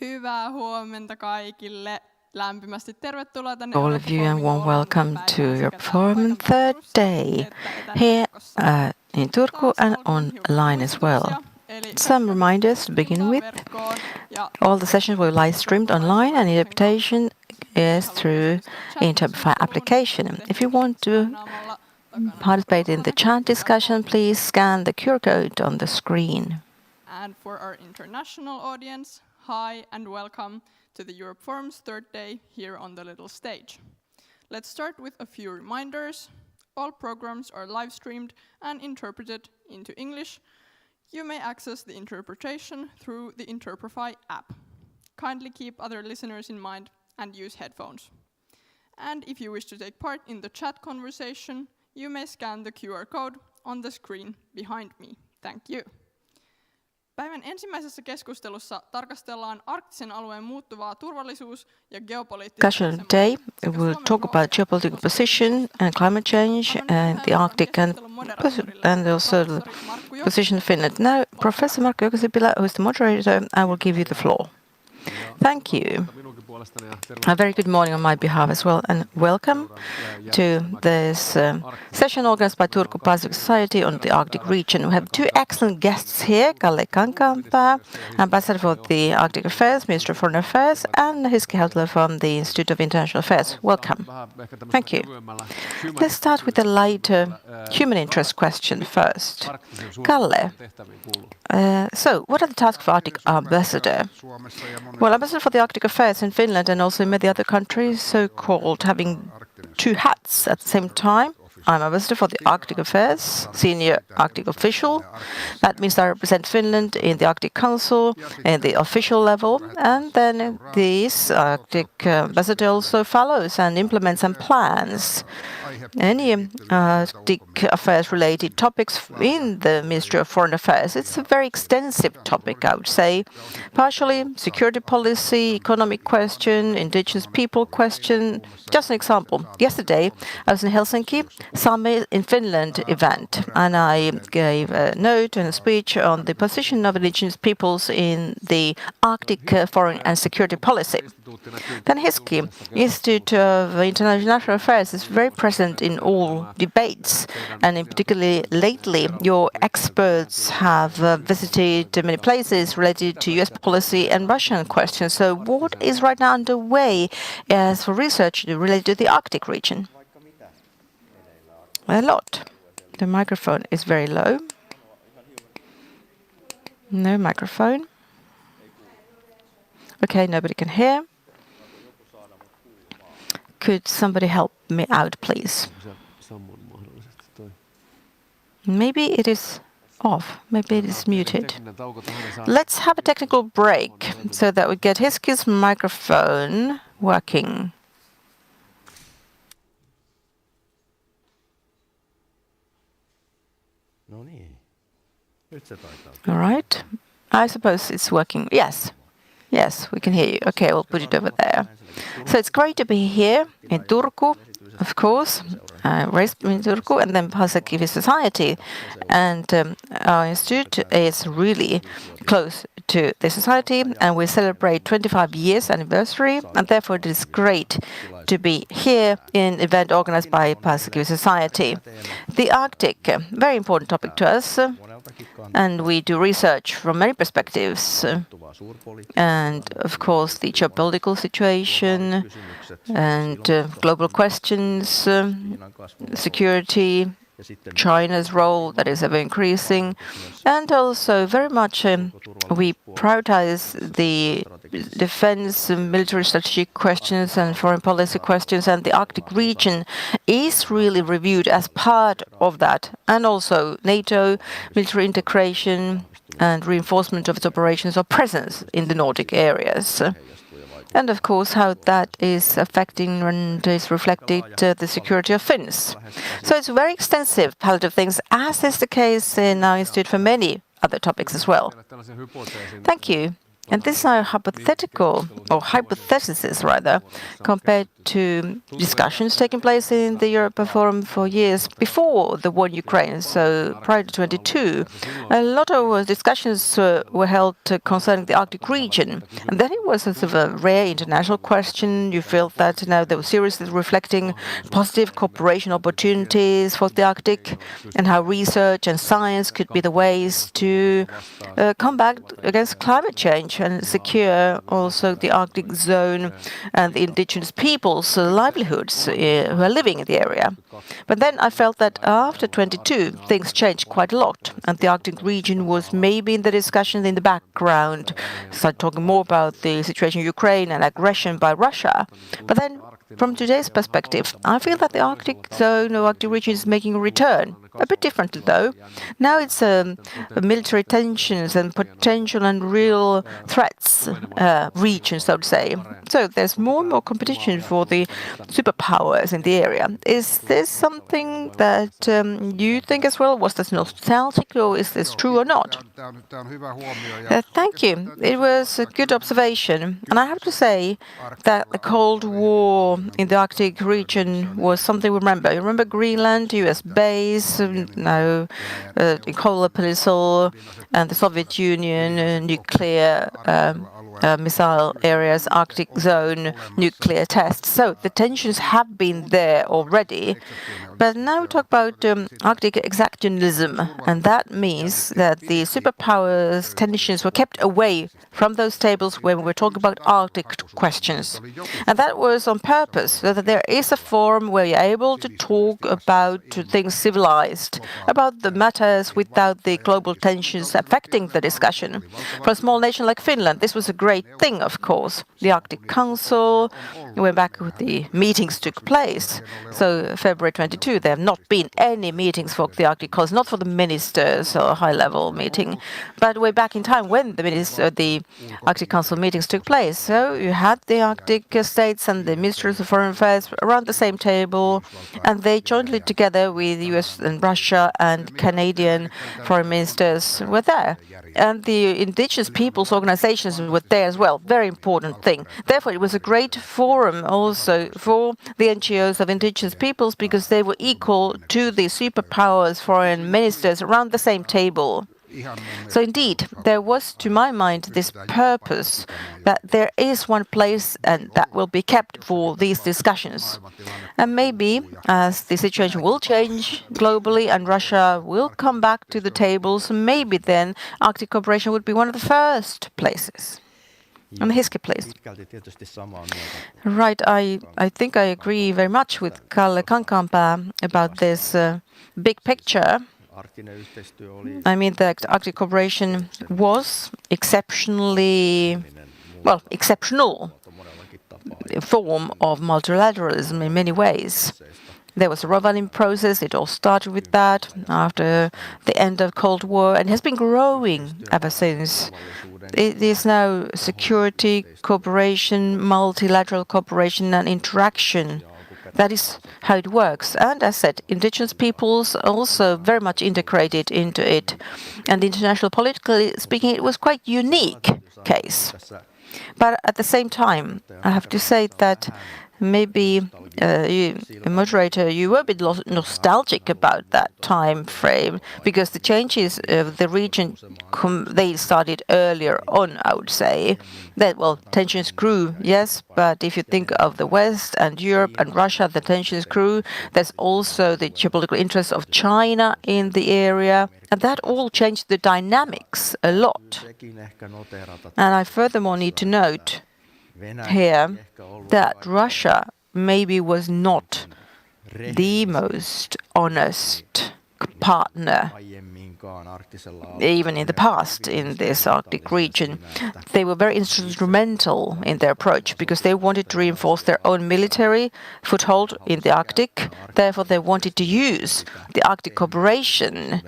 Hyvää huomenta kaikille. Lämpimästi tervetuloa tänne all of you and warm welcome to your forum third day here in Turku and online as well. Some reminders to begin with. All the sessions were live streamed online and interpretation is through Interprefy application. If you want to participate in the chat discussion, please scan the QR code on the screen. And for our international audience, hi and welcome to the Europe Forum's third day here on the little stage. Let's start with a few reminders. All programs are live streamed and interpreted into English. You may access the interpretation through the Interprefy app. Kindly keep other listeners in mind and use headphones. And if you wish to take part in the chat conversation, you may scan the QR code on the screen behind me. Thank you. Päivän ensimmäisessä keskustelussa tarkastellaan arktisen alueen muuttuvaa turvallisuus- ja geopoliittista Discussion today, we will talk about geopolitical position and climate change and the Arctic and also the position of Finland. Now, Professor Markku Jokisipilä, who is the moderator, I will give you the floor. Thank you. A very good morning on my behalf as well, and welcome to this session organized by Turku Pacific Society on the Arctic region. We have two excellent guests here, Kalle Kankaanpää, Ambassador for the Arctic Affairs, Minister of Foreign Affairs, and Heikki Hautala from the Institute of International Affairs. Welcome. Thank you. Let's start with a lighter human interest question first. Kalle, so what are the tasks for Arctic Ambassador? Well, Ambassador for the Arctic Affairs in Finland and also in many other countries, so-called having two hats at the same time. I'm Ambassador for the Arctic Affairs, senior Arctic official. That means I represent Finland in the Arctic Council in the official level, and then this Arctic Ambassador also follows and implements and plans any Arctic affairs-related topics in the Ministry of Foreign Affairs. It's a very extensive topic, I would say. Partially security policy, economic question, indigenous people question. Just an example. Yesterday, I was in Helsinki, Summit in Finland event, and I gave a note and a speech on the position of indigenous peoples in the Arctic foreign and security policy. Then Heikki, Institute of International Affairs, is very present in all debates, and in particularly lately, your experts have visited many places related to US policy and Russian questions. So what is right now underway as for research related to the Arctic region? A lot. The microphone is very low. No microphone. Okay, nobody can hear. Could somebody help me out, please? Maybe it is off. Maybe it is muted. Let's have a technical break so that we get Heikki's microphone working. All right. I suppose it's working. Yes. Yes, we can hear you. Okay, we'll put it over there. So it's great to be here in Turku, of course, raised in Turku, and then Paasikivi Society. And our institute is really close to the society, and we celebrate 25 years anniversary, and therefore it is great to be here in an event organized by Paasikivi Society. The Arctic, very important topic to us, and we do research from many perspectives. And of course, the geopolitical situation and global questions, security, China's role that is ever increasing, and also very much we prioritize the defense, military strategic questions and foreign policy questions, and the Arctic region is really reviewed as part of that, and also NATO, military integration and reinforcement of its operations or presence in the Nordic areas. And of course, how that is affecting and is reflected the security of Finns. So it's a very extensive palette of things, as is the case in our institute for many other topics as well. Thank you. And this is a hypothetical, or hypothesis rather, compared to discussions taking place in the Europa Forum for years before the war in Ukraine, so prior to 22. A lot of discussions were held concerning the Arctic region. And then it was a sort of a rare international question. You felt that now they were seriously reflecting positive cooperation opportunities for the Arctic and how research and science could be the ways to combat against climate change and secure also the Arctic zone and the indigenous people's livelihoods who are living in the area. But then I felt that after 22, things changed quite a lot, and the Arctic region was maybe in the discussion in the background, started talking more about the situation in Ukraine and aggression by Russia. But then, from today's perspective, I feel that the Arctic zone or Arctic region is making a return. A bit differently, though. Now it's military tensions and potential and real threats region, so to say. So there's more and more competition for the superpowers in the area. Is this something that you think as well? Was this nostalgic, or is this true or not? Thank you. It was a good observation. And I have to say that the Cold War in the Arctic region was something we remember. You remember Greenland, US base, now the Kola Peninsula and the Soviet Union, nuclear missile areas, Arctic zone, nuclear tests. So the tensions have been there already. But now we talk about Arctic exactionism, and that means that the superpowers' tensions were kept away from those tables when we were talking about Arctic questions. And that was on purpose, so that there is a forum where you're able to talk about things civilized, about the matters without the global tensions affecting the discussion. For a small nation like Finland, this was a great thing, of course. The Arctic Council, went back with the meetings took place. So February 22, there have not been any meetings for the Arctic Council, not for the ministers or high-level meeting, but way back in time when the Arctic Council meetings took place. So you had the Arctic states and the ministers of foreign affairs around the same table, and they jointly together with US and Russia and Canadian foreign ministers were there. And the indigenous peoples' organizations were there as well. Very important thing. Therefore, it was a great forum also for the NGOs of indigenous peoples because they were equal to the superpowers foreign ministers around the same table. So indeed, there was, to my mind, this purpose that there is one place and that will be kept for these discussions. And maybe, as the situation will change globally and Russia will come back to the tables, maybe then Arctic cooperation would be one of the first places. And Hiski, please. Right, I think I agree very much with Kalle Kankaanpää about this big picture. I mean, the Arctic cooperation was exceptional form of multilateralism in many ways. There was a Rovaniemi process, it all started with that after the end of Cold War and has been growing ever since. It is now security, cooperation, multilateral cooperation and interaction. That is how it works. And as said, indigenous peoples also very much integrated into it. And international politically speaking, it was quite unique case. But at the same time, I have to say that maybe moderator, you were a bit nostalgic about that time frame because the changes of the region, they started earlier on, I would say. That, well, tensions grew, yes, but if you think of the West and Europe and Russia, the tensions grew. There's also the geopolitical interest of China in the area, and that all changed the dynamics a lot. And I furthermore need to note here that Russia maybe was not the most honest partner. Even in the past, in this Arctic region, they were very instrumental in their approach because they wanted to reinforce their own military foothold in the Arctic. Therefore, they wanted to use the Arctic cooperation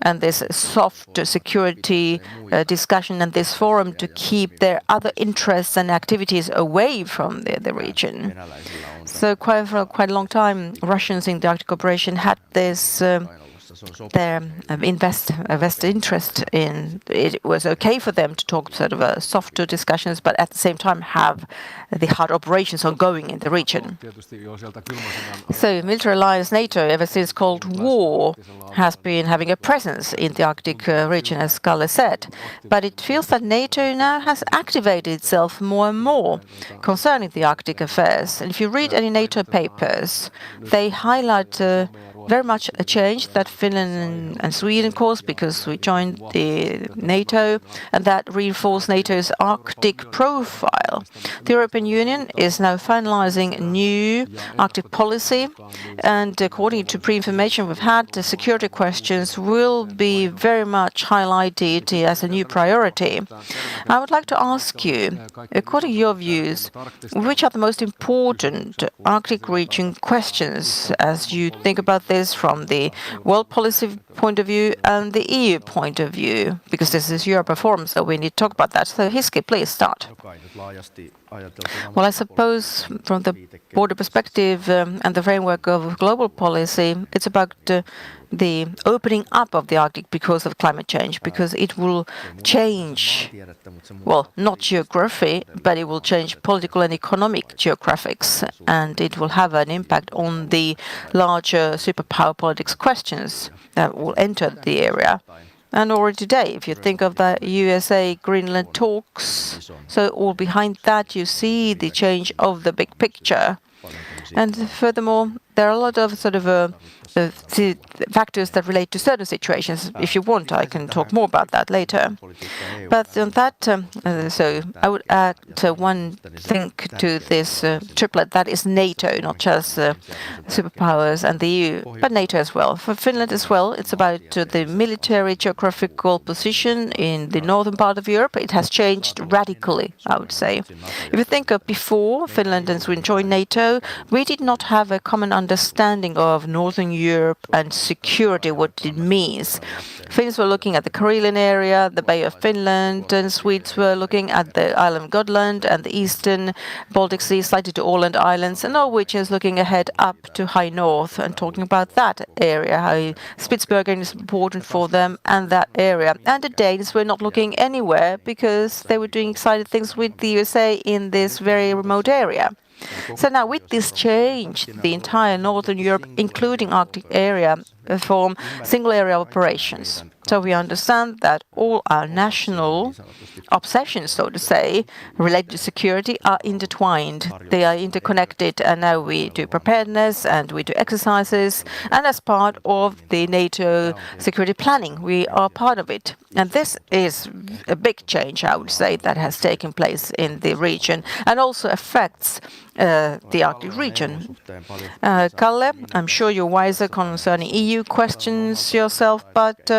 and this soft security discussion and this forum to keep their other interests and activities away from the region. So for quite a long time, Russians in the Arctic cooperation had this their vested interest in it. Was okay for them to talk sort of softer discussions, but at the same time have the hard operations ongoing in the region. So military alliance NATO, ever since Cold War, has been having a presence in the Arctic region, as Kalle said. But it feels that NATO now has activated itself more and more concerning the Arctic affairs. And if you read any NATO papers, they highlight very much a change that Finland and Sweden caused because we joined the NATO, and that reinforced NATO's Arctic profile. The European Union is now finalizing a new Arctic policy, and according to pre-information we've had, the security questions will be very much highlighted as a new priority. I would like to ask you, according to your views, which are the most important Arctic region questions as you think about this from the world policy point of view and the EU point of view? Because this is Europe Forum, so we need to talk about that. So Hiski, please start. Well, I suppose from the border perspective and the framework of global policy, it's about the opening up of the Arctic because of climate change, because it will change, well, not geography, but it will change political and economic geographics, and it will have an impact on the larger superpower politics questions that will enter the area. And already today, if you think of the USA-Greenland talks, so all behind that you see the change of the big picture. And furthermore, there are a lot of sort of factors that relate to certain situations. If you want, I can talk more about that later. But on that, so I would add one thing to this triplet, that is NATO, not just superpowers and the EU, but NATO as well. For Finland as well, it's about the military geographical position in the northern part of Europe. It has changed radically, I would say. If you think of before Finland and Sweden joined NATO, we did not have a common understanding of Northern Europe and security, what it means. Finns were looking at the Karelian area, the Bay of Finland, and Swedes were looking at the island of Gotland and the eastern Baltic Sea, slightly to Åland Islands, and Norwegians looking ahead up to high north and talking about that area, how Spitsbergen is important for them and that area. And the Danes were not looking anywhere because they were doing exciting things with the USA in this very remote area. So now with this change, the entire Northern Europe, including Arctic area, form single area operations. So we understand that all our national obsessions, so to say, related to security are intertwined. They are interconnected, and now we do preparedness and we do exercises, and as part of the NATO security planning, we are part of it. And this is a big change, I would say, that has taken place in the region and also affects the Arctic region. Kalle, I'm sure you're wiser concerning EU questions yourself, but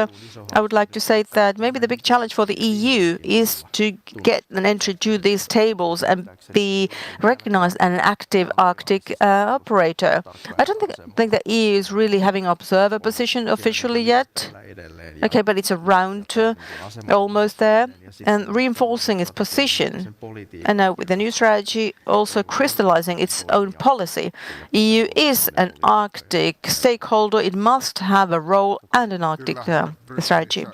I would like to say that maybe the big challenge for the EU is to get an entry to these tables and be recognized as an active Arctic operator. I don't think the EU is really having an observer position officially yet. Okay, but it's around almost there and reinforcing its position. And now with the new strategy also crystallizing its own policy. EU is an Arctic stakeholder. It must have a role and an Arctic strategy.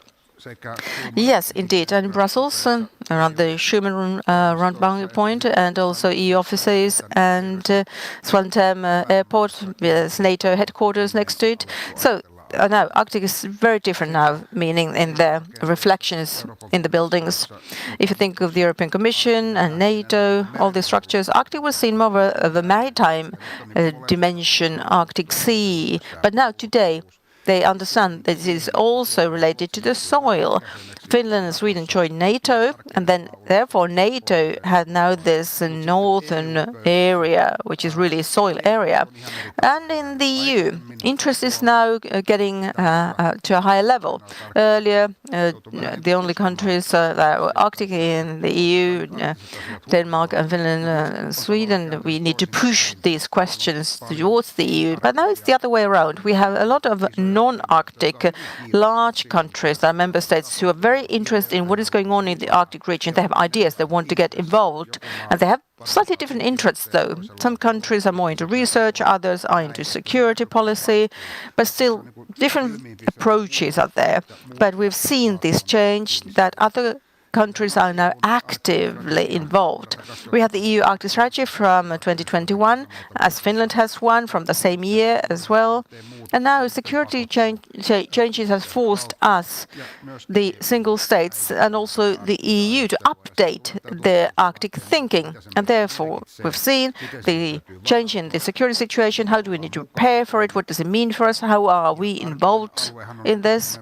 Yes, indeed. And in Brussels, around the Schuman round point, and also EU offices and Svantem Airport, there's NATO headquarters next to it. So now Arctic is very different now, meaning in the reflections in the buildings. If you think of the European Commission and NATO, all the structures, Arctic was seen more of a maritime dimension, Arctic Sea. But now today, they understand that it is also related to the soil. Finland and Sweden joined NATO, and then therefore NATO had now this northern area, which is really a soil area. And in the EU, interest is now getting to a higher level. Earlier, the only countries that were Arctic in the EU, Denmark and Finland and Sweden, we need to push these questions towards the EU. But now it's the other way around. We have a lot of non-Arctic large countries that are member states who are very interested in what is going on in the Arctic region. They have ideas, they want to get involved, and they have slightly different interests, though. Some countries are more into research, others are into security policy, but still different approaches are there. But we've seen this change, that other countries are now actively involved. We have the EU Arctic strategy from 2021, as Finland has one from the same year as well. And now security changes have forced us, the single states, and also the EU to update their Arctic thinking. And therefore, we've seen the change in the security situation. How do we need to prepare for it? What does it mean for us? How are we involved in this?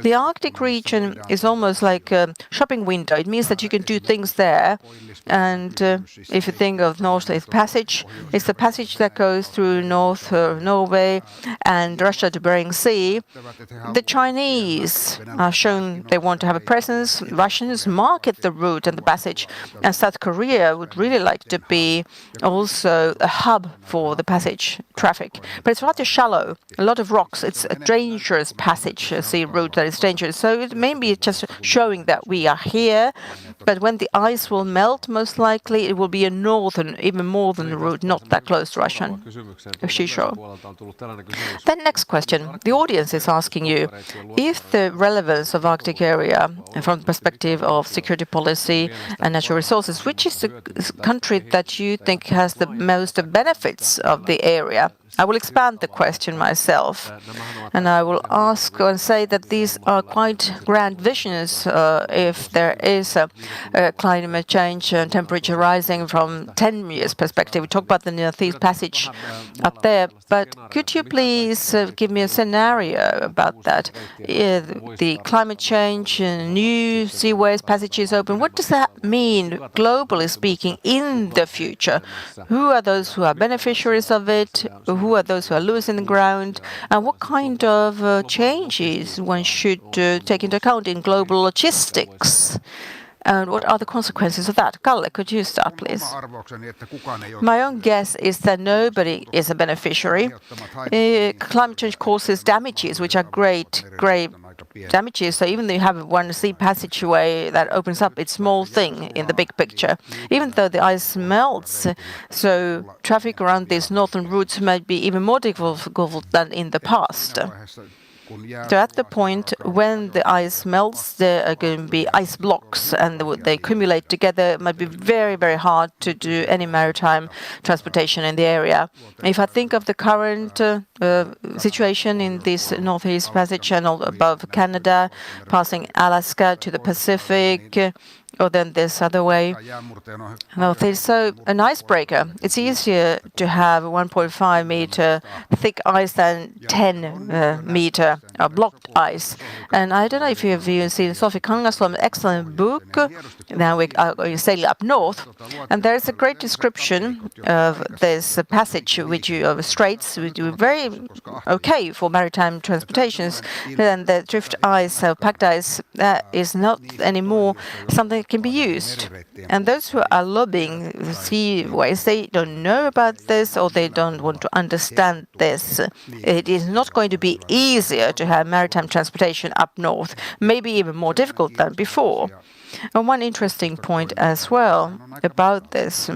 The Arctic region is almost like a shopping window. It means that you can do things there. And if you think of North East Passage, it's the passage that goes through North Norway and Russia to Bering Sea. The Chinese are shown they want to have a presence. Russians market the route and the passage. And South Korea would really like to be also a hub for the passage traffic. But it's rather shallow, a lot of rocks. It's a dangerous passage, a sea route that is dangerous. So it may be just showing that we are here. But when the ice will melt, most likely it will be a northern, even more than the route, not that close to Russian seashore. Then next question. The audience is asking you, if the relevance of Arctic area from the perspective of security policy and natural resources, which is the country that you think has the most benefits of the area? I will expand the question myself, and I will ask and say that these are quite grand visions if there is a climate change and temperature rising from 10 years perspective. We talk about the Northeast Passage up there, but could you please give me a scenario about that? The climate change, new seaways, passages open, what does that mean, globally speaking, in the future? Who are those who are beneficiaries of it? Who are those who are losing the ground? And what kind of changes one should take into account in global logistics? And what are the consequences of that? Kalle, could you start, please? My own guess is that nobody is a beneficiary. Climate change causes damages, which are great damages. So even though you have one sea passageway that opens up, it's a small thing in the big picture. Even though the ice melts, so traffic around these northern routes might be even more difficult than in the past. So at the point when the ice melts, there are going to be ice blocks, and they accumulate together. It might be very, very hard to do any maritime transportation in the area. If I think of the current situation in this Northeast Passage Channel above Canada, passing Alaska to the Pacific, or then this other way. So an icebreaker. It's easier to have 1.5 meter thick ice than 10 meter blocked ice. And I don't know if you've seen Sophie Kangasluom's excellent book. Now we are going to sail up north, and there's a great description of this passage of straits, which are very okay for maritime transportations. Then the drift ice, packed ice, that is not anymore something that can be used. And those who are lobbying the seaways, they don't know about this, or they don't want to understand this. It is not going to be easier to have maritime transportation up north, maybe even more difficult than before. And one interesting point as well about this,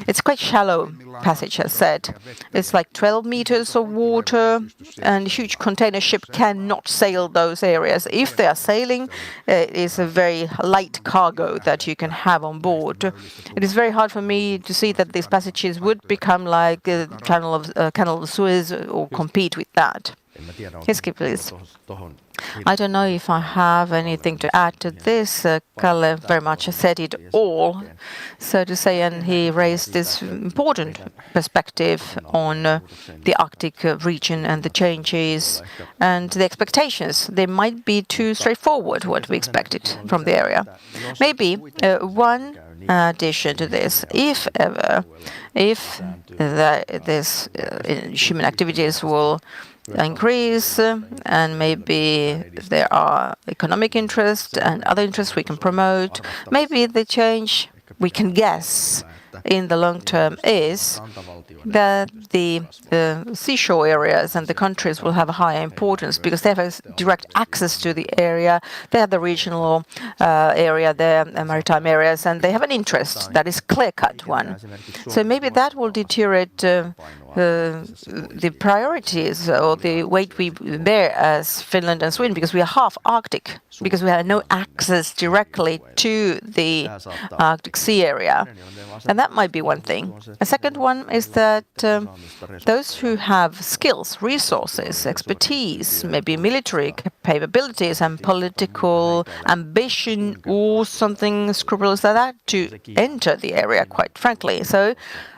it's quite shallow passage, as said. It's like 12 meters of water, and a huge container ship cannot sail those areas. If they are sailing, it is a very light cargo that you can have on board. It is very hard for me to see that these passages would become like the Canal of Suez or compete with that. Heski, please. I don't know if I have anything to add to this. Kalle very much said it all, so to say, and he raised this important perspective on the Arctic region and the changes and the expectations. They might be too straightforward what we expected from the area. Maybe one addition to this, if this human activities will increase, and maybe there are economic interests and other interests we can promote, maybe the change we can guess in the long term is that the seashore areas and the countries will have a higher importance because they have direct access to the area. They have the regional area, the maritime areas, and they have an interest that is clear-cut one. So maybe that will deteriorate the priorities or the weight we bear as Finland and Sweden, because we are half Arctic, because we have no access directly to the Arctic Sea area. And that might be one thing. A second one is that those who have skills, resources, expertise, maybe military capabilities and political ambition or something scrupulous like that to enter the area, quite frankly. So,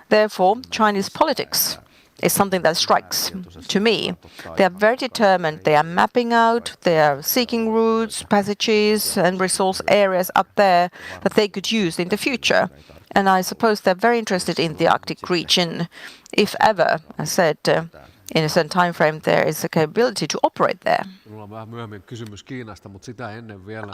therefore, Chinese politics is something that strikes to me. They are very determined. They are mapping out, they are seeking routes, passages and resource areas up there that they could use in the future. And I suppose they're very interested in the Arctic region. If ever, I said, in a certain time frame, there is a capability to operate there.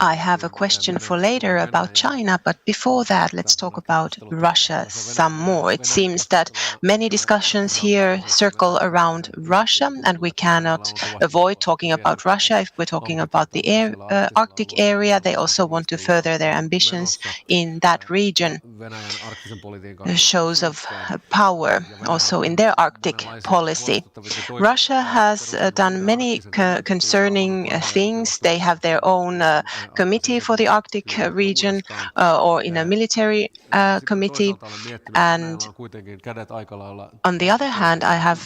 I have a question for later about China, but before that, let's talk about Russia some more. It seems that many discussions here circle around Russia, and we cannot avoid talking about Russia if we're talking about the Arctic area. They also want to further their ambitions in that region. Shows of power also in their Arctic policy. Russia has done many concerning things. They have their own committee for the Arctic region or in a military committee. And on the other hand, I have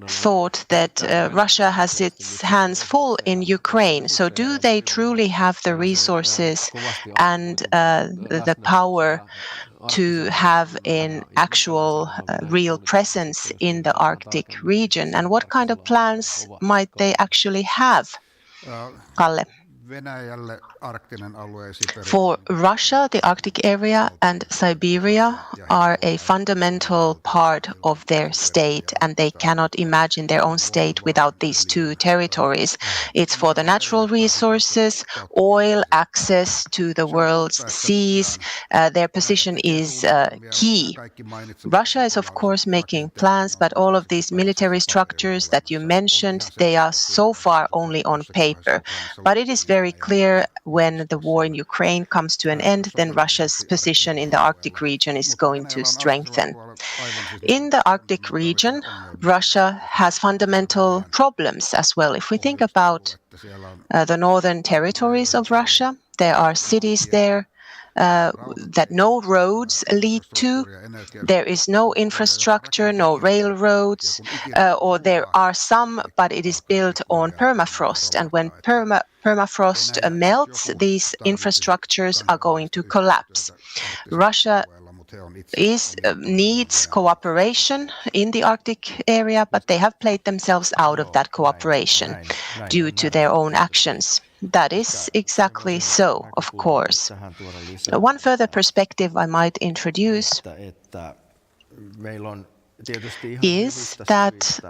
thought that Russia has its hands full in Ukraine. So do they truly have the resources and the power to have an actual real presence in the Arctic region? And what kind of plans might they actually have? Kalle. For Russia, the Arctic area and Siberia are a fundamental part of their state, and they cannot imagine their own state without these two territories. It's for the natural resources, oil, access to the world's seas. Their position is key. Russia is, of course, making plans, but all of these military structures that you mentioned, they are so far only on paper. But it is very clear when the war in Ukraine comes to an end, then Russia's position in the Arctic region is going to strengthen. In the Arctic region, Russia has fundamental problems as well. If we think about the northern territories of Russia, there are cities there that no roads lead to. There is no infrastructure, no railroads, or there are some, but it is built on permafrost. And when permafrost melts, these infrastructures are going to collapse. Russia needs cooperation in the Arctic area, but they have played themselves out of that cooperation due to their own actions. That is exactly so, of course. One further perspective I might introduce is that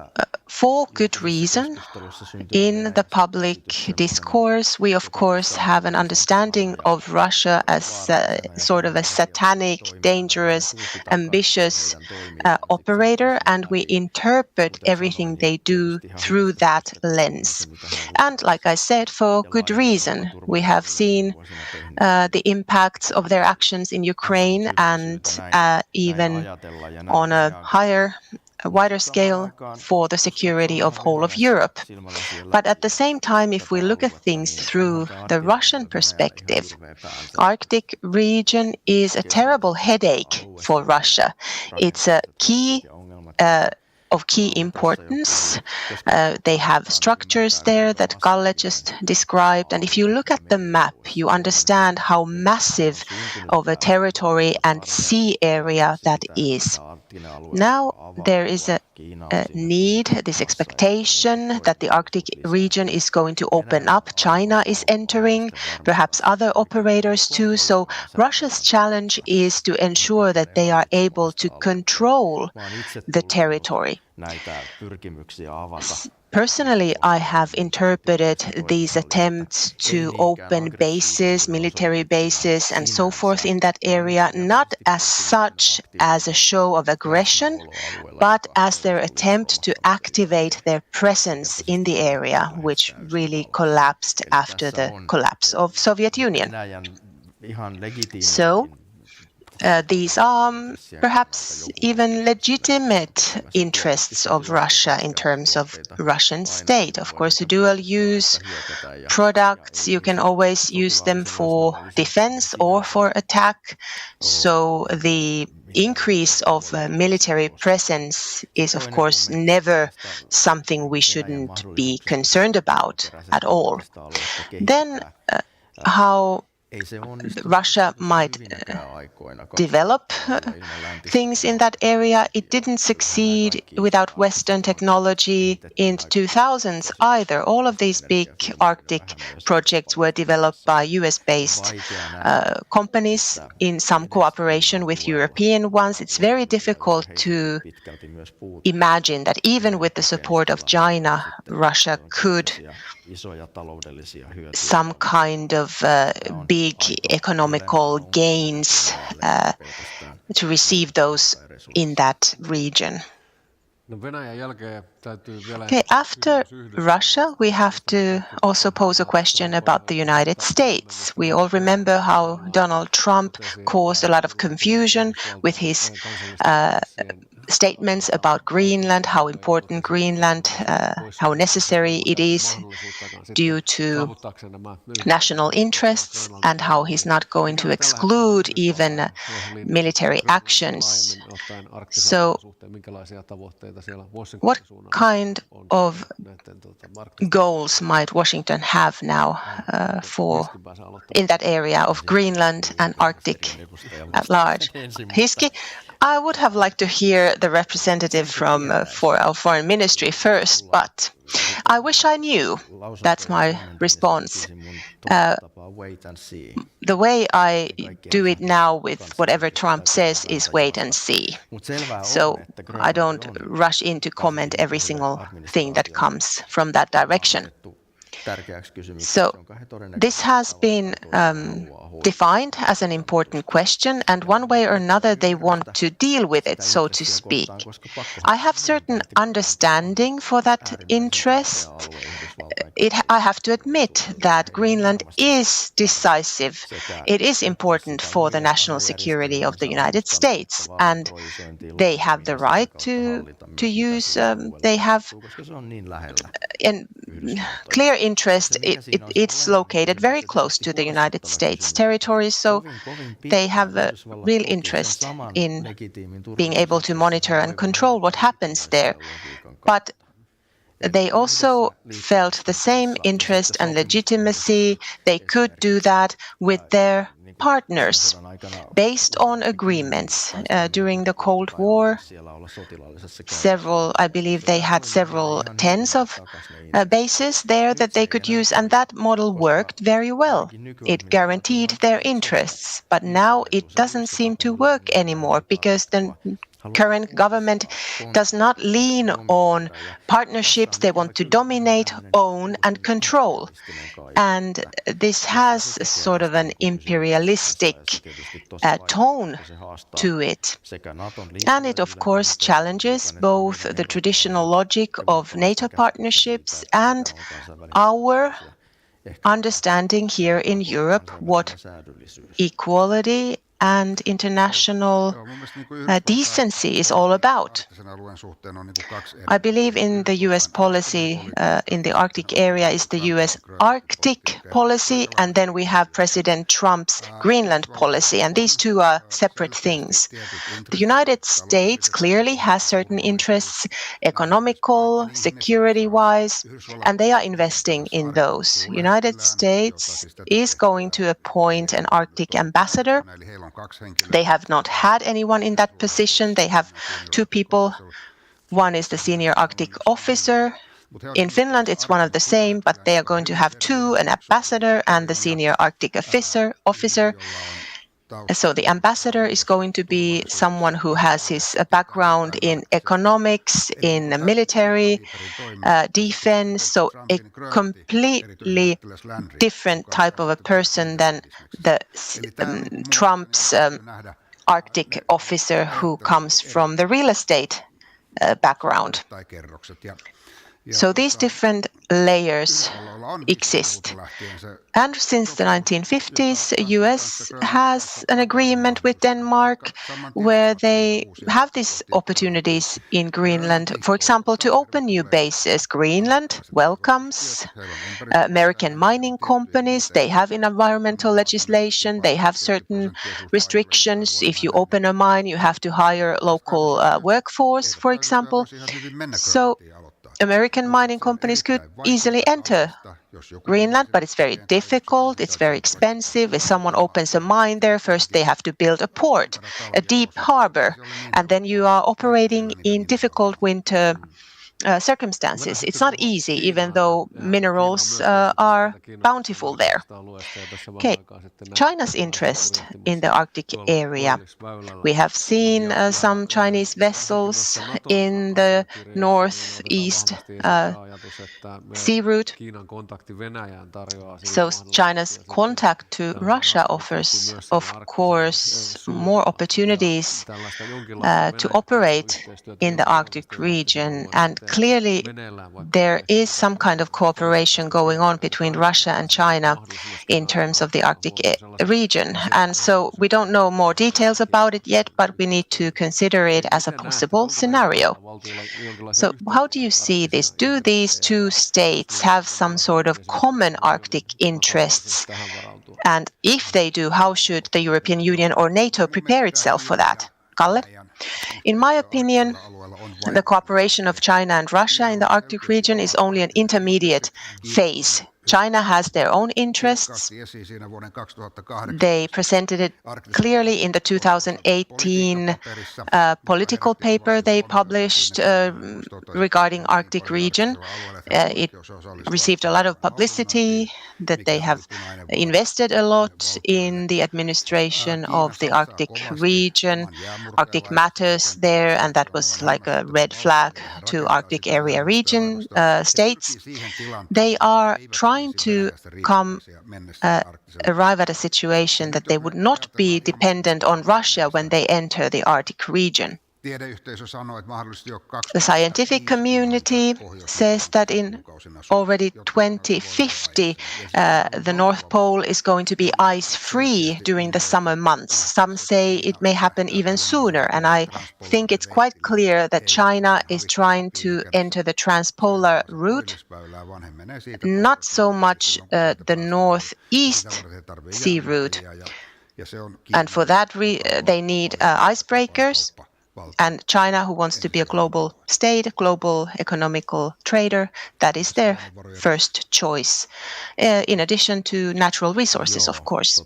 for good reason, in the public discourse, we of course have an understanding of Russia as sort of a satanic, dangerous, ambitious operator, and we interpret everything they do through that lens. And like I said, for good reason. We have seen the impacts of their actions in Ukraine and even on a wider scale for the security of whole of Europe. But at the same time, if we look at things through the Russian perspective, Arctic region is a terrible headache for Russia. It's a key of key importance. They have structures there that Kalle just described. And if you look at the map, you understand how massive of a territory and sea area that is. Now there is a need, this expectation that the Arctic region is going to open up. China is entering, perhaps other operators too. So Russia's challenge is to ensure that they are able to control the territory. Personally, I have interpreted these attempts to open bases, military bases, and so forth in that area, not as such as a show of aggression, but as their attempt to activate their presence in the area, which really collapsed after the collapse of Soviet Union. So, these are perhaps even legitimate interests of Russia in terms of Russian state. Of course, dual-use products, you can always use them for defense or for attack. So the increase of military presence is, of course, never something we shouldn't be concerned about at all. Then, how Russia might develop things in that area. It didn't succeed without Western technology in the 2000s either. All of these big Arctic projects were developed by US-based companies in some cooperation with European ones. It's very difficult to imagine that even with the support of China, Russia could some kind of big economical gains to receive those in that region. Okay, after Russia, we have to also pose a question about the United States. We all remember how Donald Trump caused a lot of confusion with his statements about Greenland, how important Greenland, how necessary it is due to national interests, and how he's not going to exclude even military actions. So, what kind of goals might Washington have now in that area of Greenland and Arctic at large? Hiski, I would have liked to hear the representative from for our foreign ministry first, but I wish I knew. That's my response. The way I do it now with whatever Trump says is wait and see. So I don't rush in to comment every single thing that comes from that direction. So this has been defined as an important question, and one way or another they want to deal with it, so to speak. I have certain understanding for that interest. I have to admit that Greenland is decisive. It is important for the national security of the United States, and they have the right to use. They have a clear interest. It's located very close to the United States territory, so they have a real interest in being able to monitor and control what happens there. But they also felt the same interest and legitimacy. They could do that with their partners based on agreements. During the Cold War, I believe they had several tens of bases there that they could use, and that model worked very well. It guaranteed their interests, but now it doesn't seem to work anymore because the current government does not lean on partnerships. They want to dominate, own, and control. And this has sort of an imperialistic tone to it. And it, of course, challenges both the traditional logic of NATO partnerships and our understanding here in Europe what equality and international decency is all about. I believe in the US policy in the Arctic area is the US Arctic policy, and then we have President Trump's Greenland policy, and these two are separate things. The United States clearly has certain interests, economical, security-wise, and they are investing in those. United States is going to appoint an Arctic ambassador. They have not had anyone in that position. They have two people. One is the senior Arctic officer. In Finland, it's one of the same, but they are going to have two, an ambassador and the senior Arctic officer. So the ambassador is going to be someone who has his background in economics, in military, defense, so a completely different type of a person than the Trump's Arctic officer who comes from the real estate background. So these different layers exist. And since the 1950s, the US has an agreement with Denmark where they have these opportunities in Greenland, for example, to open new bases. Greenland welcomes American mining companies. They have environmental legislation. They have certain restrictions. If you open a mine, you have to hire local workforce, for example. So American mining companies could easily enter Greenland, but it's very difficult, it's very expensive. If someone opens a mine there, first they have to build a port, a deep harbor, and then you are operating in difficult winter circumstances. It's not easy, even though minerals are bountiful there. Okay, China's interest in the Arctic area. We have seen some Chinese vessels in the northeast sea route. So China's contact to Russia offers, of course, more opportunities to operate in the Arctic region, and clearly there is some kind of cooperation going on between Russia and China in terms of the Arctic region. And so we don't know more details about it yet, but we need to consider it as a possible scenario. So how do you see this? Do these two states have some sort of common Arctic interests? And if they do, how should the European Union or NATO prepare itself for that? Kalle? In my opinion, the cooperation of China and Russia in the Arctic region is only an intermediate phase. China has their own interests. They presented it clearly in the 2018 political paper they published regarding Arctic region. It received a lot of publicity that they have invested a lot in the administration of the Arctic region, Arctic matters there, and that was like a red flag to Arctic area region states. They are trying to arrive at a situation that they would not be dependent on Russia when they enter the Arctic region. The scientific community says that in already 2050, the North Pole is going to be ice-free during the summer months. Some say it may happen even sooner, and I think it's quite clear that China is trying to enter the transpolar route, not so much the northeast sea route. And for that, they need icebreakers. And China, who wants to be a global state, a global economical trader, that is their first choice, in addition to natural resources, of course.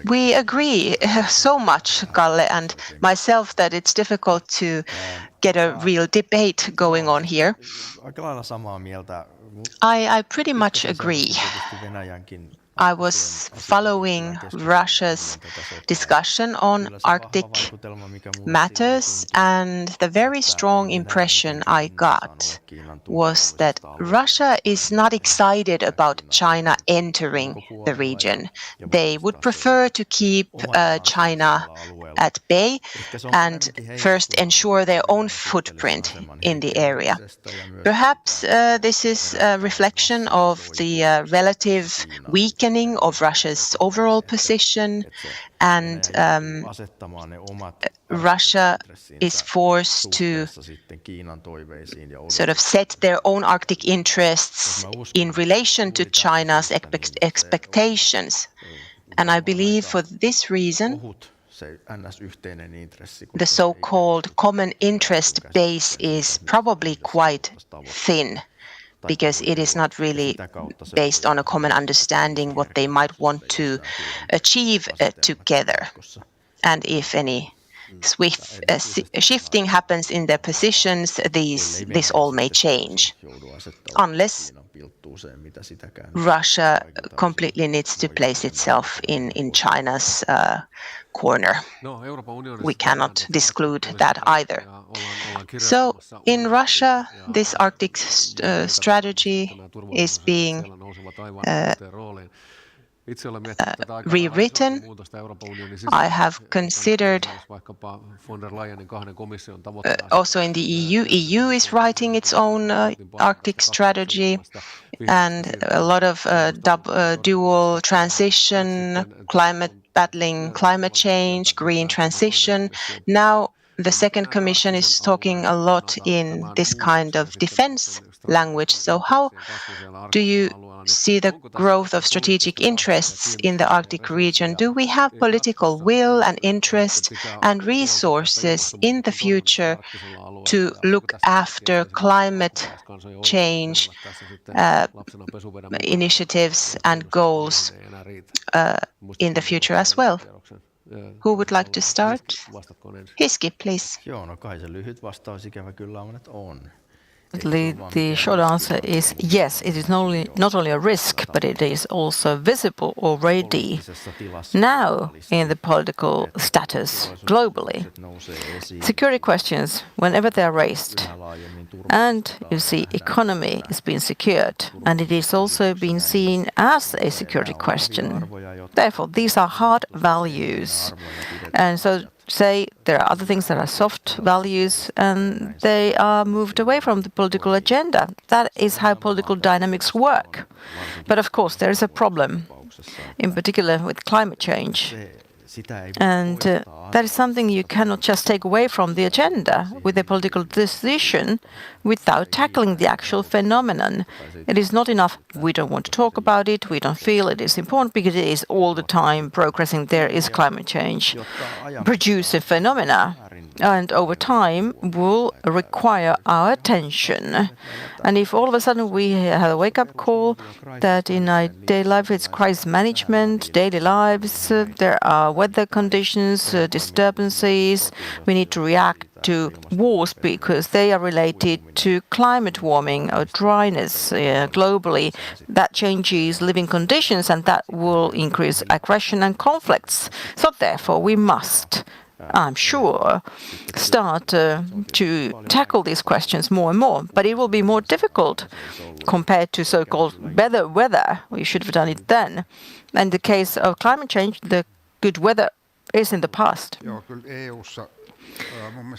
We agree so much, Kalle and myself, that it's difficult to get a real debate going on here. I pretty much agree. I was following Russia's discussion on Arctic matters, and the very strong impression I got was that Russia is not excited about China entering the region. They would prefer to keep China at bay and first ensure their own footprint in the area. Perhaps this is a reflection of the relative weakness weakening of Russia's overall position, and Russia is forced to sort of set their own Arctic interests in relation to China's expectations. And I believe for this reason, the so-called common interest base is probably quite thin, because it is not really based on a common understanding what they might want to achieve together. And if any shifting happens in their positions, this all may change, unless Russia completely needs to place itself in China's corner. We cannot exclude that either. So in Russia, this Arctic strategy is being rewritten. I have considered also in the EU is writing its own Arctic strategy, and a lot of dual transition, battling climate change, green transition. Now the second commission is talking a lot in this kind of defense language. So how do you see the growth of strategic interests in the Arctic region? Do we have political will and interest and resources in the future to look after climate change initiatives and goals in the future as well? Who would like to start? Hiski, please. The short answer is yes, it is not only a risk, but it is also visible already now in the political status globally. Security questions, whenever they are raised, and you see economy is being secured, and it is also being seen as a security question. Therefore, these are hard values. And so say there are other things that are soft values, and they are moved away from the political agenda. That is how political dynamics work. But of course, there is a problem, in particular with climate change. And that is something you cannot just take away from the agenda with a political decision without tackling the actual phenomenon. It is not enough, we don't want to talk about it, we don't feel it is important, because it is all the time progressing. There is climate change, produce a phenomena, and over time will require our attention. And if all of a sudden we have a wake-up call that in our daily life it's crisis management, daily lives, there are weather conditions, disturbances, we need to react to wars because they are related to climate warming or dryness globally. That changes living conditions, and that will increase aggression and conflicts. So therefore we must, I'm sure, start to tackle these questions more and more. But it will be more difficult compared to so-called better weather. We should have done it then. In the case of climate change, the good weather is in the past. Go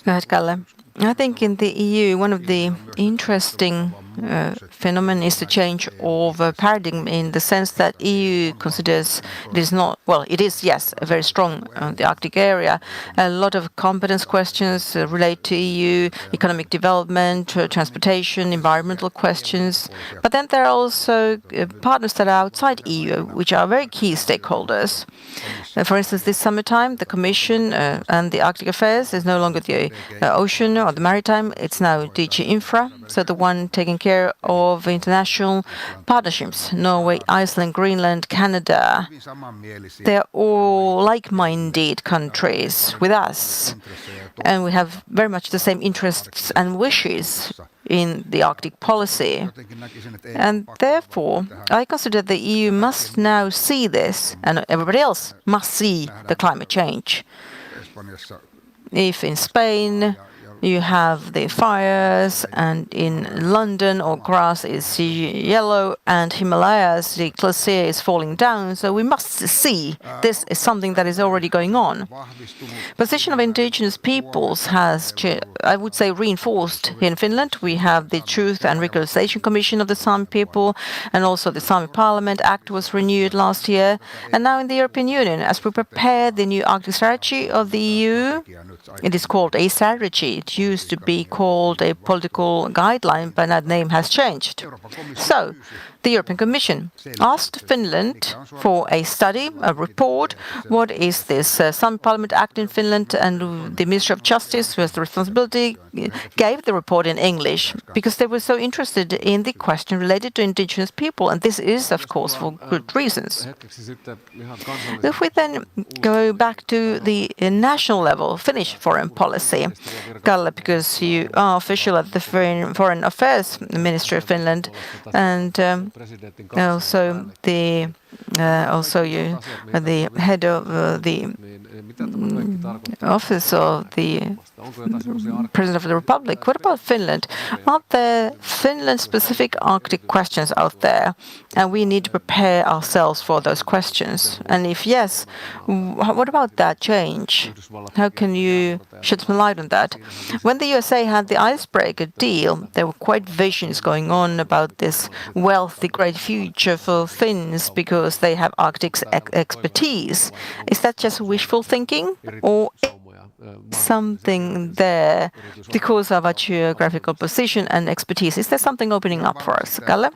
ahead, Kalle. I think in the EU, one of the interesting phenomena is the change of paradigm, in the sense that EU considers it is not, well, it is, yes, very strong the Arctic area. A lot of competence questions relate to EU, economic development, transportation, environmental questions. But then there are also partners that are outside EU, which are very key stakeholders. For instance, this summertime, the Commission and the Arctic Affairs is no longer the ocean or the maritime, it's now DG Infra, so the one taking care of international partnerships. Norway, Iceland, Greenland, Canada, they're all like-minded countries with us, and we have very much the same interests and wishes in the Arctic policy. And therefore, I consider the EU must now see this, and everybody else must see the climate change. If in Spain you have the fires, and in London, all grass is yellow, and Himalayas, the glacier is falling down. So we must see this is something that is already going on. Position of indigenous peoples has, I would say, reinforced in Finland. We have the Truth and Reconciliation Commission of the Sami people, and also the Sami Parliament Act was renewed last year. And now in the European Union, as we prepare the new Arctic strategy of the EU, it is called a strategy. It used to be called a political guideline, but that name has changed. So, the European Commission asked Finland for a study, a report. What is this Sami Parliament Act in Finland? And the Ministry of Justice, who has the responsibility, gave the report in English because they were so interested in the question related to indigenous people. And this is, of course, for good reasons. If we then go back to the national level, Finnish foreign policy, Kalle, because you are official at the Foreign Affairs Ministry of Finland, and also the head of the office of the President of the Republic. What about Finland? Are there Finland-specific Arctic questions out there? And we need to prepare ourselves for those questions. And if yes, what about that change? How can you shed some light on that? When the USA had the icebreaker deal, there were quite visions going on about this wealthy, great future for Finns because they have Arctic expertise. Is that just wishful thinking, or something there because of our geographical position and expertise? Is there something opening up for us, Kalle?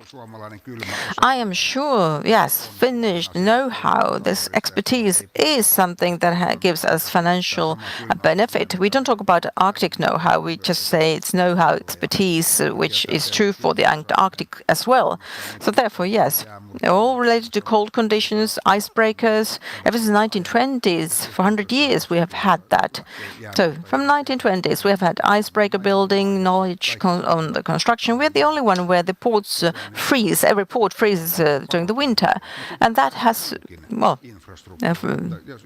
I am sure, yes, Finnish know-how, this expertise is something that gives us financial benefit. We don't talk about Arctic know-how, we just say it's know-how expertise, which is true for the Arctic as well. So therefore, yes, all related to cold conditions, icebreakers. Ever since the 1920s, for 100 years, we have had that. So from 1920s, we have had icebreaker building, knowledge on the construction. We're the only one where the ports freeze. Every port freezes during the winter. And that has, well,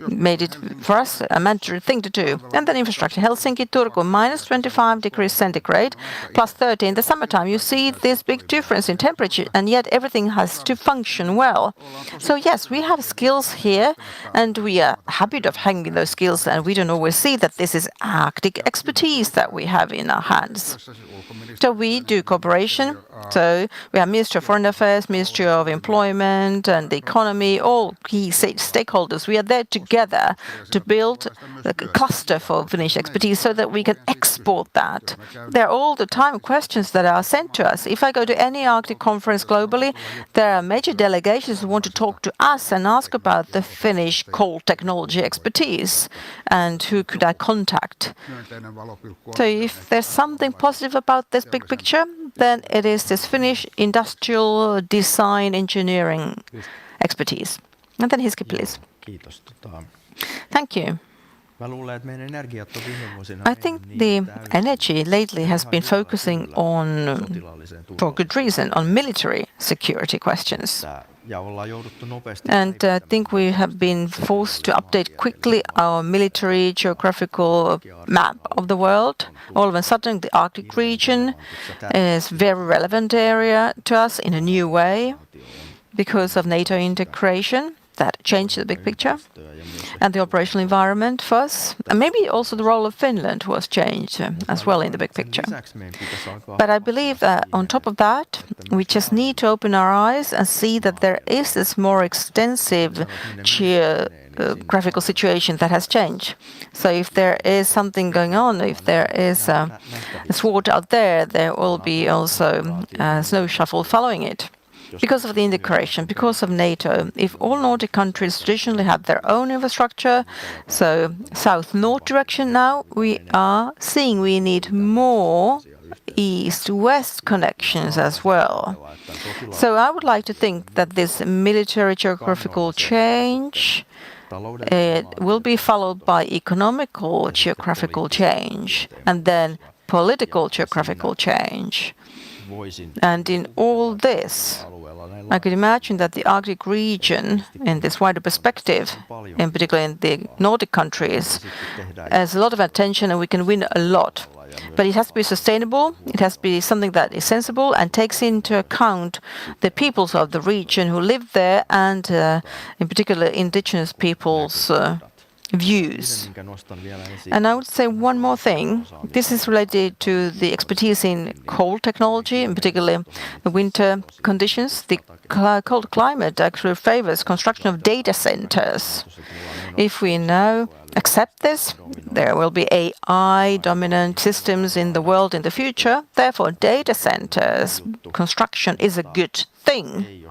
made it for us a mandatory thing to do. And then infrastructure. Helsinki, Turku, minus 25 degrees centigrade, plus 30 in the summertime. You see this big difference in temperature, and yet everything has to function well. So yes, we have skills here, and we are happy of having those skills, and we don't always see that this is Arctic expertise that we have in our hands. So we do cooperation. So we have Ministry of Foreign Affairs, Ministry of Employment and the Economy, all key stakeholders. We are there together to build a cluster for Finnish expertise so that we can export that. There are all the time questions that are sent to us. If I go to any Arctic conference globally, there are major delegations who want to talk to us and ask about the Finnish cold technology expertise and who could I contact. So if there's something positive about this big picture, then it is this Finnish industrial design engineering expertise. And then Hiski, please. Thank you. I think the energy lately has been focusing on, for good reason, on military security questions. And I think we have been forced to update quickly our military geographical map of the world. All of a sudden, the Arctic region is a very relevant area to us in a new way because of NATO integration. That changed the big picture. And the operational environment for us, and maybe also the role of Finland was changed as well in the big picture. But I believe that on top of that, we just need to open our eyes and see that there is this more extensive geographical situation that has changed. So if there is something going on, if there is a sword out there, there will be also a snow shuffle following it. Because of the integration, because of NATO, if all Nordic countries traditionally have their own infrastructure, so south-north direction now, we are seeing we need more east-west connections as well. So I would like to think that this military geographical change it will be followed by economical geographical change and then political geographical change. And in all this, I could imagine that the Arctic region, in this wider perspective, in particular in the Nordic countries, has a lot of attention and we can win a lot. But it has to be sustainable, it has to be something that is sensible and takes into account the peoples of the region who live there and, in particular, indigenous peoples' views. And I would say one more thing. This is related to the expertise in cold technology, in particular the winter conditions. The cold climate actually favors construction of data centers. If we now accept this, there will be AI-dominant systems in the world in the future. Therefore, data centers construction is a good thing.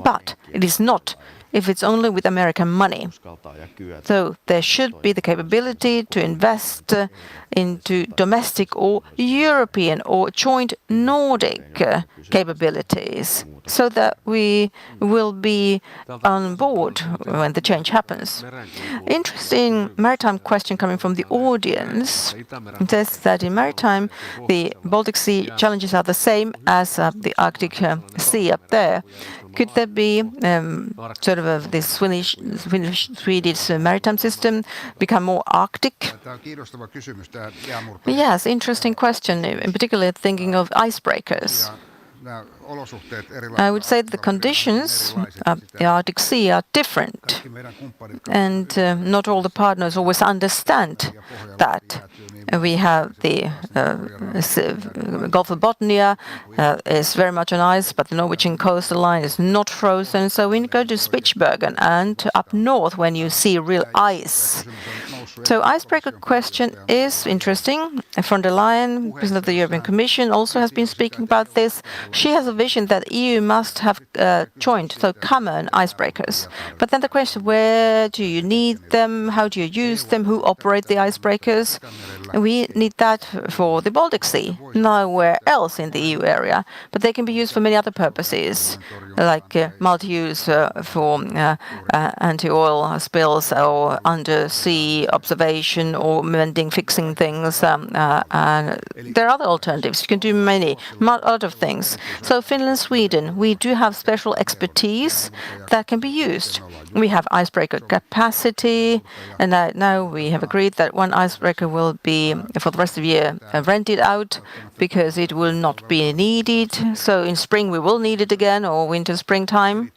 But it is not if it's only with American money. So there should be the capability to invest into domestic or European or joint Nordic capabilities so that we will be on board when the change happens. Interesting maritime question coming from the audience. It says that in maritime, the Baltic Sea challenges are the same as the Arctic Sea up there. Could there be sort of this Swedish maritime system become more Arctic? Yes, interesting question, in particular thinking of icebreakers. I would say the conditions of the Arctic Sea are different, and not all the partners always understand that. We have the Gulf of Bothnia is very much on ice, but the Norwegian coastal line is not frozen. So when you go to Spitsbergen and up north, when you see real ice. So icebreaker question is interesting. Von der Leyen, President of the European Commission, also has been speaking about this. She has a vision that EU must have joint, so common icebreakers. But then the question, where do you need them? How do you use them? Who operate the icebreakers? We need that for the Baltic Sea, nowhere else in the EU area. But they can be used for many other purposes, like multi-use for anti-oil spills or undersea observation or mending, fixing things. And there are other alternatives. You can do a lot of things. So Finland, Sweden, we do have special expertise that can be used. We have icebreaker capacity, and now we have agreed that one icebreaker will be for the rest of the year rented out because it will not be needed. So in spring we will need it again, or winter, springtime.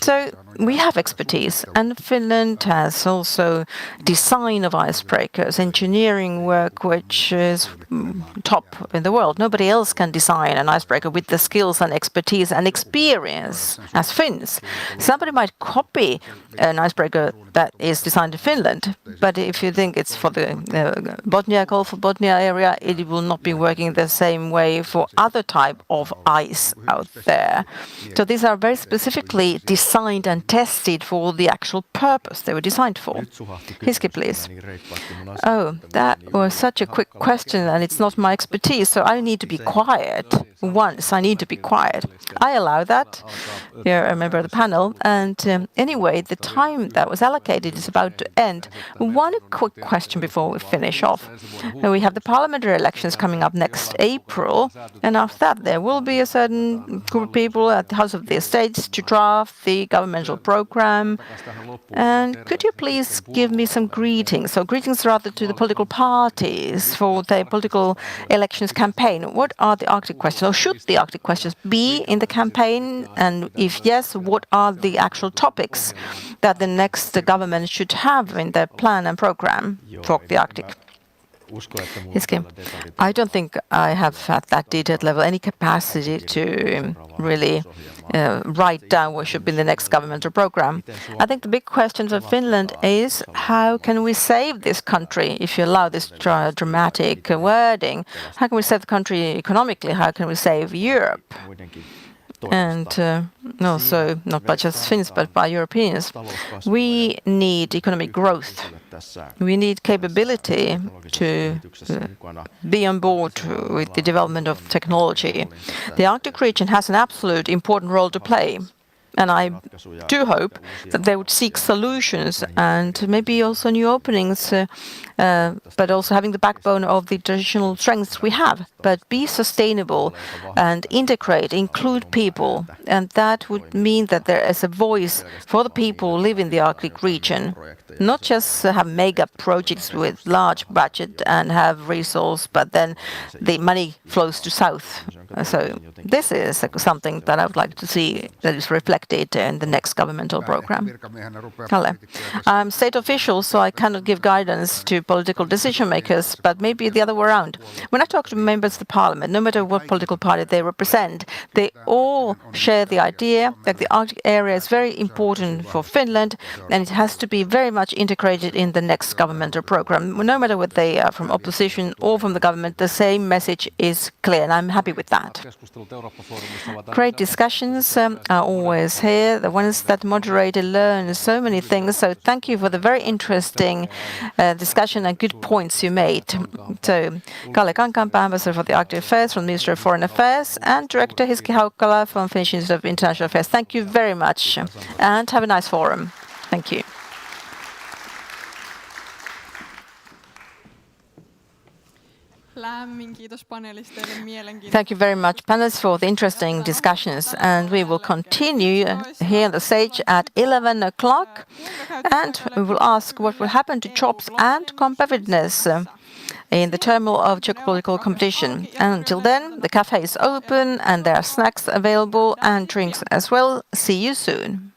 So we have expertise, and Finland has also design of icebreakers, engineering work, which is top in the world. Nobody else can design an icebreaker with the skills and expertise and experience as Finns. Somebody might copy an icebreaker that is designed in Finland, but if you think it's for the Bothnia, Gulf of Bothnia area, it will not be working the same way for other type of ice out there. So these are very specifically designed and tested for the actual purpose they were designed for. Hiski, please. Oh, that was such a quick question, and it's not my expertise, so I need to be quiet. Once I need to be quiet. I allow that. You're a member of the panel, and anyway, the time that was allocated is about to end. One quick question before we finish off. We have the parliamentary elections coming up next April, and after that there will be a certain group of people at the House of the Estates to draft the governmental program. And could you please give me some greetings? So greetings rather to the political parties for their political elections campaign. What are the Arctic questions, or should the Arctic questions be in the campaign? And if yes, what are the actual topics that the next government should have in their plan and program for the Arctic? Hiski, I don't think I have at that detailed level any capacity to really write down what should be the next governmental program. I think the big question for Finland is how can we save this country, if you allow this dramatic wording? How can we save the country economically? How can we save Europe? And also, not by just Finns, but by Europeans. We need economic growth. We need capability to be on board with the development of technology. The Arctic region has an absolute important role to play. And I do hope that they would seek solutions and maybe also new openings, but also having the backbone of the traditional strengths we have, but be sustainable and integrate, include people. And that would mean that there is a voice for the people who live in the Arctic region. Not just have mega projects with large budget and have resource, but then the money flows to south. So this is something that I would like to see that is reflected in the next governmental program. Kalle, I'm state official, so I cannot give guidance to political decision makers, but maybe the other way around. When I talk to members of the parliament, no matter what political party they represent, they all share the idea that the Arctic area is very important for Finland and it has to be very much integrated in the next governmental program. No matter whether they are from opposition or from the government, the same message is clear, and I'm happy with that. Great discussions are always here. The ones that moderator learn so many things. So thank you for the very interesting discussion and good points you made. So Kalle Kankaanpää, Ambassador for the Arctic Affairs from the Ministry of Foreign Affairs, and Director Hiski Haukkala from Finnish Institute of International Affairs. Thank you very much and have a nice forum. Thank you. Thank you very much, panelists, for the interesting discussions. And we will continue here on the stage at 11 o'clock. And we will ask what will happen to jobs and competitiveness in the turmoil of geopolitical competition. And until then, the cafe is open and there are snacks available and drinks as well. See you soon.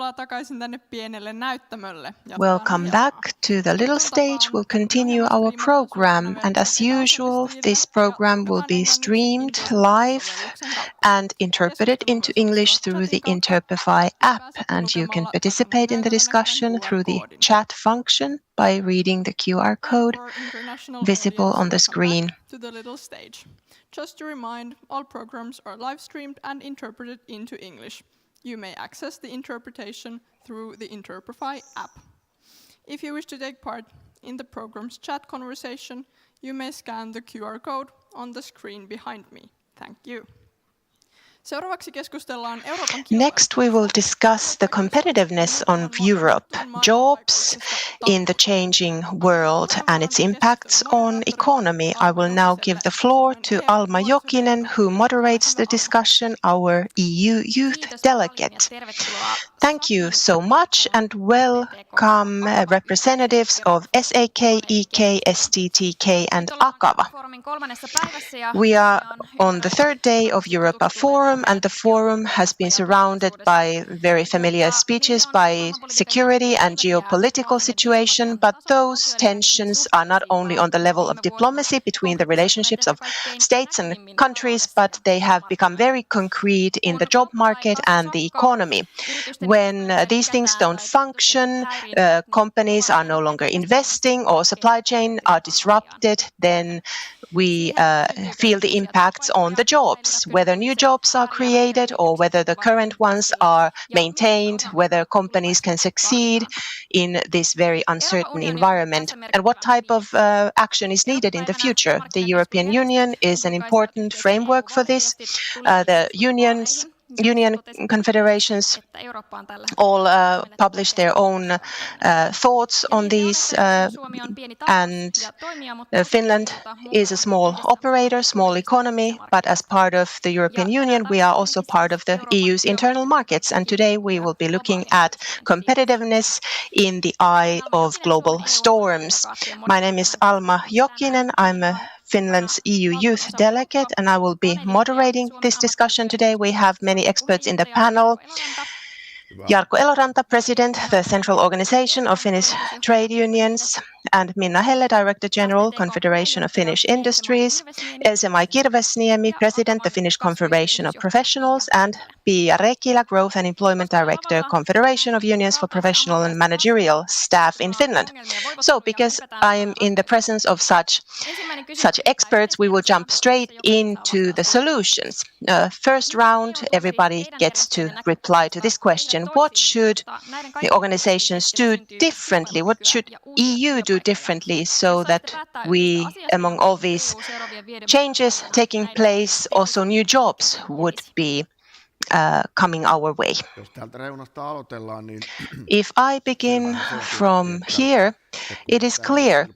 Tervetuloa takaisin tänne pienelle näyttämölle. Welcome back to the little stage. We'll continue our program, and as usual, this program will be streamed live and interpreted into English through the Interpify app, and you can participate in the discussion through the chat function by reading the QR code visible on the screen. To the little stage. Just to remind, all programs are live streamed and interpreted into English. You may access the interpretation through the Interpify app. If you wish to take part in the program's chat conversation, you may scan the QR code on the screen behind me. Thank you. Seuraavaksi keskustellaan Euroopan Next, we will discuss the competitiveness of Europe, jobs in the changing world and its impacts on economy. I will now give the floor to Alma Jokinen, who moderates the discussion, our EU youth delegate. Thank you so much and welcome representatives of SAK, EK, STTK and Akava. We are on the third day of Europa Forum, and the forum has been surrounded by very familiar speeches by security and geopolitical situation, but those tensions are not only on the level of diplomacy between the relationships of states and countries, but they have become very concrete in the job market and the economy. When these things don't function, companies are no longer investing or supply chain are disrupted, then we feel the impacts on the jobs, whether new jobs are created or whether the current ones are maintained, whether companies can succeed in this very uncertain environment, and what type of action is needed in the future. The European Union is an important framework for this. The Union confederations all publish their own thoughts on these, and Finland is a small operator, small economy, but as part of the European Union, we are also part of the EU's internal markets. And today we will be looking at competitiveness in the eye of global storms. My name is Alma Jokinen. I'm Finland's EU Youth Delegate, and I will be moderating this discussion today. We have many experts in the panel. Jarkko Eloranta, President, the Central Organization of Finnish Trade Unions, and Minna Helle, Director General, Confederation of Finnish Industries, Else-Mai Kirvesniemi, President, the Finnish Confederation of Professionals, and Pia Rekilä, Growth and Employment Director, Confederation of Unions for Professional and Managerial Staff in Finland. So, because I am in the presence of such experts, we will jump straight into the solutions. First round, everybody gets to reply to this question. What should the organizations do differently? What should EU do differently so that we, among all these changes taking place, also new jobs would be coming our way? If I begin from here, it is clear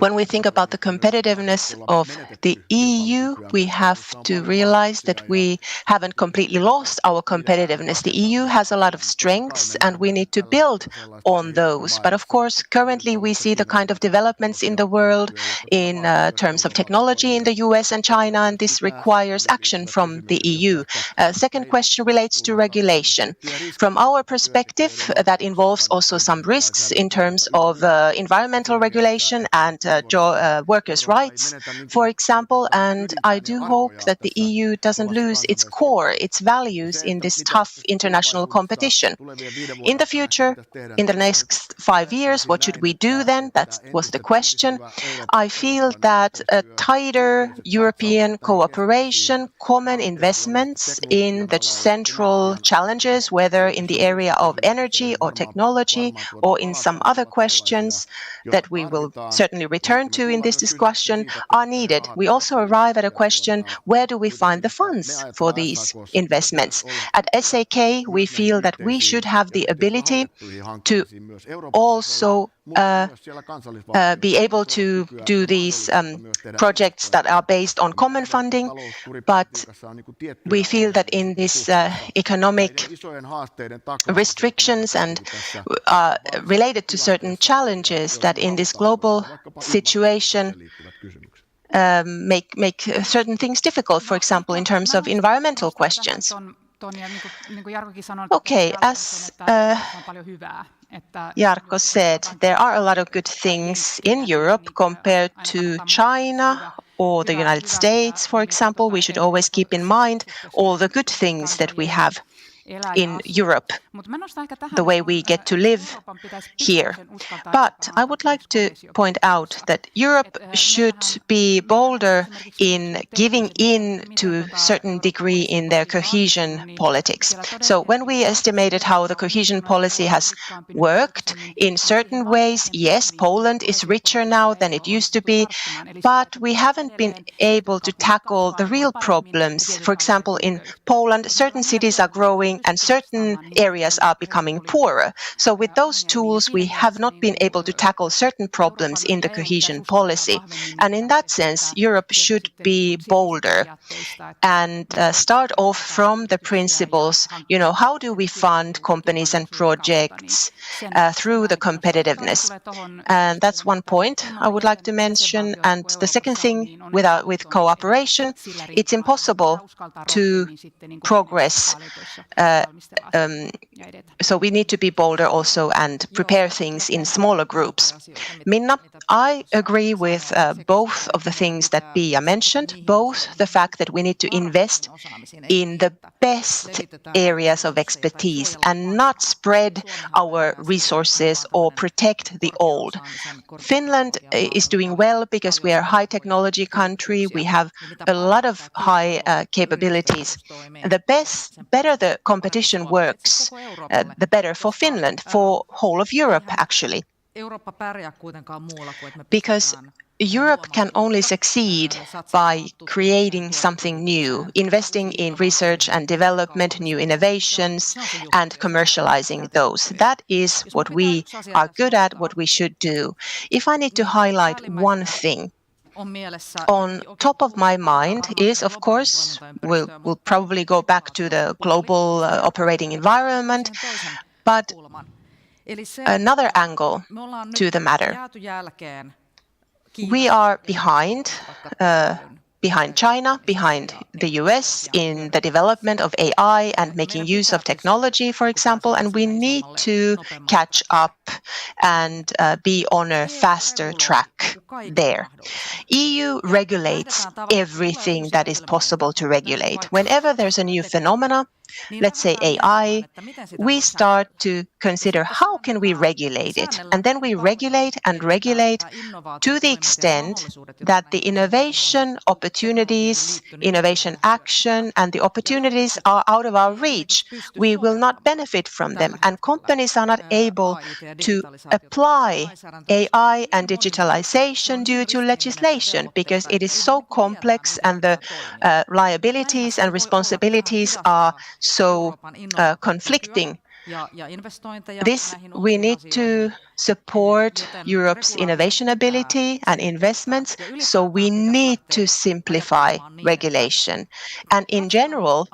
when we think about the competitiveness of the EU, we have to realize that we haven't completely lost our competitiveness. The EU has a lot of strengths and we need to build on those. But of course, currently we see the kind of developments in the world in terms of technology in the US and China, and this requires action from the EU. Second question relates to regulation. From our perspective, that involves also some risks in terms of environmental regulation and workers' rights, for example, and I do hope that the EU doesn't lose its core, its values in this tough international competition. In the future, in the next 5 years, what should we do then? That was the question. I feel that a tighter European cooperation, common investments in the central challenges, whether in the area of energy or technology or in some other questions that we will certainly return to in this discussion, are needed. We also arrive at a question, where do we find the funds for these investments? At SAK, we feel that we should have the ability to also be able to do these projects that are based on common funding, but we feel that in this economic restrictions and related to certain challenges that in this global situation make certain things difficult, for example, in terms of environmental questions. Okay, as Jarkko said, there are a lot of good things in Europe compared to China or the United States, for example. We should always keep in mind all the good things that we have in Europe, the way we get to live here. But I would like to point out that Europe should be bolder in giving in to a certain degree in their cohesion politics. So when we estimated how the cohesion policy has worked, in certain ways, yes, Poland is richer now than it used to be, but we haven't been able to tackle the real problems. For example, in Poland, certain cities are growing and certain areas are becoming poorer. So with those tools, we have not been able to tackle certain problems in the cohesion policy. And in that sense, Europe should be bolder and start off from the principles, how do we fund companies and projects through the competitiveness? And that's one point I would like to mention. And the second thing, with cooperation, it's impossible to progress. So we need to be bolder also and prepare things in smaller groups. Minna, I agree with both of the things that Pia mentioned, both the fact that we need to invest in the best areas of expertise and not spread our resources or protect the old. Finland is doing well because we are a high technology country. We have a lot of high capabilities. The better the competition works, the better for Finland, for whole of Europe actually. Because Europe can only succeed by creating something new, investing in research and development, new innovations, and commercializing those. That is what we are good at, what we should do. If I need to highlight one thing, on top of my mind is, of course, we'll probably go back to the global operating environment, but another angle to the matter. We are behind China, behind the US in the development of AI and making use of technology, for example, and we need to catch up and be on a faster track there. EU regulates everything that is possible to regulate. Whenever there's a new phenomena, let's say AI, we start to consider how can we regulate it? And then we regulate and regulate to the extent that the innovation opportunities, innovation action, and the opportunities are out of our reach. We will not benefit from them, and companies are not able to apply AI and digitalization due to legislation because it is so complex and the liabilities and responsibilities are so conflicting. This, we need to support Europe's innovation ability and investments, so we need to simplify regulation. And in general,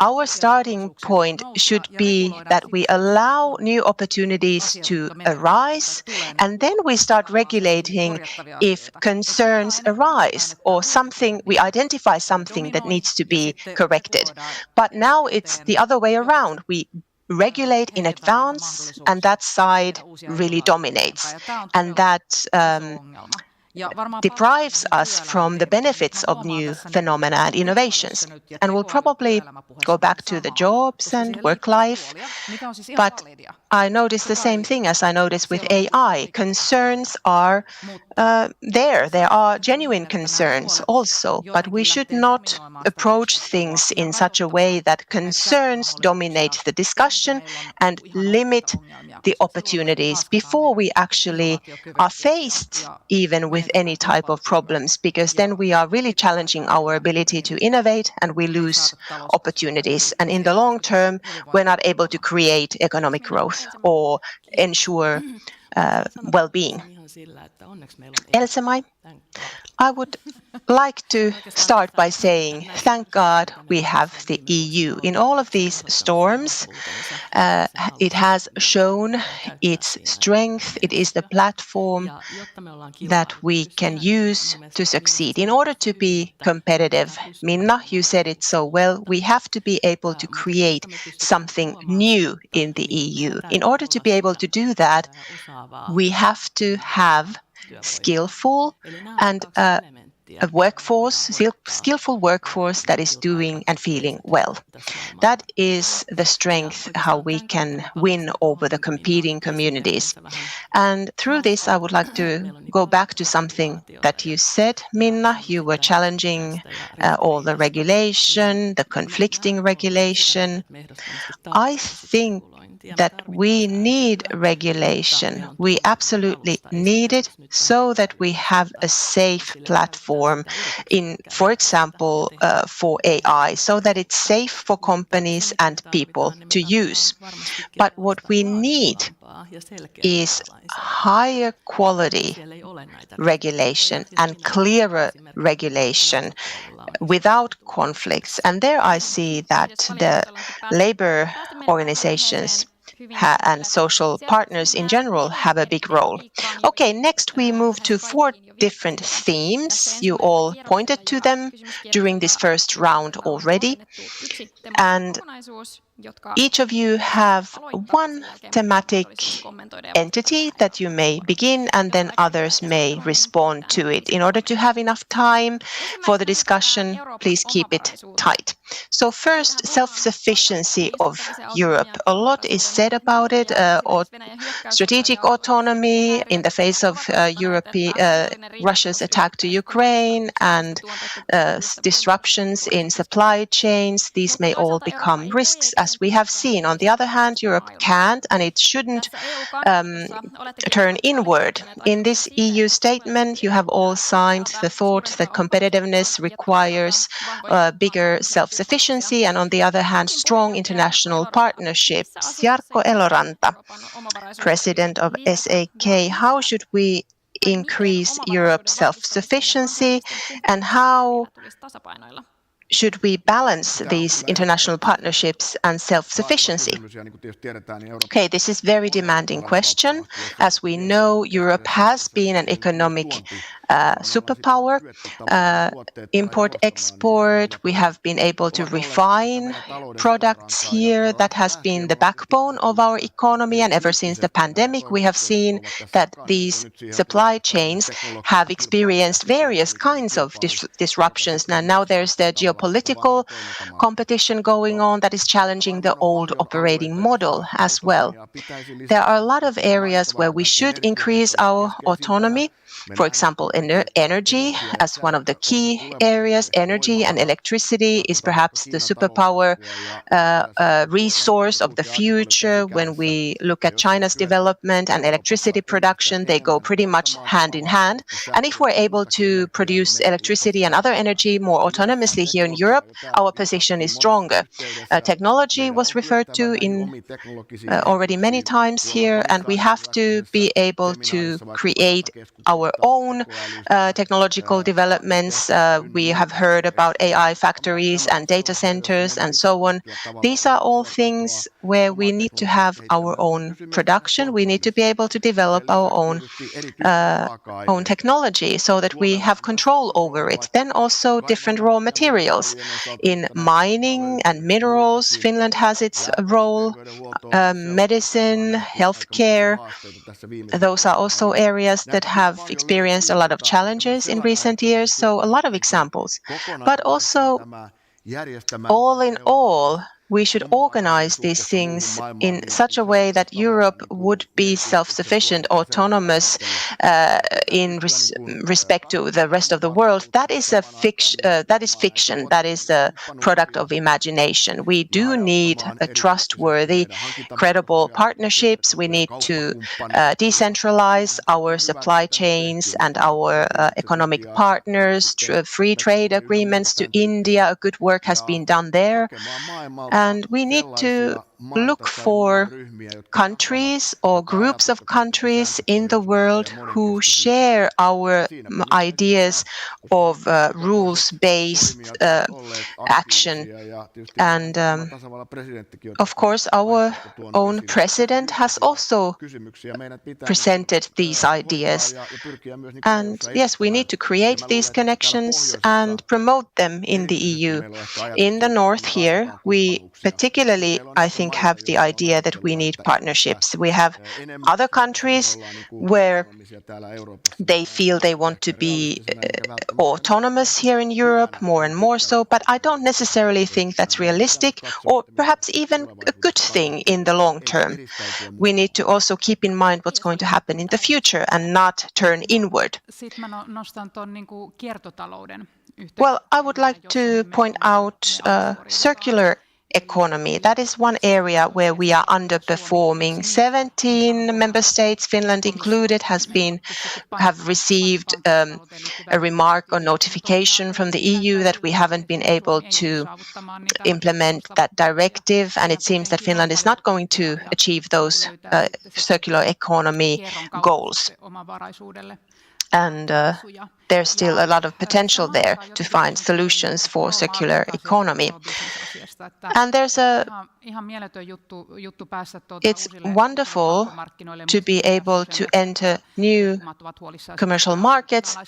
our starting point should be that we allow new opportunities to arise, and then we start regulating if concerns arise or we identify something that needs to be corrected. But now it's the other way around. We regulate in advance, and that side really dominates. And that deprives us from the benefits of new phenomena and innovations. And we'll probably go back to the jobs and work life. But I notice the same thing as I notice with AI. Concerns are there. There are genuine concerns also, but we should not approach things in such a way that concerns dominate the discussion and limit the opportunities before we actually are faced even with any type of problems, because then we are really challenging our ability to innovate and we lose opportunities. And in the long term, we're not able to create economic growth or ensure well-being. Else-Mai, I would like to start by saying, thank God we have the EU. In all of these storms, it has shown its strength. It is the platform that we can use to succeed. In order to be competitive, Minna, you said it so well, we have to be able to create something new in the EU. In order to be able to do that, we have to have skillful and a skillful workforce that is doing and feeling well. That is the strength how we can win over the competing communities. And through this, I would like to go back to something that you said, Minna. You were challenging all the regulation, the conflicting regulation. I think that we need regulation. We absolutely need it so that we have a safe platform in, for example, for AI, so that it's safe for companies and people to use. But what we need is higher quality regulation and clearer regulation without conflicts. And there I see that the labor organizations and social partners in general have a big role. Okay, next we move to 4 different themes. You all pointed to them during this first round already. And each of you have one thematic entity that you may begin, and then others may respond to it. In order to have enough time for the discussion, please keep it tight. So first, self-sufficiency of Europe. A lot is said about it, or strategic autonomy in the face of Russia's attack to Ukraine and disruptions in supply chains. These may all become risks, as we have seen. On the other hand, Europe can't and it shouldn't turn inward. In this EU statement, you have all signed the thought that competitiveness requires bigger self-sufficiency and, on the other hand, strong international partnerships. Jarkko Eloranta, President of SAK, how should we increase Europe's self-sufficiency and how should we balance these international partnerships and self-sufficiency? Okay, this is a very demanding question. As we know, Europe has been an economic superpower, import-export. We have been able to refine products here. That has been the backbone of our economy. And ever since the pandemic, we have seen that these supply chains have experienced various kinds of disruptions. Now there's the geopolitical competition going on that is challenging the old operating model as well. There are a lot of areas where we should increase our autonomy. For example, energy as one of the key areas. Energy and electricity is perhaps the superpower resource of the future. When we look at China's development and electricity production, they go pretty much hand in hand. And if we're able to produce electricity and other energy more autonomously here in Europe, our position is stronger. Technology was referred to in already many times here, and we have to be able to create our own technological developments. We have heard about AI factories and data centers and so on. These are all things where we need to have our own production. We need to be able to develop our own technology so that we have control over it. Then also different raw materials. In mining and minerals, Finland has its role. Medicine, healthcare, those are also areas that have experienced a lot of challenges in recent years, so a lot of examples. But also, all in all, we should organize these things in such a way that Europe would be self-sufficient, autonomous in respect to the rest of the world. That is fiction. That is the product of imagination. We do need a trustworthy, credible partnerships. We need to decentralize our supply chains and our economic partners, free trade agreements to India. Good work has been done there. And we need to look for countries or groups of countries in the world who share our ideas of rules-based action. And of course, our own president has also presented these ideas. And yes, we need to create these connections and promote them in the EU. In the north here, we particularly, I think, have the idea that we need partnerships. We have other countries where they feel they want to be autonomous here in Europe, more and more so, but I don't necessarily think that's realistic or perhaps even a good thing in the long term. We need to also keep in mind what's going to happen in the future and not turn inward. Well, I would like to point out circular economy. That is one area where we are underperforming. 17 member states, Finland included, have received a remark or notification from the EU that we haven't been able to implement that directive, and it seems that Finland is not going to achieve those circular economy goals. And there's still a lot of potential there to find solutions for circular economy. And it's wonderful to be able to enter new commercial markets,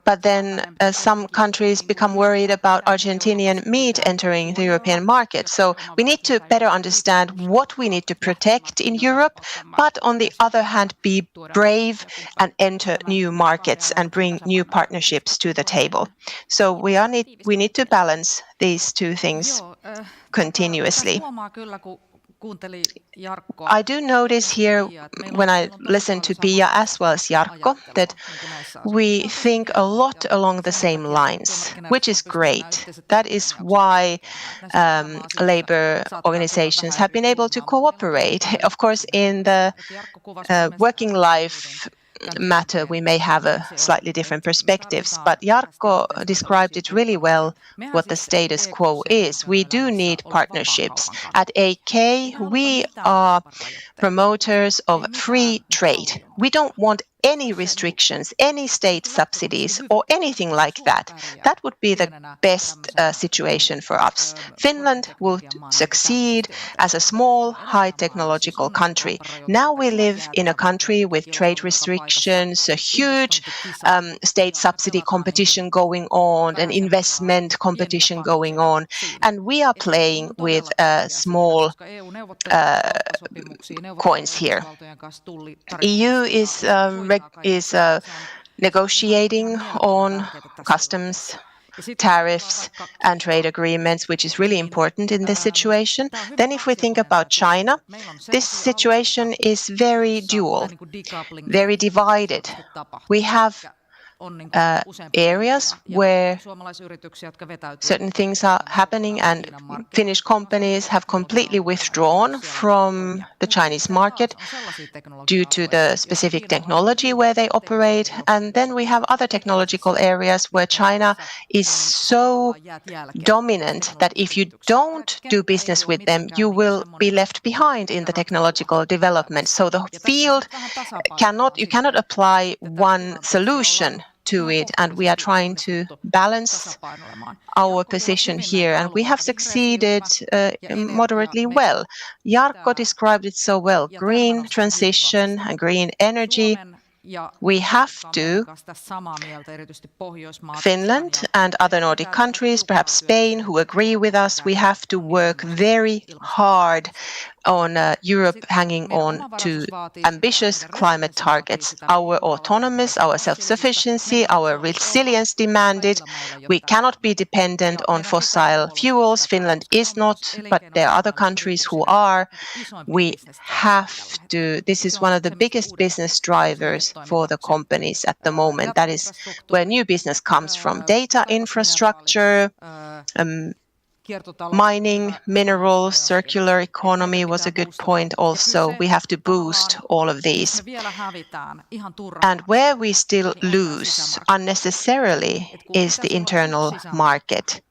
but then some countries become worried about Argentinian meat entering the European market. So we need to better understand what we need to protect in Europe, but on the other hand, be brave and enter new markets and bring new partnerships to the table. So we need to balance these two things continuously. I do notice here, when I listen to Pia as well as Jarkko, that we think a lot along the same lines, which is great. That is why labor organizations have been able to cooperate. Of course, in the working life matter, we may have a slightly different perspectives, but Jarkko described it really well, what the status quo is. We do need partnerships. At AK, we are promoters of free trade. We don't want any restrictions, any state subsidies, or anything like that. That would be the best situation for us. Finland would succeed as a small, high-technological country. Now we live in a country with trade restrictions, a huge state subsidy competition going on, an investment competition going on, and we are playing with small coins here. EU is negotiating on customs, tariffs and trade agreements, which is really important in this situation. Then if we think about China, this situation is very dual, very divided. We have areas where certain things are happening and Finnish companies have completely withdrawn from the Chinese market due to the specific technology where they operate. And then we have other technological areas where China is so dominant that if you don't do business with them, you will be left behind in the technological development. So the field you cannot apply one solution to it, and we are trying to balance our position here, and we have succeeded moderately well. Jarkko described it so well, green transition and green energy. We have to, Finland and other Nordic countries, perhaps Spain, who agree with us, we have to work very hard on Europe hanging on to ambitious climate targets. Our autonomous, our self-sufficiency, our resilience demanded. We cannot be dependent on fossil fuels. Finland is not, but there are other countries who are. We have to, this is one of the biggest business drivers for the companies at the moment. That is where new business comes from. Data infrastructure, mining, minerals, circular economy was a good point also. We have to boost all of these. And where we still lose unnecessarily is the internal market.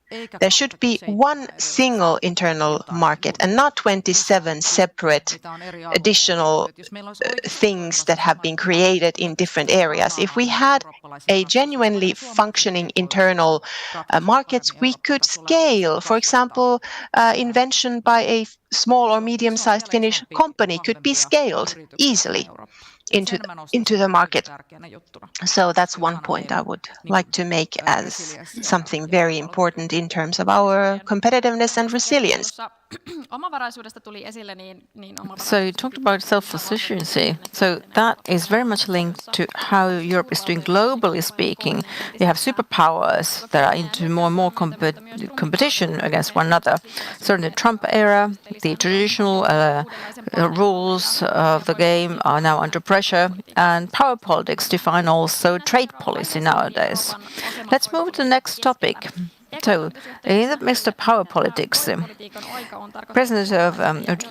There should be one single internal market and not 27 separate additional things that have been created in different areas. If we had a genuinely functioning internal markets, we could scale. For example, invention by a small or medium-sized Finnish company could be scaled easily into the market. So that's one point I would like to make as something very important in terms of our competitiveness and resilience. So you talked about self-sufficiency. So that is very much linked to how Europe is doing globally speaking. You have superpowers that are into more and more competition against one another. So in the Trump era, the traditional rules of the game are now under pressure, and power politics define also trade policy nowadays. Let's move to the next topic. So, in the midst of power politics, President of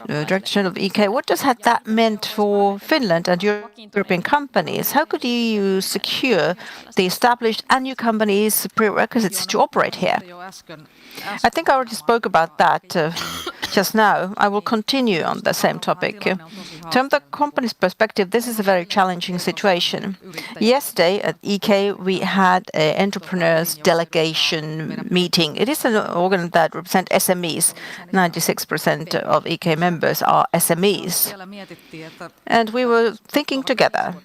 Director General of EK, what does that meant for Finland and European companies? How could you secure the established and new companies' prerequisites to operate here? I think I already spoke about that just now. I will continue on the same topic. From the company's perspective, this is a very challenging situation. Yesterday at EK, we had an entrepreneurs delegation meeting. It is an organ that represents SMEs. 96% of EK members are SMEs. And we were thinking together.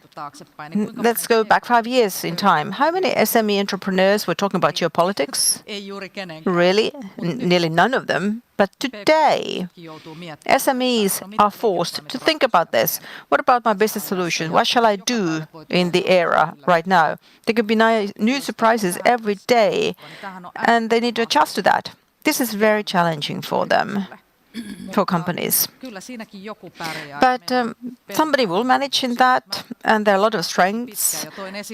Let's go back 5 years in time. How many SME entrepreneurs were talking about geopolitics? Really? Nearly none of them. But today, SMEs are forced to think about this. What about my business solution? What shall I do in the era right now? There could be new surprises every day, and they need to adjust to that. This is very challenging for them, for companies. But somebody will manage in that, and there are a lot of strengths.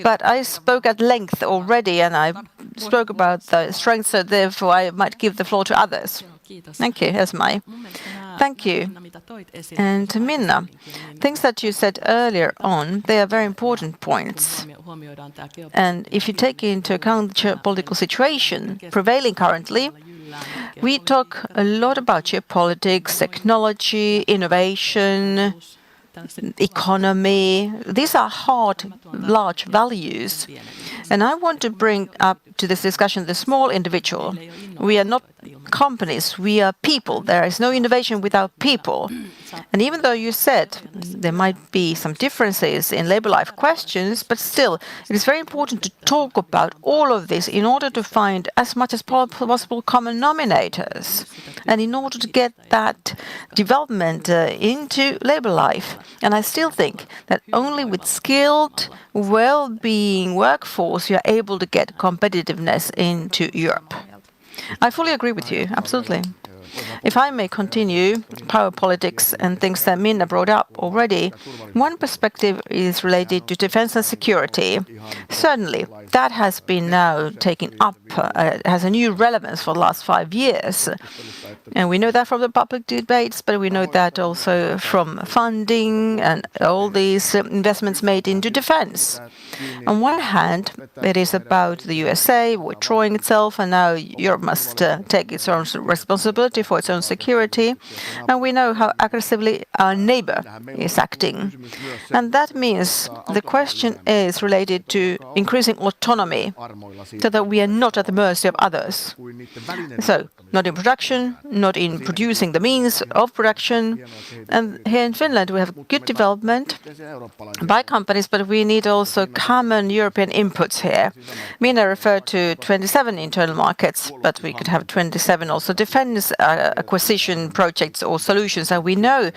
But I spoke at length already, and I spoke about the strengths, so therefore I might give the floor to others. Thank you, Esmai. Thank you. And Minna, things that you said earlier on, they are very important points. And if you take into account the geopolitical situation prevailing currently, we talk a lot about geopolitics, technology, innovation, economy. These are hard, large values. And I want to bring up to this discussion the small individual. We are not companies, we are people. There is no innovation without people. And even though you said there might be some differences in labor life questions, but still, it is very important to talk about all of this in order to find as much as possible common nominators, and in order to get that development into labor life. And I still think that only with skilled, well-being workforce, you are able to get competitiveness into Europe. I fully agree with you, absolutely. If I may continue, power politics and things that Minna brought up already, one perspective is related to defense and security. Certainly, that has been now taken up, has a new relevance for the last 5 years. And we know that from the public debates, but we know that also from funding and all these investments made into defense. On one hand, it is about the USA withdrawing itself, and now Europe must take its own responsibility for its own security. And we know how aggressively our neighbor is acting. And that means the question is related to increasing autonomy, so that we are not at the mercy of others. So, not in production, not in producing the means of production. And here in Finland, we have good development by companies, but we need also common European inputs here. Minna referred to 27 internal markets, but we could have 27 also defense acquisition projects or solutions, and we know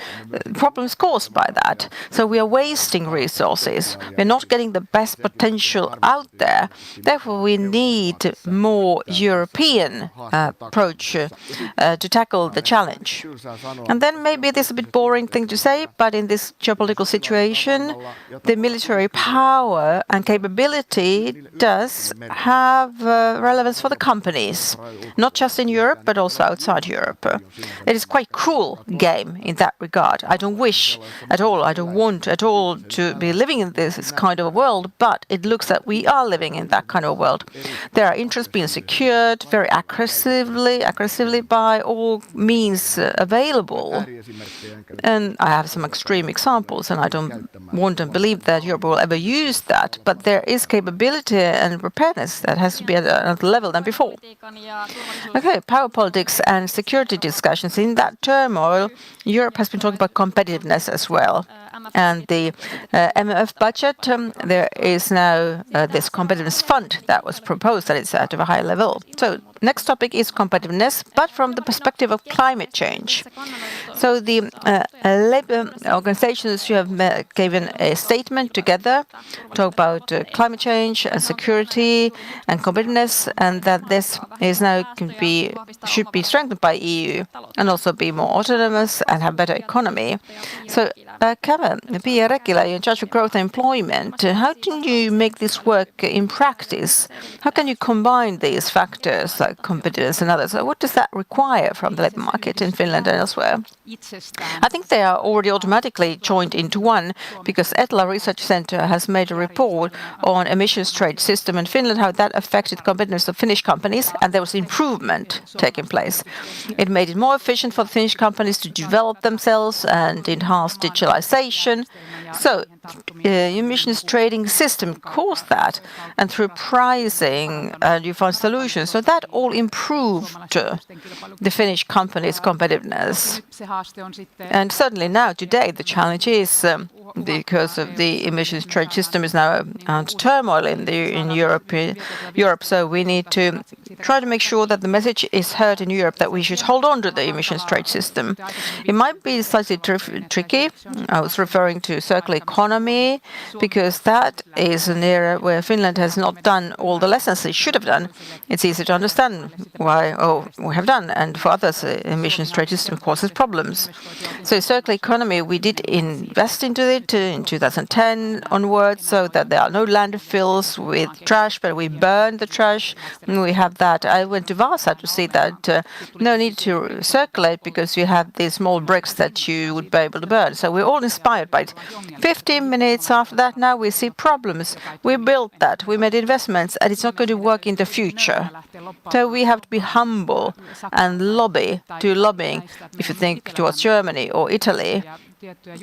problems caused by that. So we are wasting resources. We're not getting the best potential out there. Therefore, we need more European approach to tackle the challenge. And then maybe this is a bit boring thing to say, but in this geopolitical situation, the military power and capability does have relevance for the companies, not just in Europe, but also outside Europe. Europe. It is quite cruel game in that regard. I don't wish at all, I don't want at all to be living in this kind of a world, but it looks that we are living in that kind of a world. There are interests being secured very aggressively by all means available. And I have some extreme examples, and I don't want to believe that Europe will ever use that, but there is capability and preparedness that has to be at another level than before. Okay, power politics and security discussions. In that turmoil, Europe has been talking about competitiveness as well. And the MFF budget, there is now this competitiveness fund that was proposed that is at a high level. So next topic is competitiveness, but from the perspective of climate change. So the labor organizations who have given a statement together, talk about climate change and security and competitiveness, and that this is now should be strengthened by EU and also be more autonomous and have better economy. So Pia Räkkilä, you're in charge of growth and employment. How can you make this work in practice? How can you combine these factors like competence and others? What does that require from the labour market in Finland and elsewhere? I think they are already automatically joined into one, because Etla Research Centre has made a report on emissions trade system in Finland, how that affected competitiveness of Finnish companies, and there was improvement taking place. It made it more efficient for the Finnish companies to develop themselves and enhance digitalization. So emissions trading system caused that, and through pricing you find solutions. So that all improved the Finnish companies' competitiveness. And certainly now, today, the challenge is because of the emissions trade system is now under turmoil in Europe. So we need to try to make sure that the message is heard in Europe that we should hold on to the emissions trade system. It might be slightly tricky. I was referring to circular economy, because that is an area where Finland has not done all the lessons it should have done. It's easy to understand why we have done, and for others, emissions trade system causes problems. So circular economy, we did invest into it in 2010 onwards, so that there are no landfills with trash, but we burn the trash. And we have that. I went to Vaasa to see that no need to circulate, because you have these small bricks that you would be able to burn. So we're all inspired by it. 15 minutes after that, now we see problems. We built that, we made investments, and it's not going to work in the future. So we have to be humble and lobbying, if you think towards Germany or Italy,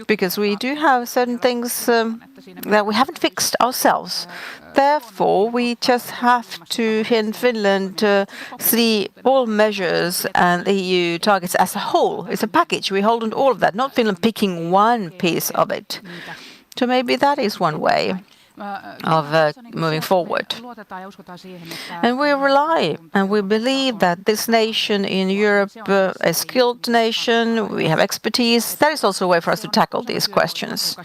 because we do have certain things that we haven't fixed ourselves. Therefore, we just have to, here in Finland, see all measures and the EU targets as a whole. It's a package. We hold on to all of that, not Finland picking one piece of it. So maybe that is one way of moving forward. And we rely and we believe that this nation in Europe, a skilled nation, we have expertise. That is also a way for us to tackle these questions.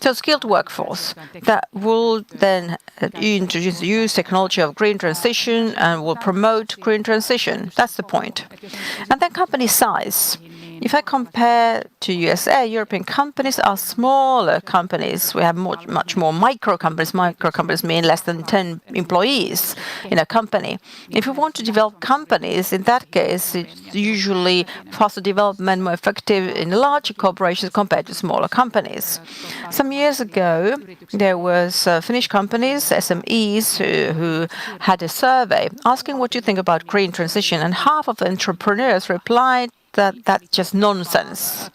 So skilled workforce that will then use technology of green transition and will promote green transition. That's the point. And then company size. If I compare to USA, European companies are smaller companies. We have much more micro companies. Micro companies mean less than 10 employees in a company. If we want to develop companies, in that case, it's usually faster development, more effective in larger corporations compared to smaller companies. Some years ago, there was Finnish companies, SMEs, who had a survey asking what you think about green transition, and half of the entrepreneurs replied that that's just nonsense.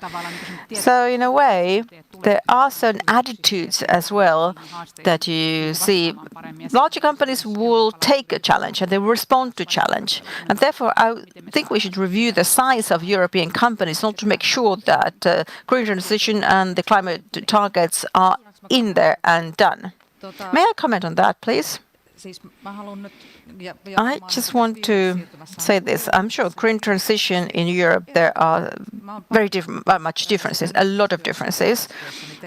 So in a way, there are certain attitudes as well that you see. Larger companies will take a challenge and they will respond to challenge. And therefore, I think we should review the size of European companies, not to make sure that green transition and the climate targets are in there and done. May I comment on that, please? I just want to say this. I'm sure green transition in Europe, there are much differences, a lot of differences.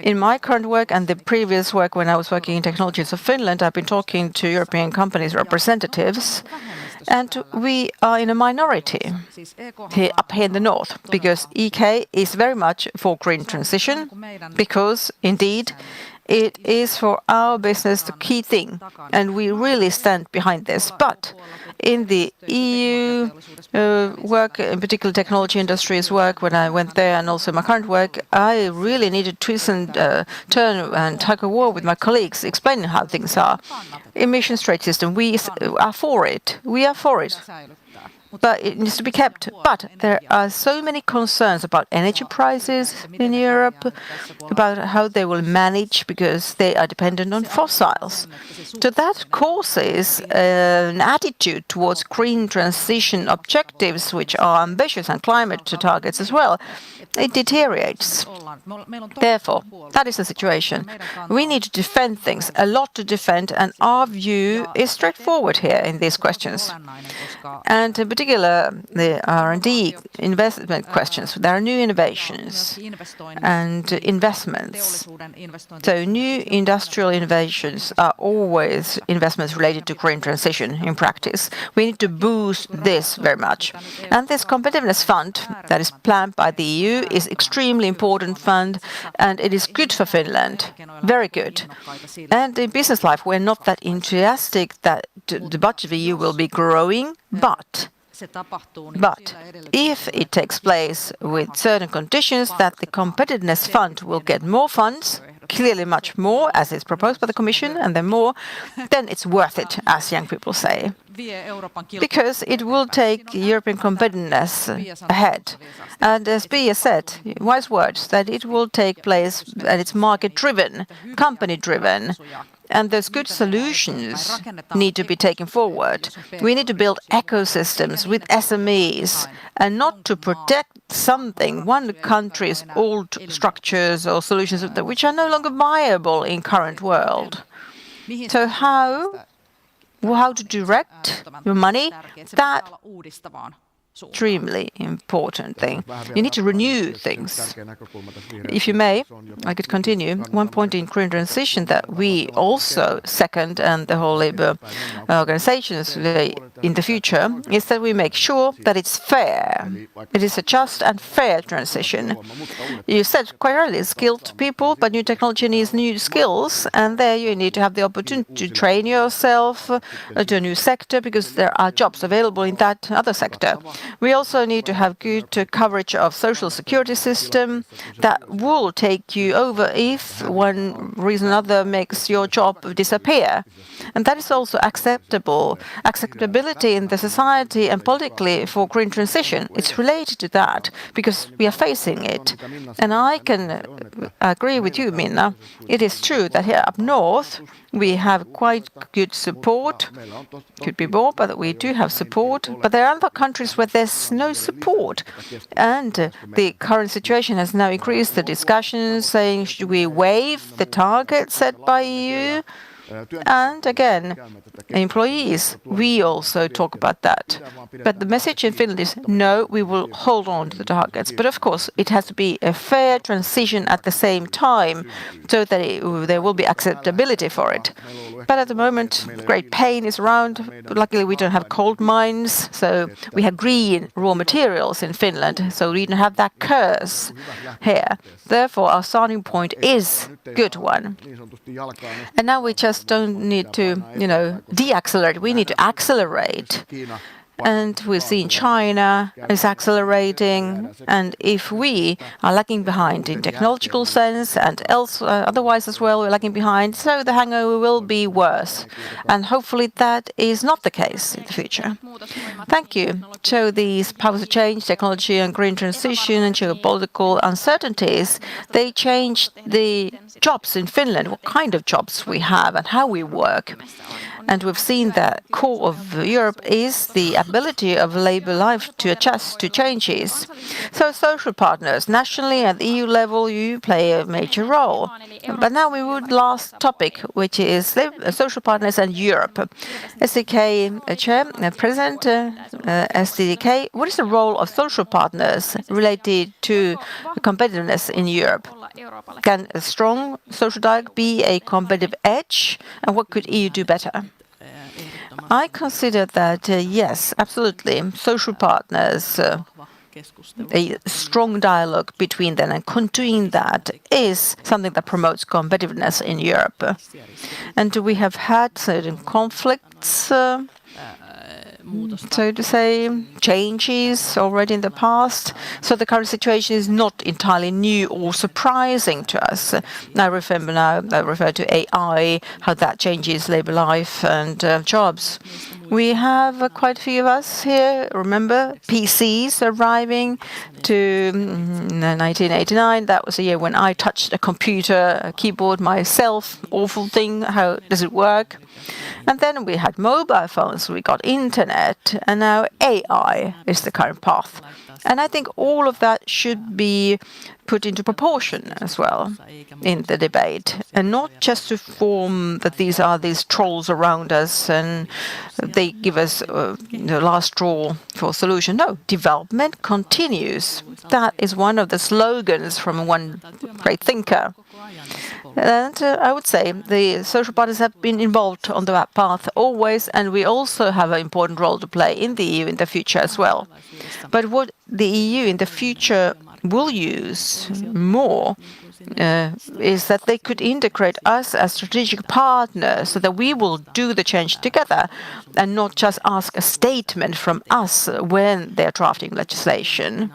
In my current work and the previous work when I was working in Technologies of Finland, I've been talking to European companies' representatives, and we are in a minority up here in the north, because EK is very much for green transition, because indeed it is for our business the key thing, and we really stand behind this. But in the EU work, in particular technology industries work, when I went there, and also my current work, I really needed to twist and turn and tug a war with my colleagues, explaining how things are. Emissions trade system, we are for it. We are for it. But it needs to be kept. But there are so many concerns about energy prices in Europe, about how they will manage because they are dependent on fossils. So that causes an attitude towards green transition objectives, which are ambitious, and climate targets as well. It deteriorates. Therefore, that is the situation. We need to defend things, a lot to defend, and our view is straightforward here in these questions. And in particular, the R&D investment questions. There are new innovations and investments. So new industrial innovations are always investments related to green transition in practice. We need to boost this very much. And this competitiveness fund that is planned by the EU is extremely important fund, and it is good for Finland. Very good. And in business life, we're not that enthusiastic that the budget of the EU will be growing, but if it takes place with certain conditions, that the competitiveness fund will get more funds, clearly much more, as is proposed by the Commission, and then more, then it's worth it, as young people say. Because it will take European competitiveness ahead. And as Pia said, wise words, that it will take place and it's market-driven, company-driven. And those good solutions need to be taken forward. We need to build ecosystems with SMEs and not to protect something, one country's old structures or solutions which are no longer viable in current world. So how to direct your money, that extremely important thing. You need to renew things. If you may, I could continue. One point in green transition that we also second, and the whole labour organizations in the future, is that we make sure that it's fair. It is a just and fair transition. You said quite early, skilled people, but new technology needs new skills, and there you need to have the opportunity to train yourself to a new sector, because there are jobs available in that other sector. We also need to have good coverage of social security system that will take you over if one reason or another makes your job disappear. And that is also acceptability in the society and politically for green transition. It's related to that because we are facing it. And I can agree with you, Minna. It is true that here up north we have quite good support. Could be more, but we do have support. But there are other countries where there's no support. And the current situation has now increased the discussions, saying, should we waive the target set by EU? And again, employees, we also talk about that. But the message in Finland is, no, we will hold on to the targets. But of course, it has to be a fair transition at the same time, so that there will be acceptability for it. But at the moment, great pain is around. Luckily, we don't have coal mines, so we have green raw materials in Finland, so we don't have that curse here. Therefore, our starting point is a good one. And now we just don't need to, de-accelerate. We need to accelerate. And we see in China is accelerating. And if we are lagging behind in technological sense and otherwise as well, we're lagging behind, so the hangover will be worse. And hopefully that is not the case in the future. Thank you. So these powers of change, technology and green transition and geopolitical uncertainties, they change the jobs in Finland, what kind of jobs we have and how we work. And we've seen that core of Europe is the ability of labour life to adjust to changes. So social partners, nationally at the EU level, you play a major role. But now we would last topic, which is social partners and Europe. SDK Chair, President, SDK, what is the role of social partners related to competitiveness in Europe? Can a strong social dialogue be a competitive edge? And what could EU do better? I consider that, yes, absolutely. Social partners a strong dialogue between them, and continuing that is something that promotes competitiveness in Europe. And we have had certain conflicts, so to say, changes already in the past. So the current situation is not entirely new or surprising to us. I refer to AI, how that changes labor life and jobs. We have quite a few of us here, remember, PCs arriving to 1989. That was the year when I touched a computer, a keyboard myself. Awful thing, how does it work? And then we had mobile phones, we got internet, and now AI is the current path. And I think all of that should be put into proportion as well in the debate, and not just to form that these are these trolls around us and they give us the last straw for a solution. No, development continues. That is one of the slogans from one great thinker. And I would say the social partners have been involved on that path always, and we also have an important role to play in the EU in the future as well. But what the EU in the future will use more is that they could integrate us as strategic partners so that we will do the change together and not just ask a statement from us when they're drafting legislation.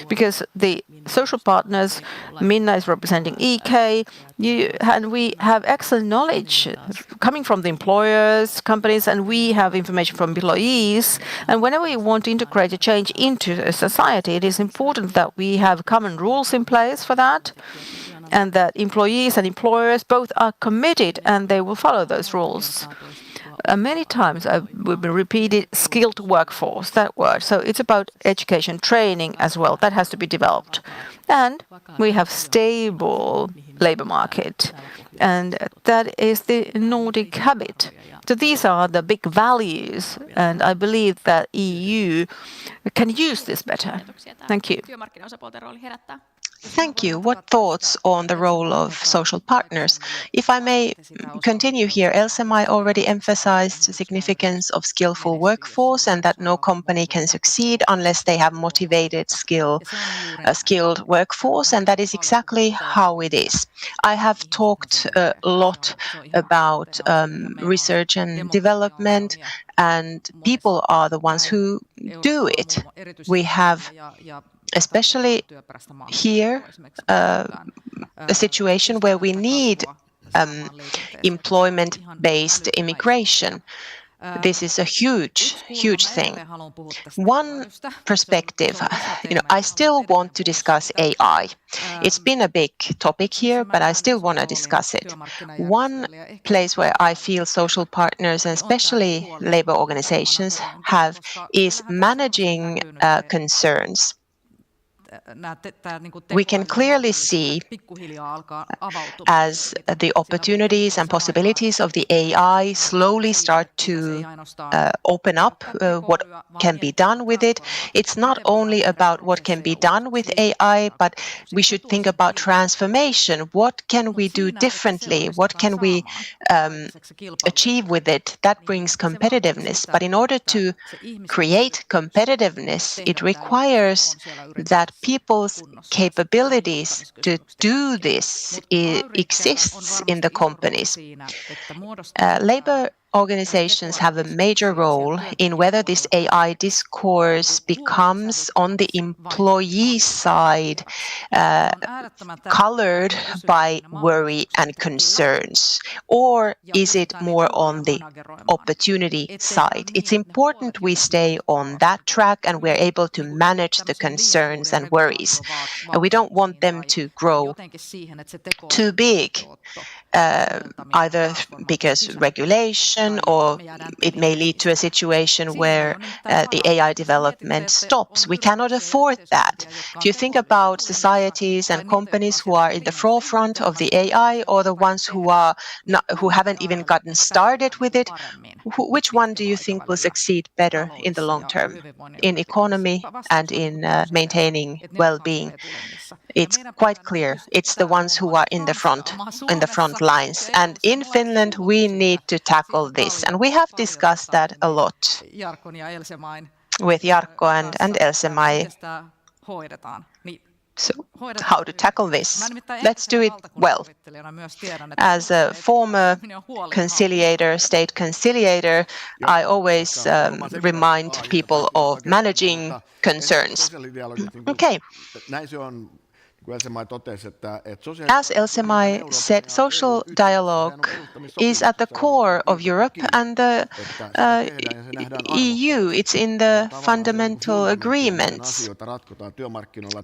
Because the social partners, Minna is representing EK, and we have excellent knowledge coming from the employers, companies, and we have information from employees. And whenever we want to integrate a change into a society, it is important that we have common rules in place for that, and that employees and employers both are committed and they will follow those rules. Many times we've been repeated skilled workforce, that word. So it's about education, training as well. That has to be developed. And we have stable labor market. And that is the Nordic habit. So these are the big values. And I believe that EU can use this better. Thank you. Thank you. What thoughts on the role of social partners? If I may continue here, Else-Mai already emphasized the significance of skillful workforce and that no company can succeed unless they have motivated, skilled workforce, and that is exactly how it is. I have talked a lot about research and development, and people are the ones who do it. We have especially here, a situation where we need employment-based immigration. This is a huge, huge thing. One perspective, I still want to discuss AI. It's been a big topic here, but I still want to discuss it. One place where I feel social partners, and especially labor organizations, have is managing concerns. We can clearly see as the opportunities and possibilities of the AI slowly start to open up what can be done with it. It's not only about what can be done with AI, but we should think about transformation. What can we do differently? What can we achieve with it? That brings competitiveness. But in order to create competitiveness, it requires that people's capabilities to do this exists in the companies. Labor organizations have a major role in whether this AI discourse becomes on the employee side colored by worry and concerns, or is it more on the opportunity side? It's important we stay on that track and we're able to manage the concerns and worries. And we don't want them to grow too big, either because regulation, or it may lead to a situation where the AI development stops. We cannot afford that. If you think about societies and companies who are in the forefront of the AI, or the ones who haven't even gotten started with it, which one do you think will succeed better in the long term, in economy and in maintaining well-being? It's quite clear. It's the ones who are in the front lines. And in Finland, we need to tackle this. And we have discussed that a lot with Jarkko and Else-Mai hoidetaan. So how to tackle this? Let's do it well. As a former conciliator, state conciliator, I always remind people of managing concerns. Okay. As Else-Mai said, social dialogue is at the core of Europe and the EU. It's in the fundamental agreements.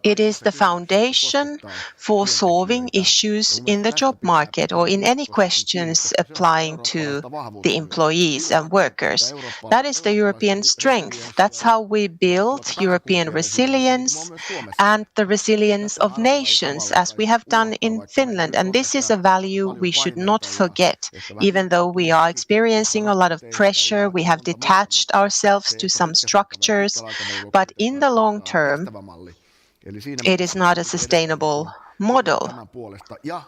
It is the foundation for solving issues in the job market or in any questions applying to the employees and workers. That is the European strength. That's how we build European resilience and the resilience of nations, as we have done in Finland. And this is a value we should not forget. Even though we are experiencing a lot of pressure, we have detached ourselves to some structures, but in the long term, it is not a sustainable model.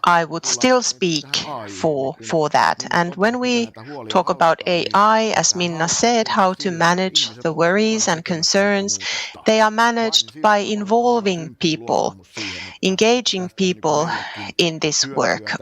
I would still speak for that. And when we talk about AI, as Minna said, how to manage the worries and concerns, they are managed by involving people, engaging people in this work.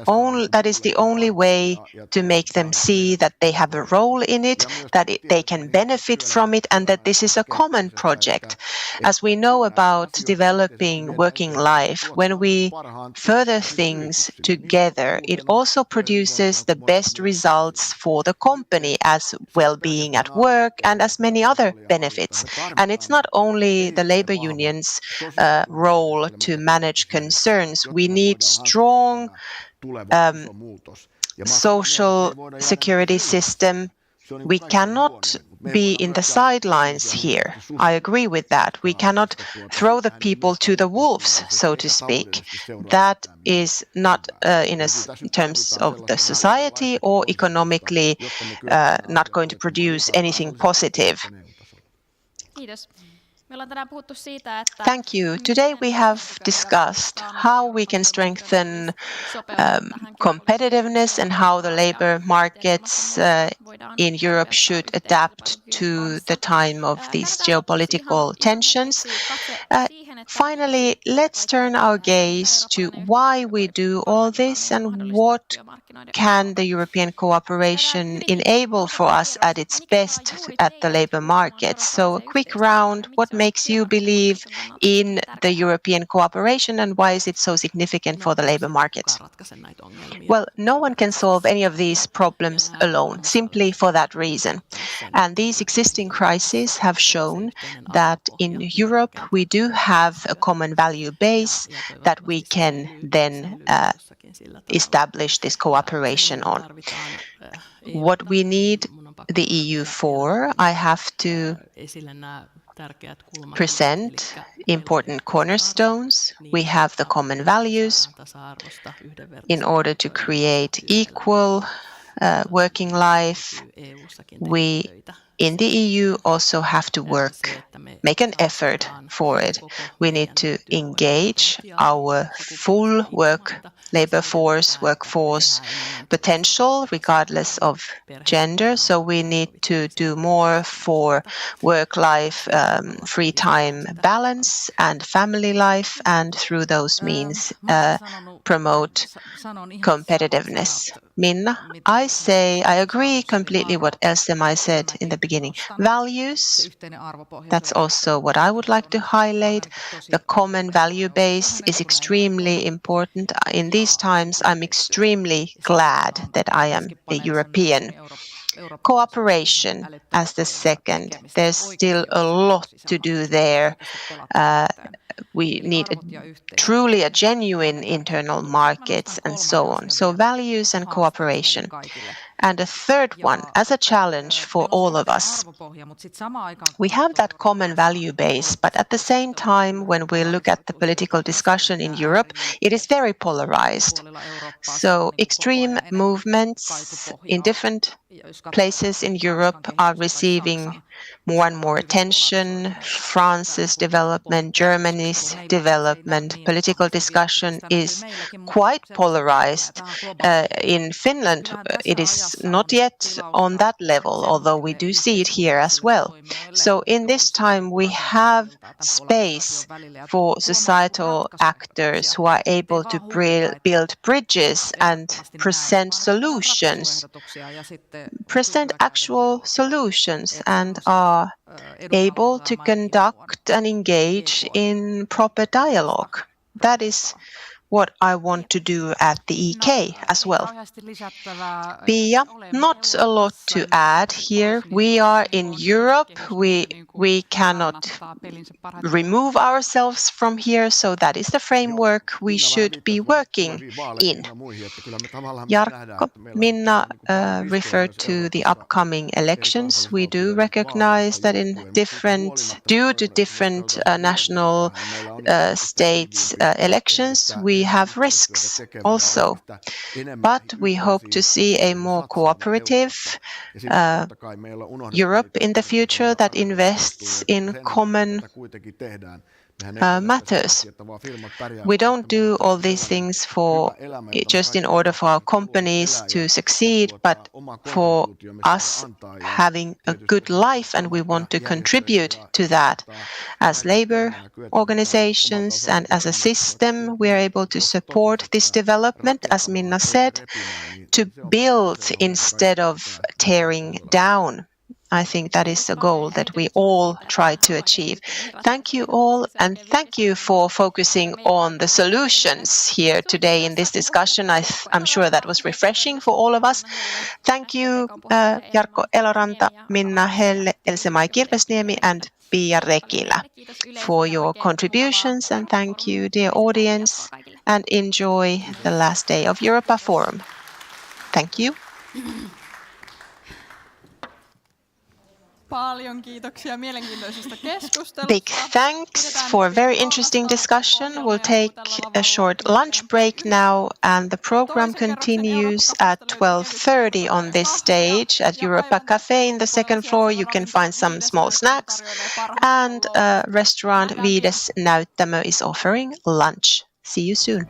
That is the only way to make them see that they have a role in it, that they can benefit from it, and that this is a common project. As we know about developing working life, when we further things together, it also produces the best results for the company as well-being at work and as many other benefits. And it's not only the labor unions' role to manage concerns. We need strong social security system. We cannot be in the sidelines here. I agree with that. We cannot throw the people to the wolves, so to speak. That is not in terms of the society or economically not going to produce anything positive. Thank you. Today we have discussed how we can strengthen competitiveness and how the labor markets in Europe should adapt to the time of these geopolitical tensions. Finally, let's turn our gaze to why we do all this and what can the European cooperation enable for us at its best at the labor markets. So a quick round, what makes you believe in the European cooperation and why is it so significant for the labor market? Well, no one can solve any of these problems alone, simply for that reason. And these existing crises have shown that in Europe we do have a common value base that we can then establish this cooperation on. What we need the EU for, I have to present important cornerstones. We have the common values in order to create equal working life. We in the EU also have to make an effort for it. We need to engage our full workforce potential regardless of gender. So we need to do more for work-life, free time balance and family life, and through those means promote competitiveness. Minna, I agree completely what Else-Mai said in the beginning. Values, that's also what I would like to highlight. The common value base is extremely important. In these times, I'm extremely glad that I am a European. Cooperation as the second. There's still a lot to do there. We need truly a genuine internal markets and so on. So values and cooperation. And a third one, as a challenge for all of us. We have that common value base, but at the same time, when we look at the political discussion in Europe, it is very polarized. So extreme movements in different places in Europe are receiving more and more attention. France's development, Germany's development, political discussion is quite polarized. In Finland, it is not yet on that level, although we do see it here as well. So in this time, we have space for societal actors who are able to build bridges and present solutions, present actual solutions, and are able to conduct and engage in proper dialogue. That is what I want to do at the EK as well. Pia, not a lot to add here. We are in Europe. We cannot remove ourselves from here, so that is the framework we should be working in. Jarkko, Minna referred to the upcoming elections. We do recognize that due to different national states elections, we have risks also, but we hope to see a more cooperative Europe in the future that invests in common matters. We don't do all these things just in order for our companies to succeed, but for us having a good life, and we want to contribute to that. As labor organizations and as a system, we are able to support this development, as Minna said, to build instead of tearing down. I think that is a goal that we all try to achieve. Thank you all, and thank you for focusing on the solutions here today in this discussion. I'm sure that was refreshing for all of us. Thank you, Jarkko Eloranta, Minna Helle, Else-Mai Kirvesniemi, and Pia Rekilä for your contributions, and thank you, dear audience, and enjoy the last day of Europa Forum. Thank you. Big thanks for a very interesting discussion. We'll take a short lunch break now, and the program continues at 12:30 on this stage at Europa Café in the second floor. You can find some small snacks, and restaurant Viides Näyttämö is offering lunch. See you soon.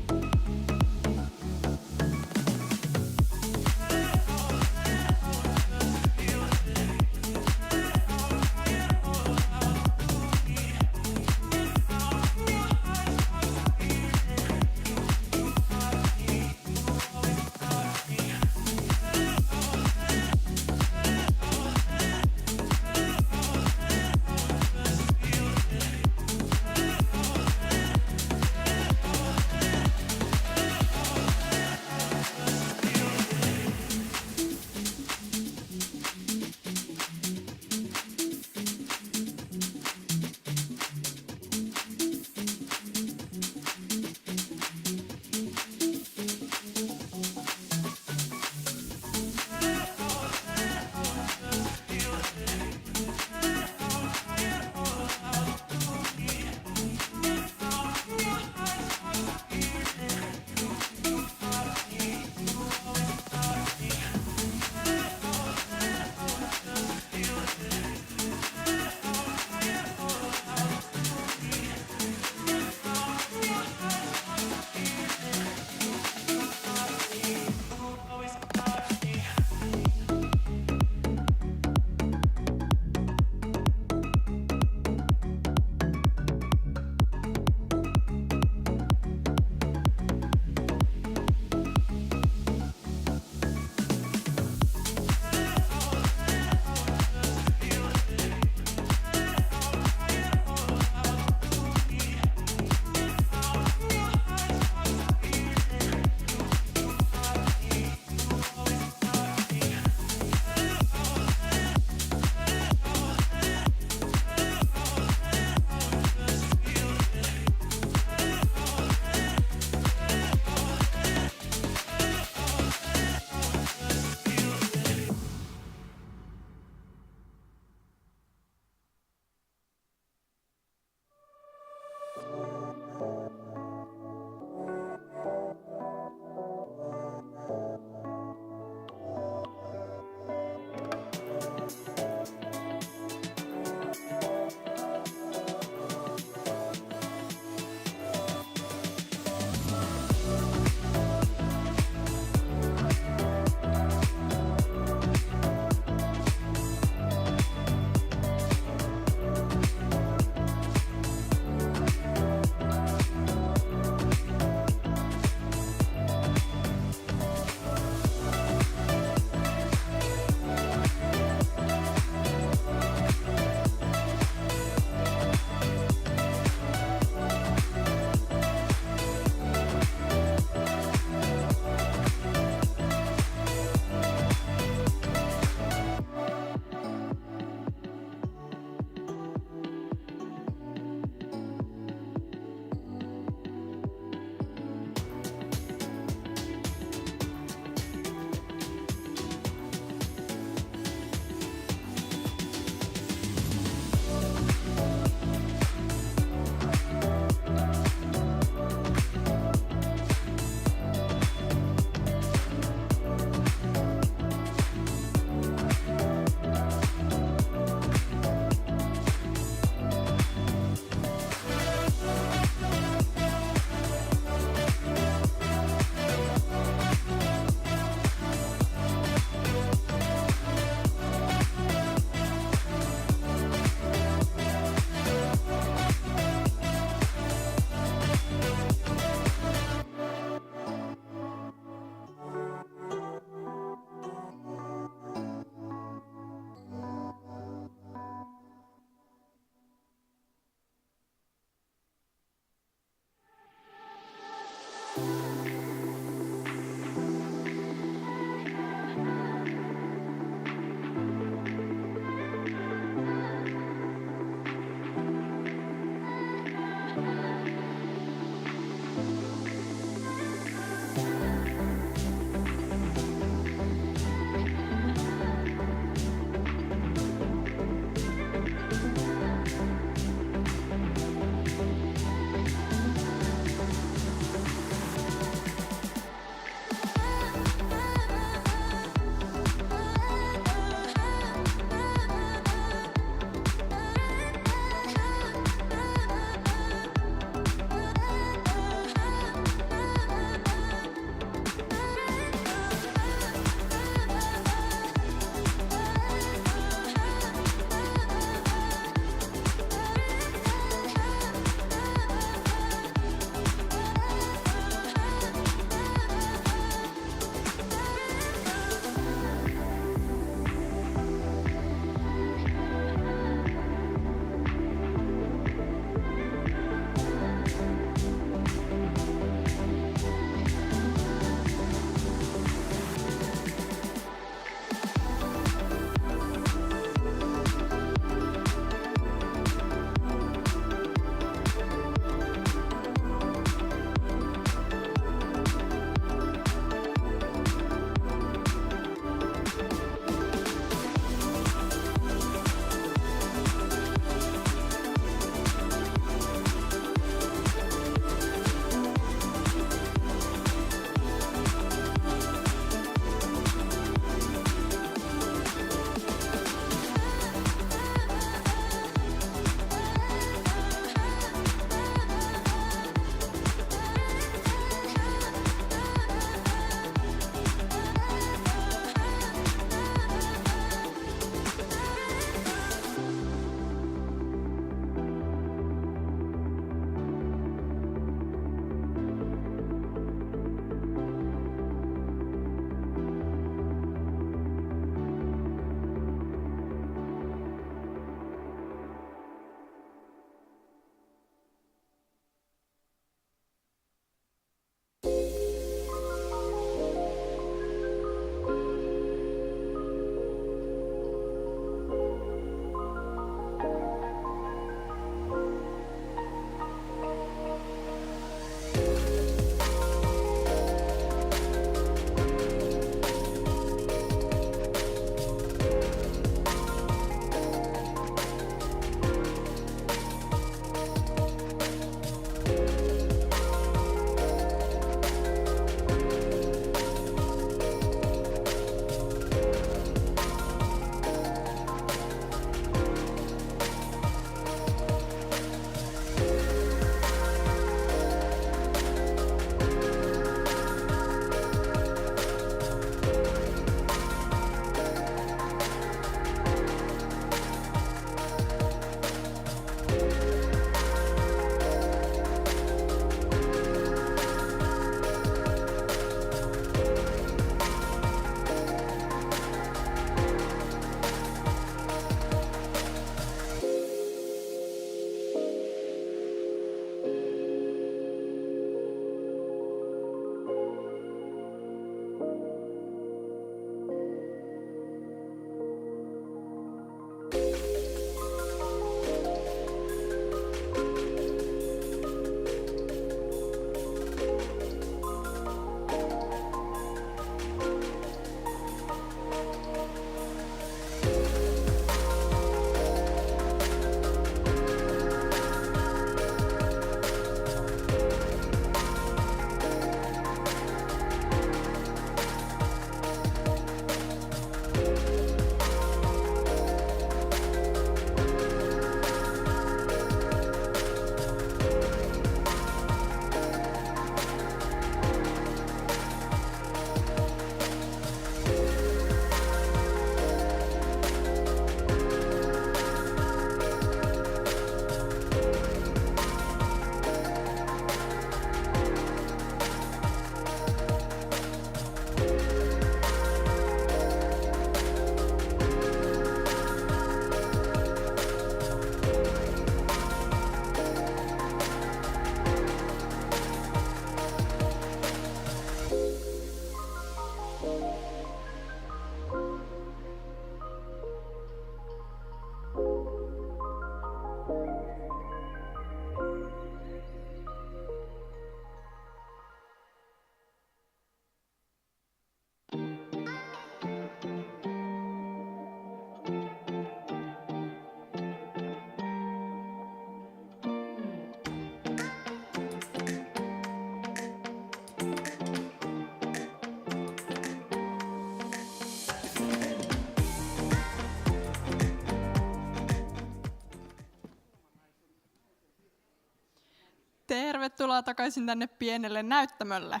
tervetuloa takaisin tänne pienelle näyttämölle.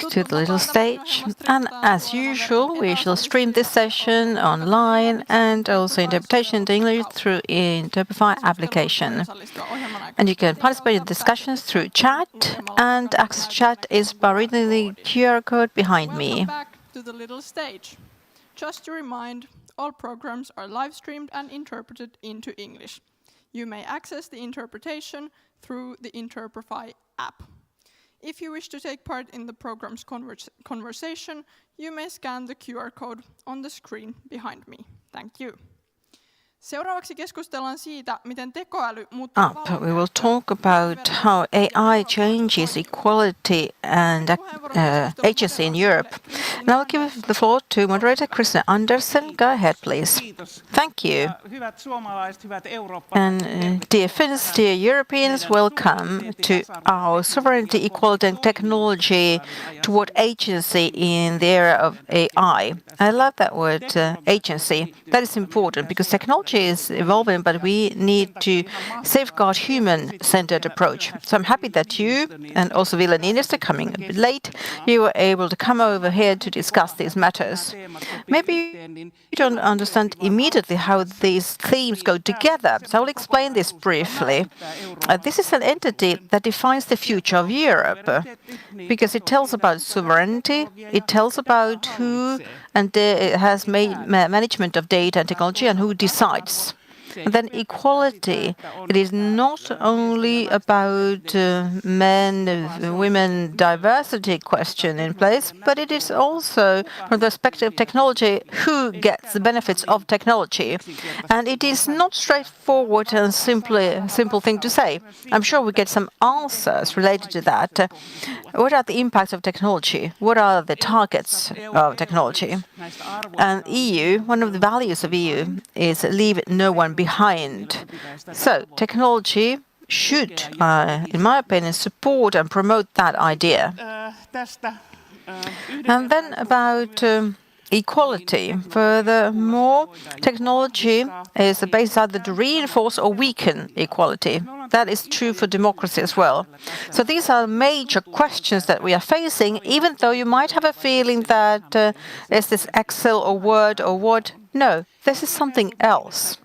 To the little stage. And as usual, we shall stream this session online and also interpretation into English through Interpify application. And you can participate in discussions through chat, and access chat is by reading the QR code behind me. Welcome back to the little stage. Just to remind, all programs are live streamed and interpreted into English. You may access the interpretation through the Interpify app. If you wish to take part in the program's conversation, you may scan the QR code on the screen behind me. Thank you. Seuraavaksi keskustellaan siitä, miten tekoäly muuttaa We will talk about how AI changes equality and agency in Europe. And I'll give the floor to moderator Christina Andersen. Go ahead, please. Thank you. And dear Finns, dear Europeans, welcome to our sovereignty, equality and technology toward agency in the era of AI. I love that word, agency. That is important because technology is evolving, but we need to safeguard human-centered approach. So I'm happy that you and also Ville Niinistö, coming a bit late, you were able to come over here to discuss these matters. Maybe you don't understand immediately how these themes go together, so I will explain this briefly. This is an entity that defines the future of Europe because it tells about sovereignty, it tells about who and has management of data and technology and who decides. And then equality, it is not only about men, women diversity question in place, but it is also from the perspective of technology, who gets the benefits of technology. And it is not straightforward and simple thing to say. I'm sure we get some answers related to that. What are the impacts of technology? What are the targets of technology? And EU, one of the values of EU is leave no one behind. So technology should, in my opinion, support and promote that idea. And then about equality. Furthermore, technology is the basis either to reinforce or weaken equality. That is true for democracy as well. So these are major questions that we are facing, even though you might have a feeling that is this Excel or Word or what? No, this is something else.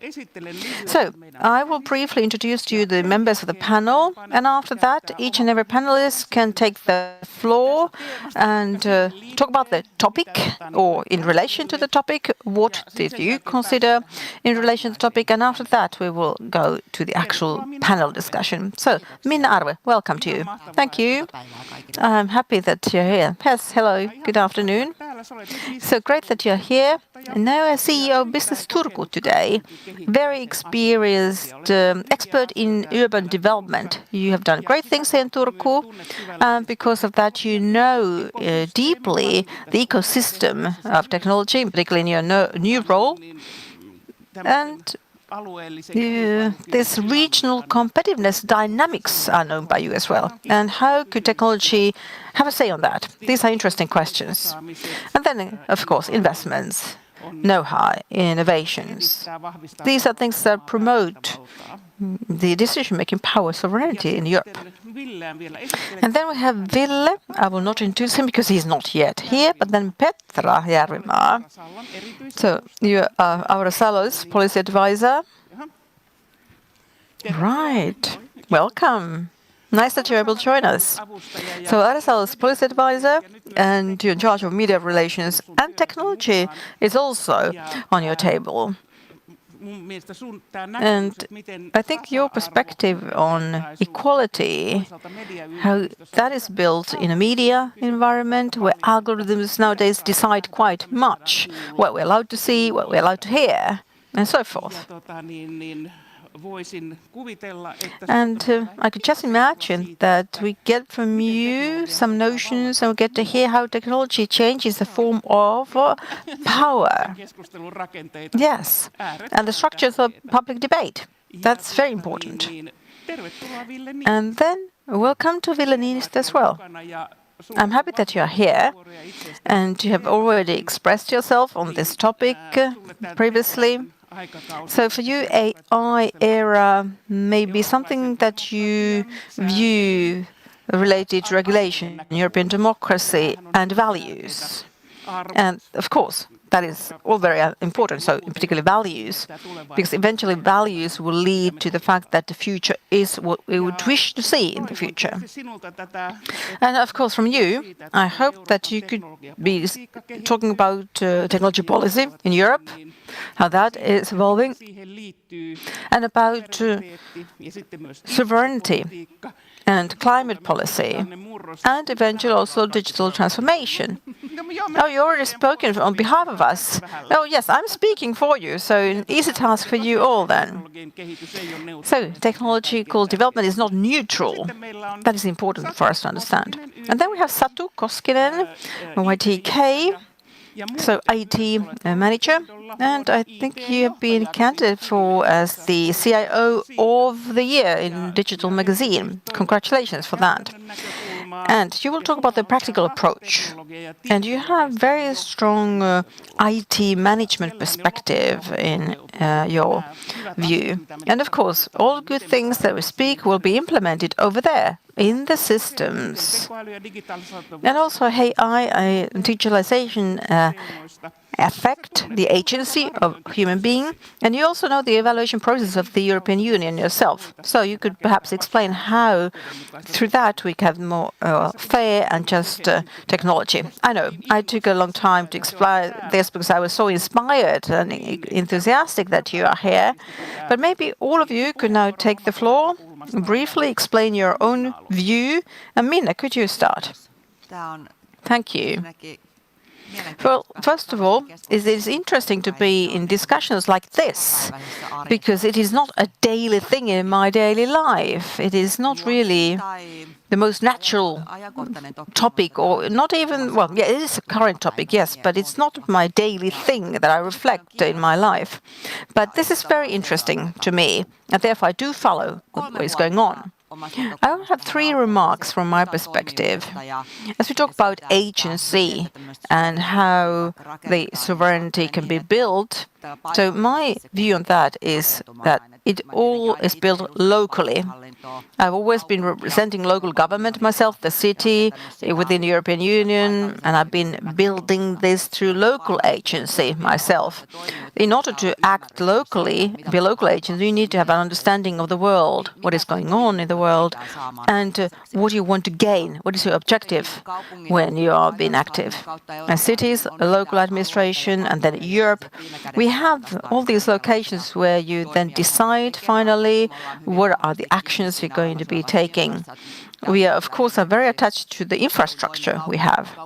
So I will briefly introduce to you the members of the panel, and after that, each and every panelist can take the floor and talk about the topic or in relation to the topic. What did you consider in relation to the topic? And after that, we will go to the actual panel discussion. So, Minna Arve, welcome to you. Thank you. I'm happy that you're here. Yes, hello, good afternoon. So great that you're here. And now as CEO of Business Turku today, very experienced expert in urban development. You have done great things here in Turku, and because of that you know deeply the ecosystem of technology, particularly in your new role. And this regional competitiveness dynamics are known by you as well. And how could technology have a say on that? These are interesting questions. And then, of course, investments, know-how, innovations. These are things that promote the decision-making power sovereignty in Europe. And then we have Ville. I will not introduce him because he's not yet here, but then Petra Järvimaa. So you are our Salo's policy advisor. Right. Welcome. Nice that you're able to join us. So Arsalo's policy advisor, and you're in charge of media relations, and technology is also on your table. And I think your perspective on equality, how that is built in a media environment where algorithms nowadays decide quite much what we're allowed to see, what we're allowed to hear, and so forth. And I could just imagine that we get from you some notions and we get to hear how technology changes the form of power. Yes, and the structures of public debate. That's very important. And then welcome to Ville Niinistö as well. I'm happy that you are here and you have already expressed yourself on this topic previously. So for you, AI era may be something that you view related to regulation, European democracy and values. And of course, that is all very important, so in particular values, because eventually values will lead to the fact that the future is what we would wish to see in the future. And of course, from you, I hope that you could be talking about technology policy in Europe, how that is evolving, and about sovereignty and climate policy, and eventually also digital transformation. Oh, you already spoken on behalf of us. Oh, yes, I'm speaking for you, so an easy task for you all then. So, technological development is not neutral. That is important for us to understand. And then we have Satu Koskinen, YTK, so IT manager, and I think you have been candidate for as the CIO of the year in Digital Magazine. Congratulations for that. And you will talk about the practical approach. And you have very strong IT management perspective in your view. And of course, all good things that we speak will be implemented over there in the systems. And also AI digitalization affect the agency of human being, and you also know the evaluation process of the European Union yourself. So you could perhaps explain how, through that, we can have more fair and just technology. I know I took a long time to explain this because I was so inspired and enthusiastic that you are here. But maybe all of you could now take the floor, briefly explain your own view. And Minna, could you start? Thank you. Well, first of all, it is interesting to be in discussions like this, because it is not a daily thing in my daily life. It is not really the most natural topic, or not even, well, yeah, it is a current topic, yes, but it's not my daily thing that I reflect in my life. But this is very interesting to me, and therefore I do follow what is going on. I will have 3 remarks from my perspective. As we talk about agency and how the sovereignty can be built, so my view on that is that it all is built locally. I've always been representing local government myself, the city, within the European Union, and I've been building this through local agency myself. In order to act locally, be a local agency, you need to have an understanding of the world, what is going on in the world, and what you want to gain, what is your objective when you are being active. And cities, local administration, and then Europe, we have all these locations where you then decide finally what are the actions you're going to be taking. We are, of course, very attached to the infrastructure we have.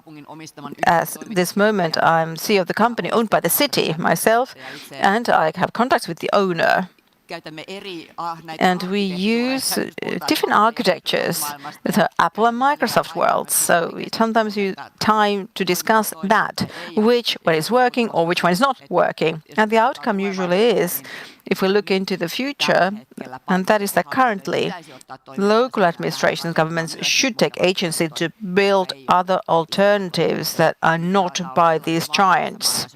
At this moment, I'm CEO of the company owned by the city myself, and I have contacts with the owner. And we use different architectures with Apple and Microsoft worlds. So we sometimes use time to discuss that, which one is working or which one is not working. And the outcome usually is, if we look into the future, and that is that currently local administrations, governments should take agency to build other alternatives that are not by these giants.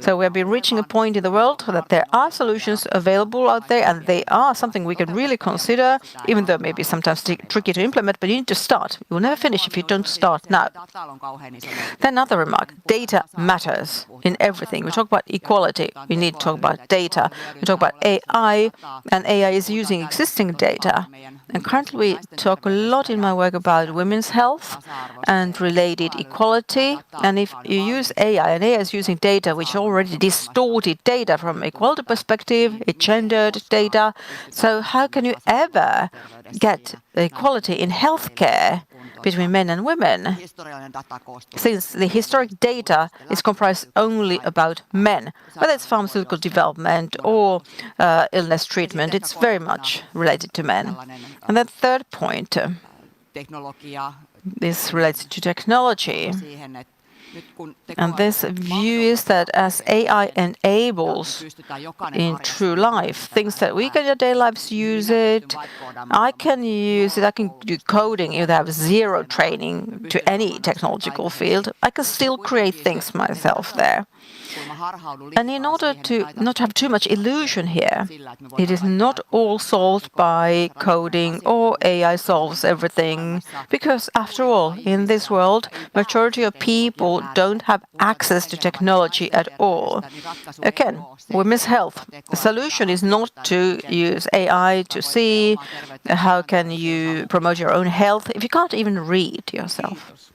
So we have been reaching a point in the world that there are solutions available out there, and they are something we can really consider, even though maybe sometimes tricky to implement, but you need to start. You will never finish if you don't start now. Then another remark, data matters in everything. We talk about equality, we need to talk about data. We talk about AI, and AI is using existing data. And currently we talk a lot in my work about women's health and related equality. And if you use AI, and AI is using data which already distorted data from equality perspective, it gendered data. So how can you ever get equality in healthcare between men and women, since the historic data is comprised only about men, whether it's pharmaceutical development or illness treatment, it's very much related to men. And the third point, this relates to technology. And this view is that as AI enables in true life things that we can in our daily lives use it, I can use it, I can do coding if I have zero training to any technological field, I can still create things myself there. And in order to not have too much illusion here, it is not all solved by coding or AI solves everything, because after all, in this world, majority of people don't have access to technology at all. Again, we miss health. The solution is not to use AI to see how can you promote your own health if you can't even read yourself.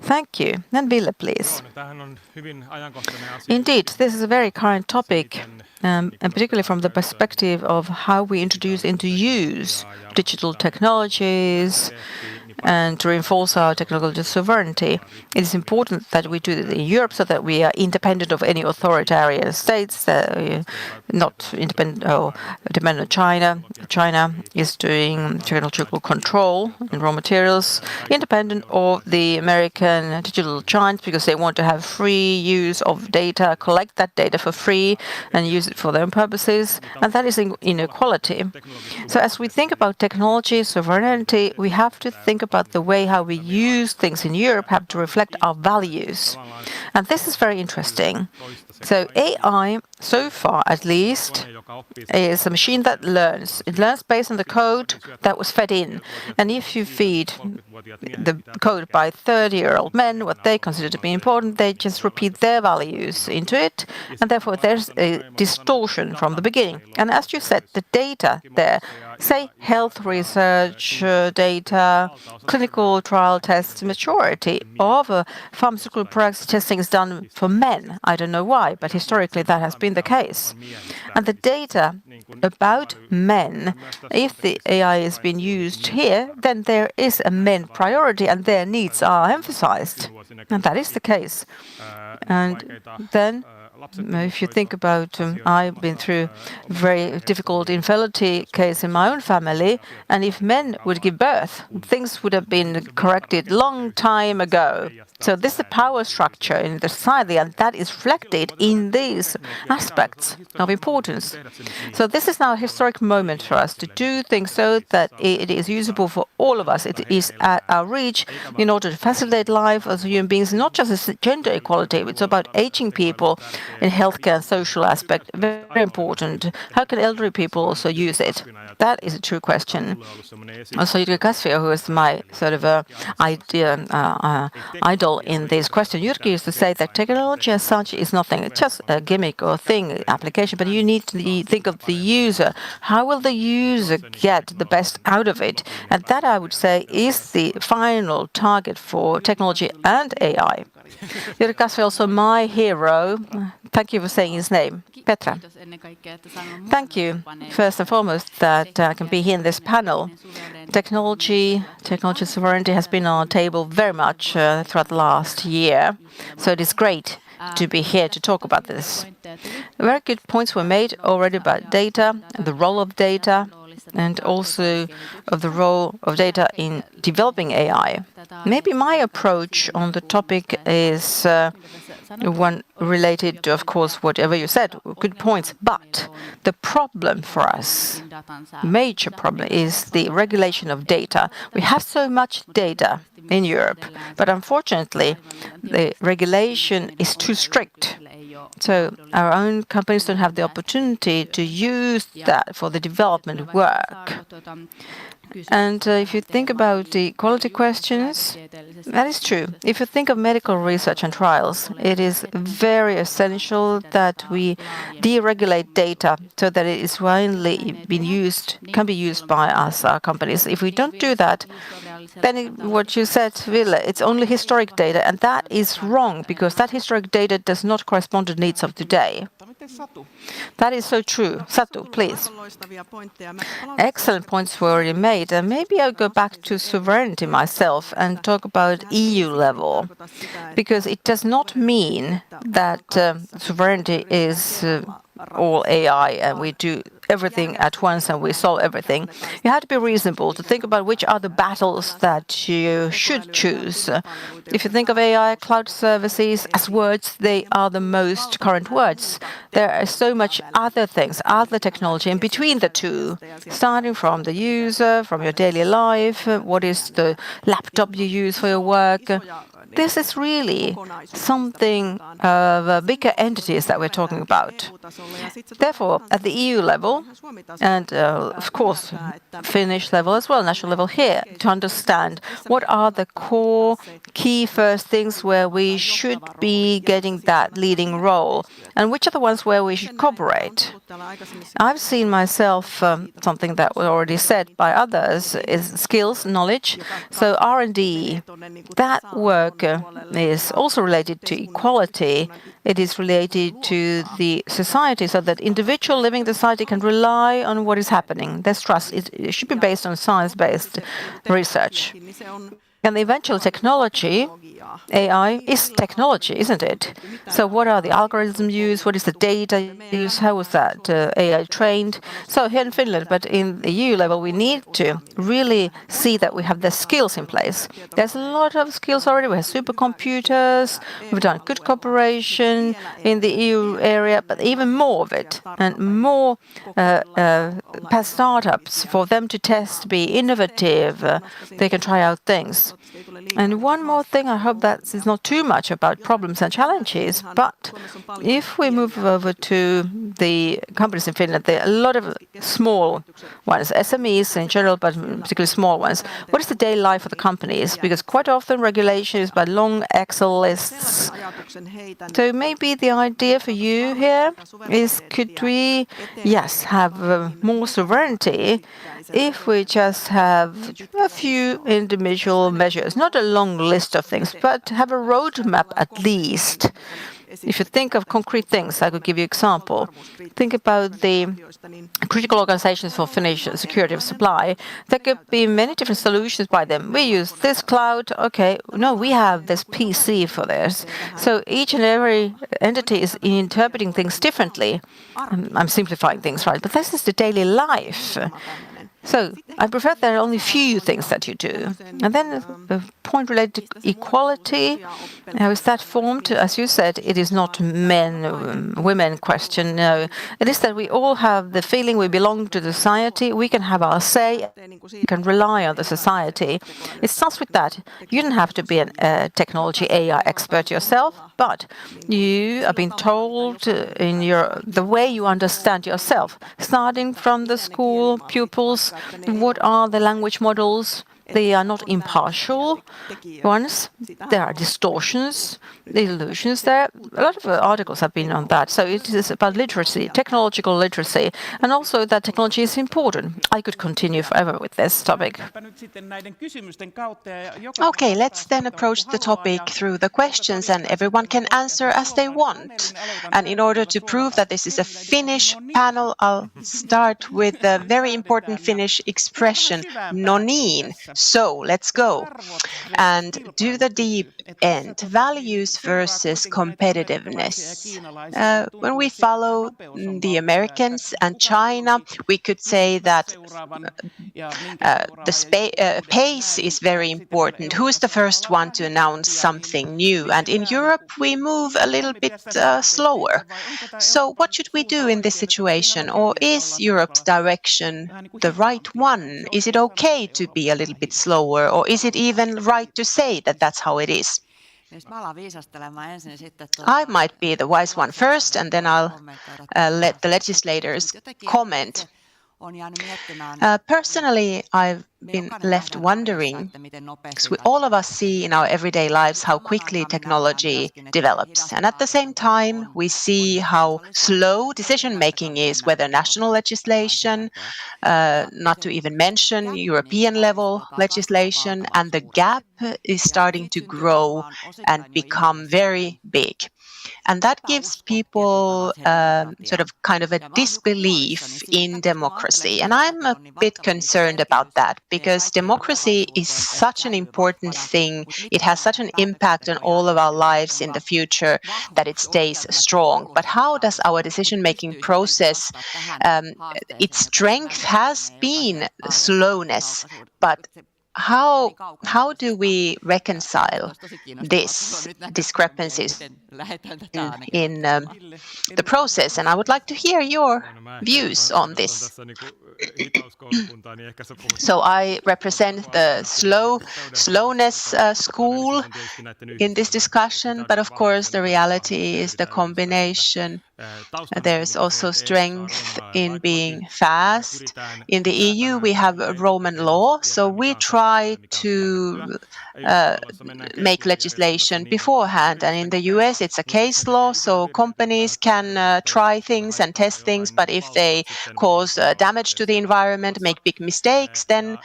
Thank you. And Ville, please. Indeed, this is a very current topic, and particularly from the perspective of how we introduce into use digital technologies and to reinforce our technological sovereignty. It is important that we do it in Europe so that we are independent of any authoritarian states, not independent or dependent on China. China is doing technological control in raw materials, independent of the American digital giants, because they want to have free use of data, collect that data for free and use it for their own purposes, and that is inequality. So as we think about technology sovereignty, we have to think about the way how we use things in Europe have to reflect our values. And this is very interesting. So AI, so far at least, is a machine that learns. It learns based on the code that was fed in. And if you feed the code by 30-year-old men, what they consider to be important, they just repeat their values into it. And therefore, there's a distortion from the beginning. And as you said, the data there, say health research data, clinical trial tests, majority of pharmaceutical products testing is done for men. I don't know why, but historically that has been the case. And the data about men, if the AI is being used here, then there is a men priority and their needs are emphasized. And that is the case. And then if you think about, I've been through a very difficult infertility case in my own family, and if men would give birth, things would have been corrected long time ago. So this is the power structure in the society, and that is reflected in these aspects of importance. So this is now a historic moment for us to do things so that it is usable for all of us. It is at our reach in order to facilitate life as human beings, not just as gender equality, it's about aging people in healthcare and social aspect, very important. How can elderly people also use it? That is a true question. Also, Jyrki Kasvio, who is my sort of idol in this question, Jyrki used to say that technology as such is nothing, it's just a gimmick or thing, application, but you need to think of the user. How will the user get the best out of it? And that, I would say, is the final target for technology and AI. Jyrki Kasvio, also my hero. Thank you for saying his name. Petra. Thank you, first and foremost, that I can be here in this panel. Technology sovereignty has been on our table very much throughout the last year. So it is great to be here to talk about this. Very good points were made already about data, the role of data, and also of the role of data in developing AI. Maybe my approach on the topic is one related to, of course, whatever you said, good points. But the problem for us, major problem, is the regulation of data. We have so much data in Europe, but unfortunately, the regulation is too strict. So our own companies don't have the opportunity to use that for the development work. And if you think about the quality questions, that is true. If you think of medical research and trials, it is very essential that we deregulate data so that it is widely being used, can be used by us, our companies. If we don't do that, then what you said, Ville, it's only historic data, and that is wrong, because that historic data does not correspond to the needs of today. That is so true. Satu, please. Excellent points were already made. And maybe I'll go back to sovereignty myself and talk about EU level, because it does not mean that sovereignty is all AI and we do everything at once and we solve everything. You have to be reasonable to think about which are the battles that you should choose. If you think of AI, cloud services as words, they are the most current words. There are so much other things, other technology in between the two, starting from the user, from your daily life, what is the laptop you use for your work. this is really something of bigger entities that we're talking about. Therefore, at the EU level, and of course, Finnish level as well, national level here, to understand what are the core key first things where we should be getting that leading role, and which are the ones where we should cooperate. I've seen myself, something that was already said by others, is skills, knowledge. So R&D, that work is also related to equality. It is related to the society so that individual living society can rely on what is happening. There's trust. It should be based on science-based research. And the eventual technology, AI, is technology, isn't it? So what are the algorithms used? What is the data used? How was that AI trained? So here in Finland, but in the EU level, we need to really see that we have the skills in place. There's a lot of skills already. We have supercomputers. We've done good cooperation in the EU area, but even more of it and more past startups for them to test, be innovative. They can try out things. And one more thing, I hope that is not too much about problems and challenges, but if we move over to the companies in Finland, there are a lot of small ones, SMEs in general, but particularly small ones. What is the daily life of the companies? Because quite often regulation is by long Excel lists. So maybe the idea for you here is, could we, yes, have more sovereignty if we just have a few individual measures, not a long list of things, but have a roadmap at least. If you think of concrete things, I could give you an example. Think about the critical organizations for Finnish security of supply. There could be many different solutions by them. We use this cloud. Okay, no, we have this PC for this. So each and every entity is interpreting things differently. I'm simplifying things, right? But this is the daily life. So I prefer there are only few things that you do. And then the point related to equality, how is that formed? As you said, it is not men, women question. No, it is that we all have the feeling we belong to the society. We can have our say, we can rely on the society. It starts with that. You don't have to be a technology AI expert yourself, but you are being told in the way you understand yourself, starting from the school pupils. What are the language models? They are not impartial ones. There are distortions, illusions there. A lot of articles have been on that. So it is about literacy, technological literacy, and also that technology is important. I could continue forever with this topic. Okay, let's then approach the topic through the questions, and everyone can answer as they want. And in order to prove that this is a Finnish panel, I'll start with the very important Finnish expression, no niin. So let's go and do the deep end. Values versus competitiveness. When we follow the Americans and China, we could say that the pace is very important. Who is the first one to announce something new? And in Europe, we move a little bit slower. So what should we do in this situation? Or is Europe's direction the right one? Is it okay to be a little bit slower, or is it even right to say that that's how it is? I might be the wise one first, and then I'll let the legislators comment. Personally, I've been left wondering, because all of us see in our everyday lives how quickly technology develops. And at the same time, we see how slow decision-making is, whether national legislation, not to even mention European-level legislation, and the gap is starting to grow and become very big. And that gives people sort of kind of a disbelief in democracy. And I'm a bit concerned about that, because democracy is such an important thing. It has such an impact on all of our lives in the future that it stays strong. But how does our decision-making process, its strength has been slowness, but how do we reconcile this discrepancies in the process? And I would like to hear your views on this. So I represent the slowness school in this discussion, but of course the reality is the combination. There's also strength in being fast. In the EU, we have a Roman law, so we try to make legislation beforehand. And in the US, it's a case law, so companies can try things and test things, but if they cause damage to the environment, make big mistakes, then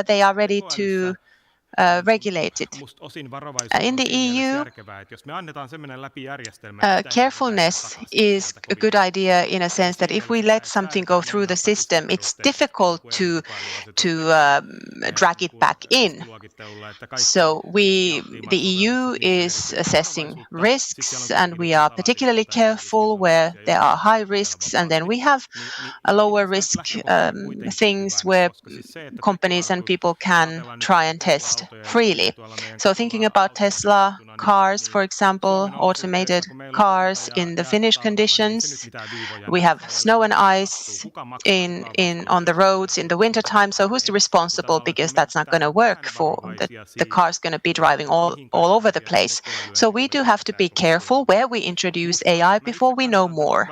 they are ready to regulate it. In the EU, carefulness is a good idea in a sense that if we let something go through the system, it's difficult to drag it back in. So the EU is assessing risks, and we are particularly careful where there are high risks, and then we have a lower risk things where companies and people can try and test freely. So thinking about Tesla cars, for example, automated cars in the Finnish conditions, we have snow and ice on the roads in the wintertime. So who's responsible? Because that's not going to work for the car's going to be driving all over the place. So we do have to be careful where we introduce AI before we know more.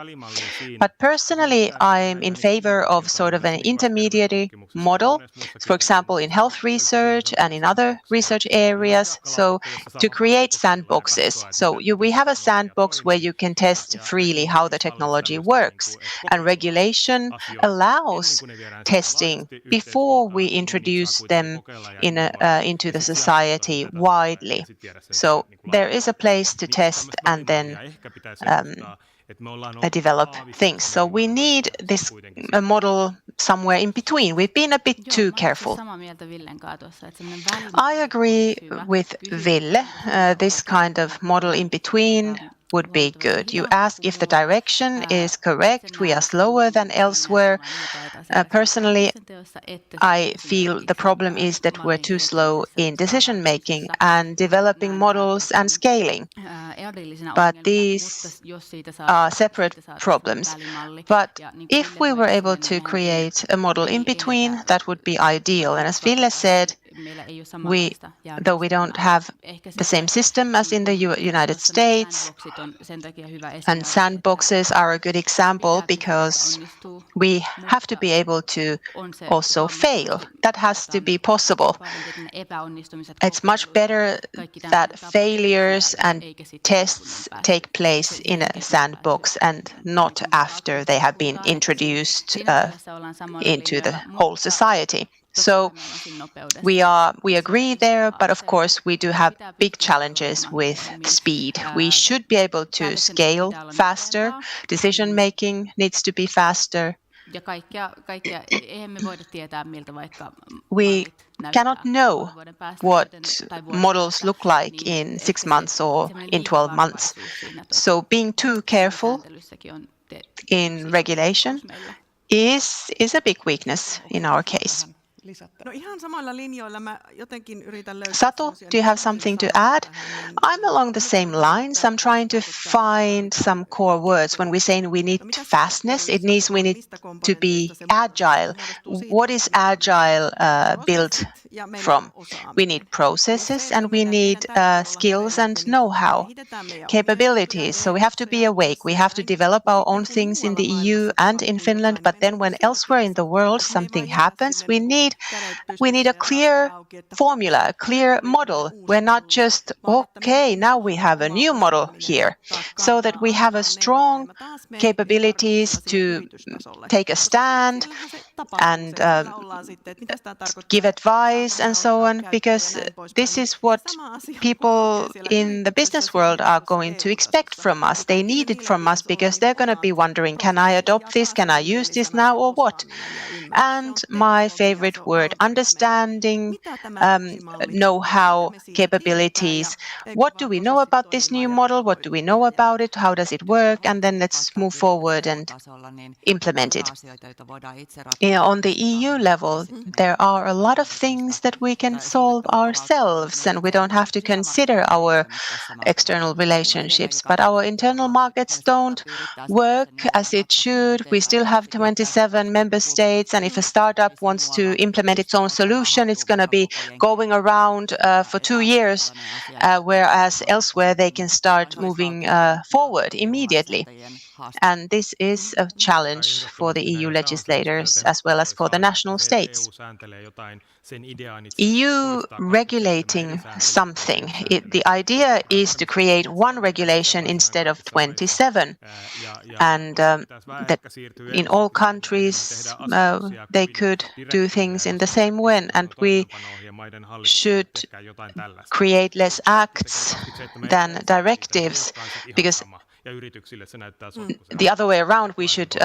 But personally, I'm in favor of sort of an intermediary model, for example, in health research and in other research areas. So to create sandboxes. So we have a sandbox where you can test freely how the technology works. And regulation allows testing before we introduce them into the society widely. So there is a place to test and then develop things. So we need this model somewhere in between. We've been a bit too careful. I agree with Ville. This kind of model in between would be good. You ask if the direction is correct. We are slower than elsewhere. Personally, I feel the problem is that we're too slow in decision making and developing models and scaling. But these are separate problems. But if we were able to create a model in between, that would be ideal. And as Ville said, though we don't have the same system as in the United States, and sandboxes are a good example because we have to be able to also fail. That has to be possible. It's much better that failures and tests take place in a sandbox and not after they have been introduced into the whole society. So we agree there, but of course we do have big challenges with speed. We should be able to scale faster. Decision making needs to be faster. We cannot know what models look like in 6 months or in 12 months. So being too careful in regulation is a big weakness in our case. Satu, do you have something to add? I'm along the same lines. I'm trying to find some core words. When we say we need fastness, it means we need to be agile. What is agile built from? We need processes and we need skills and know-how, capabilities. So we have to be awake. We have to develop our own things in the EU and in Finland. But then when elsewhere in the world something happens, we need a clear formula, a clear model. We're not just, okay, now we have a new model here, so that we have a strong capabilities to take a stand and give advice and so on, because this is what people in the business world are going to expect from us. They need it from us because they're going to be wondering, can I adopt this? Can I use this now or what? And my favorite word, understanding, know-how, capabilities. What do we know about this new model? What do we know about it? How does it work? And then let's move forward and implement it. On the EU level, there are a lot of things that we can solve ourselves, and we don't have to consider our external relationships. But our internal markets don't work as it should. We still have 27 member states, and if a startup wants to implement its own solution, it's going to be going around for 2 years, whereas elsewhere they can start moving forward immediately. And this is a challenge for the EU legislators as well as for the national states. EU regulating something. The idea is to create one regulation instead of 27. And that in all countries they could do things in the same way. And we should create less acts than directives, because the other way around, we should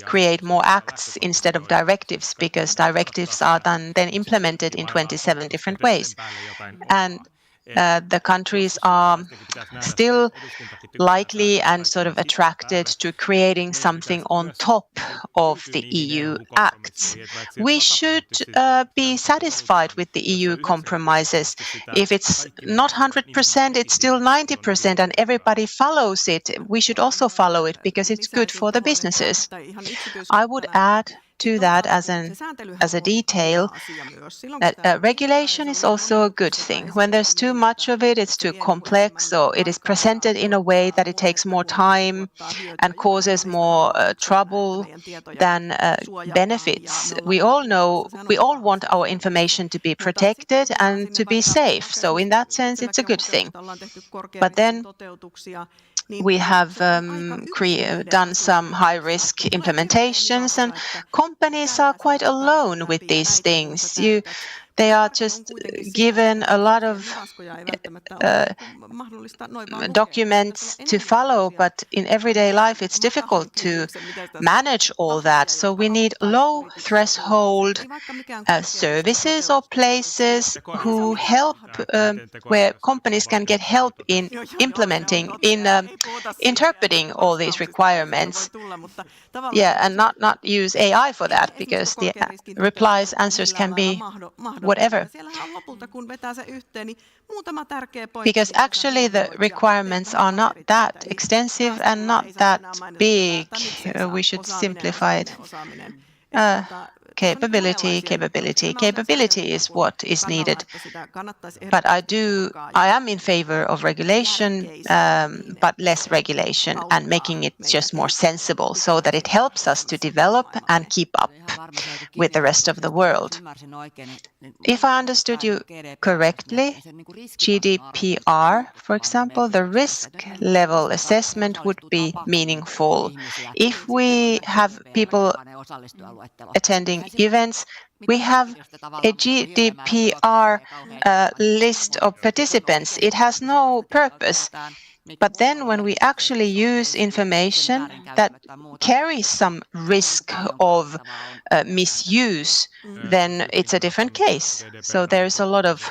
create more acts instead of directives, because directives are then implemented in 27 different ways. And the countries are still likely and sort of attracted to creating something on top of the EU acts. We should be satisfied with the EU compromises. If it's not 100%, it's still 90%, and everybody follows it. We should also follow it because it's good for the businesses. I would add to that as a detail that regulation is also a good thing. When there's too much of it, it's too complex, or it is presented in a way that it takes more time and causes more trouble than benefits. We all want our information to be protected and to be safe. So in that sense, it's a good thing. But then we have done some high-risk implementations, and companies are quite alone with these things. They are just given a lot of documents to follow, but in everyday life it's difficult to manage all that. So we need low threshold services or places who help, where companies can get help in interpreting all these requirements. Yeah, and not use AI for that, because the answers can be whatever. Because actually the requirements are not that extensive and not that big. We should simplify it. Capability is what is needed. But I am in favor of regulation, but less regulation, and making it just more sensible so that it helps us to develop and keep up with the rest of the world. If I understood you correctly, GDPR, for example, the risk level assessment would be meaningful. If we have people attending events, we have a GDPR list of participants. It has no purpose. But then when we actually use information that carries some risk of misuse, then it's a different case. So there's a lot of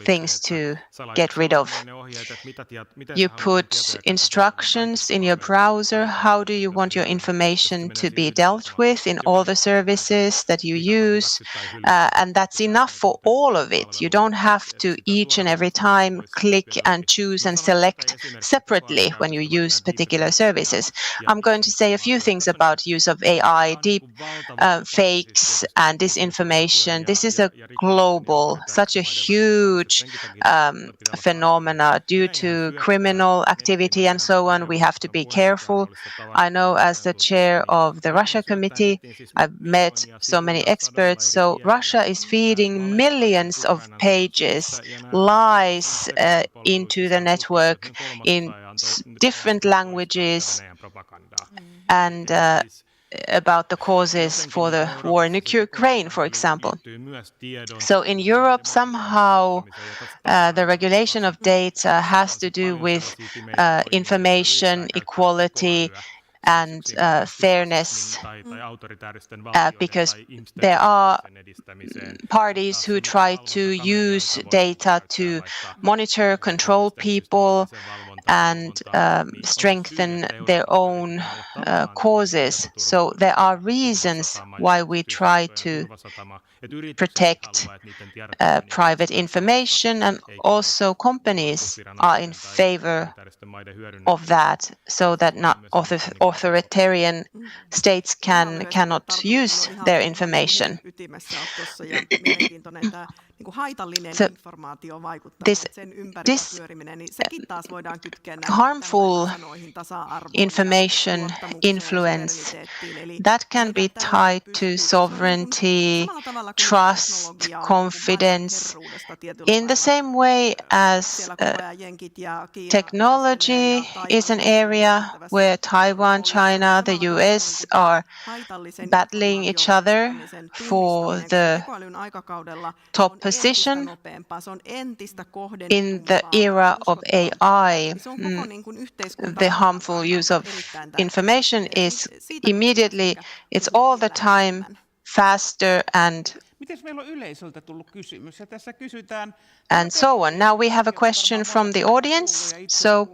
things to get rid of. You put instructions in your browser. How do you want your information to be dealt with in all the services that you use? And that's enough for all of it. You don't have to each and every time click and choose and select separately when you use particular services. I'm going to say a few things about use of AI, deep fakes and disinformation. This is such a huge phenomena due to criminal activity and so on. We have to be careful. I know as the chair of the Russia committee, I've met so many experts. So Russia is feeding millions of pages, lies into the network in different languages, and about the causes for the war in Ukraine, for example. So in Europe, somehow the regulation of data has to do with information equality and fairness, because there are parties who try to use data to monitor, control people, and strengthen their own causes. So there are reasons why we try to protect private information, and also companies are in favor of that, so that not authoritarian states cannot use their information. So this harmful information influence, that can be tied to sovereignty, trust, confidence, in the same way as technology is an area where Taiwan, China, the US are battling each other for the top position. In the era of AI, the harmful use of information is immediately, it's all the time faster and so on. Now we have a question from the audience. So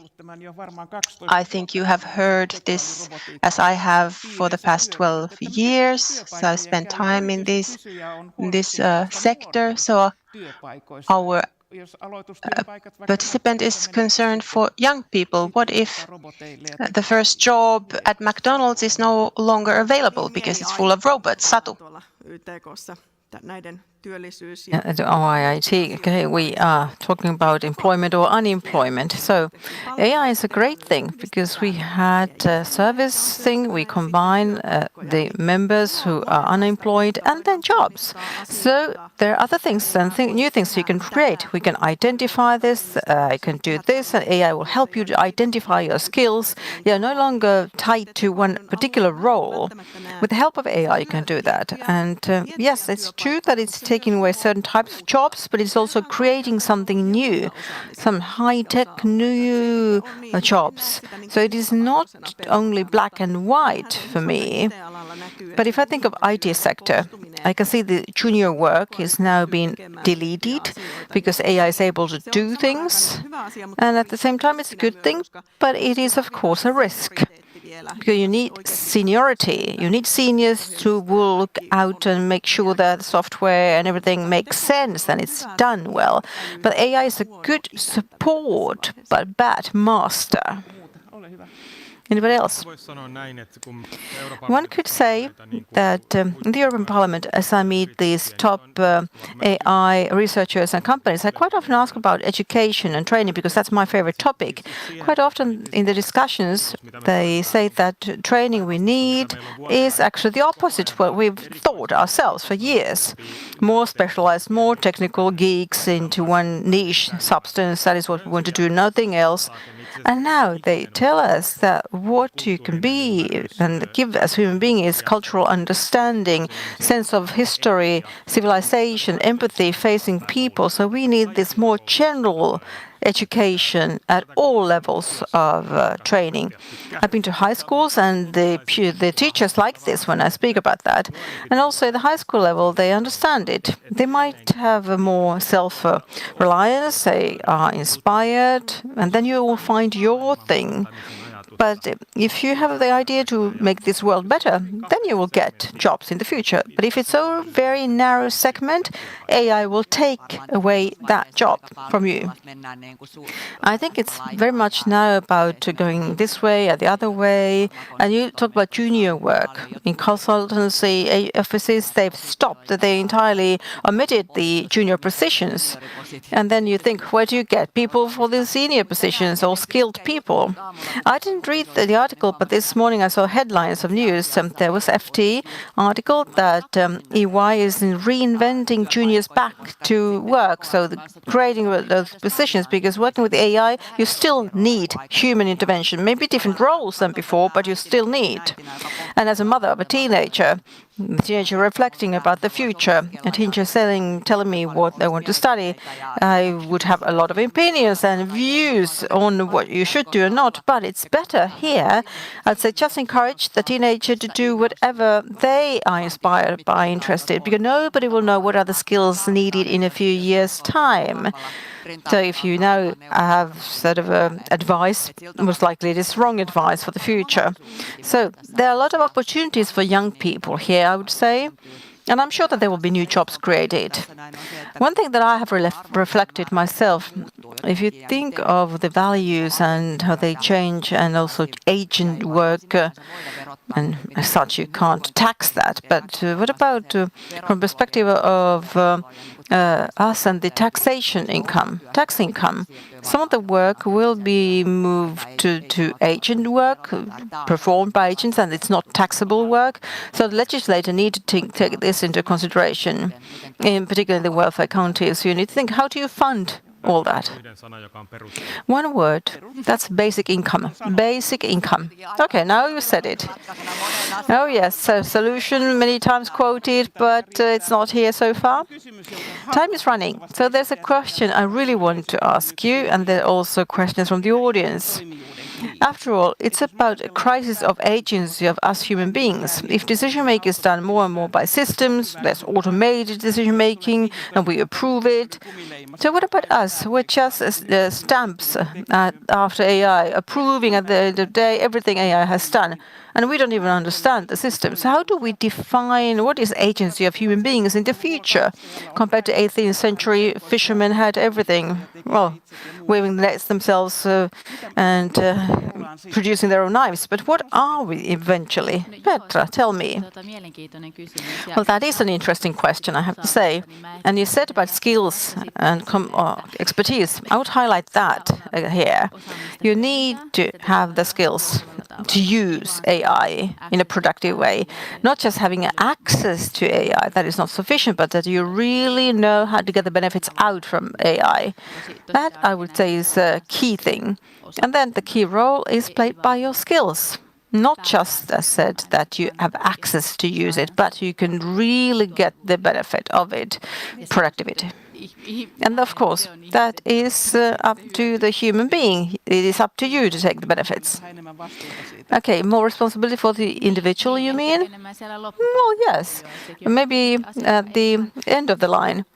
I think you have heard this as I have for the past 12 years. So I spent time in this sector. So our participant is concerned for young people. What if the first job at McDonald's is no longer available because it's full of robots? Satu. At the IIT, okay, we are talking about employment or unemployment. So AI is a great thing because we had a service thing, we combine the members who are unemployed and then jobs. So there are other things and new things you can create. We can identify this, I can do this, and AI will help you to identify your skills. You're no longer tied to one particular role. With the help of AI, you can do that. And yes, it's true that it's taking away certain types of jobs, but it's also creating something new, some high-tech new jobs. So it is not only black and white for me. But if I think of IT sector, I can see the junior work is now being deleted because AI is able to do things. And at the same time, it's a good thing, but it is, of course, a risk. Because you need seniority. You need seniors to look out and make sure that the software and everything makes sense and it's done well. But AI is a good support, but bad master. Anybody else? One could say that in the European Parliament, as I meet these top AI researchers and companies, I quite often ask about education and training because that's my favorite topic. Quite often in the discussions, they say that training we need is actually the opposite of what we've thought ourselves for years. More specialized, more technical geeks into one niche substance, that is what we want to do, nothing else. And now they tell us that what you can be and give as human being is cultural understanding, sense of history, civilization, empathy, facing people. So we need this more general education at all levels of training. I've been to high schools and the teachers like this when I speak about that. And also at the high school level, they understand it. They might have a more self-reliance, they are inspired, and then you will find your thing. But if you have the idea to make this world better, then you will get jobs in the future. But if it's a very narrow segment, AI will take away that job from you. I think it's very much now about going this way or the other way. And you talk about junior work. In consultancy offices, they've stopped. They entirely omitted the junior positions. And then you think, where do you get people for the senior positions or skilled people? I didn't read the article, but this morning I saw headlines of news. There was FT article that EY is reinventing juniors back to work, so creating those positions, because working with AI, you still need human intervention, maybe different roles than before, but you still need. And as a mother of a teenager, the teenager reflecting about the future, a teenager telling me what they want to study, I would have a lot of opinions and views on what you should do or not, but it's better here. I'd say just encourage the teenager to do whatever they are inspired by, interested, because nobody will know what are the skills needed in a few years' time. So if you now have sort of advice, most likely it is wrong advice for the future. So there are a lot of opportunities for young people here, I would say, and I'm sure that there will be new jobs created. One thing that I have reflected myself, if you think of the values and how they change and also agent work, and as such you can't tax that, but what about from perspective of us and the taxation income, tax income? Some of the work will be moved to agent work performed by agents, and it's not taxable work. So the legislator need to take this into consideration, in particular in the welfare counties. You need to think, how do you fund all that? One word, that's basic income. Basic income. Okay, now you said it. Oh yes, so solution many times quoted, but it's not here so far. Time is running. So there's a question I really want to ask you, and there are also questions from the audience. After all, it's about a crisis of agency of us human beings. If decision-making is done more and more by systems, there's automated decision-making, and we approve it. So what about us? We're just stamps after AI, approving at the end of the day everything AI has done. And we don't even understand the system. So how do we define what is agency of human beings in the future? Compared to 18th century, fishermen had everything. Well, weaving the nets themselves and producing their own knives. But what are we eventually? Petra, tell me. Well, that is an interesting question, I have to say. And you said about skills and expertise. I would highlight that here. You need to have the skills to use AI in a productive way. Not just having access to AI, that is not sufficient, but that you really know how to get the benefits out from AI. That, I would say, is a key thing. And then the key role is played by your skills. Not just, as said, that you have access to use it, but you can really get the benefit of it, productivity. And of course, that is up to the human being. It is up to you to take the benefits. Okay, more responsibility for the individual, you mean? Well, yes. Maybe at the end of the line.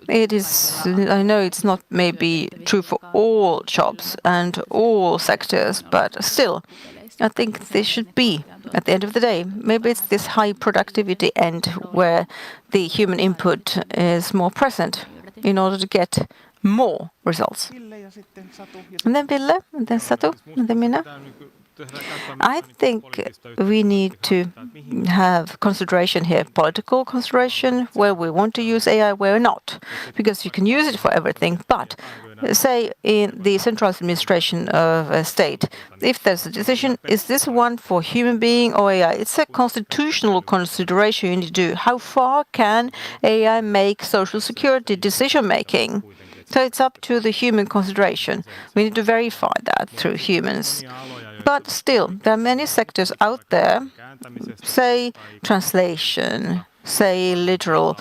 It is, I know it's not maybe true for all jobs and all sectors, but still, I think this should be, at the end of the day, maybe it's this high productivity end where the human input is more present in order to get more results. And then Ville, and then Satu, and then Minna. I think we need to have consideration here, political consideration, where we want to use AI, where not, because you can use it for everything. But say in the centralized administration of a state, if there's a decision, is this one for human being or AI? It's a constitutional consideration you need to do. How far can AI make social security decision making? So it's up to the human consideration. We need to verify that through humans. But still, there are many sectors out there, say translation, say literal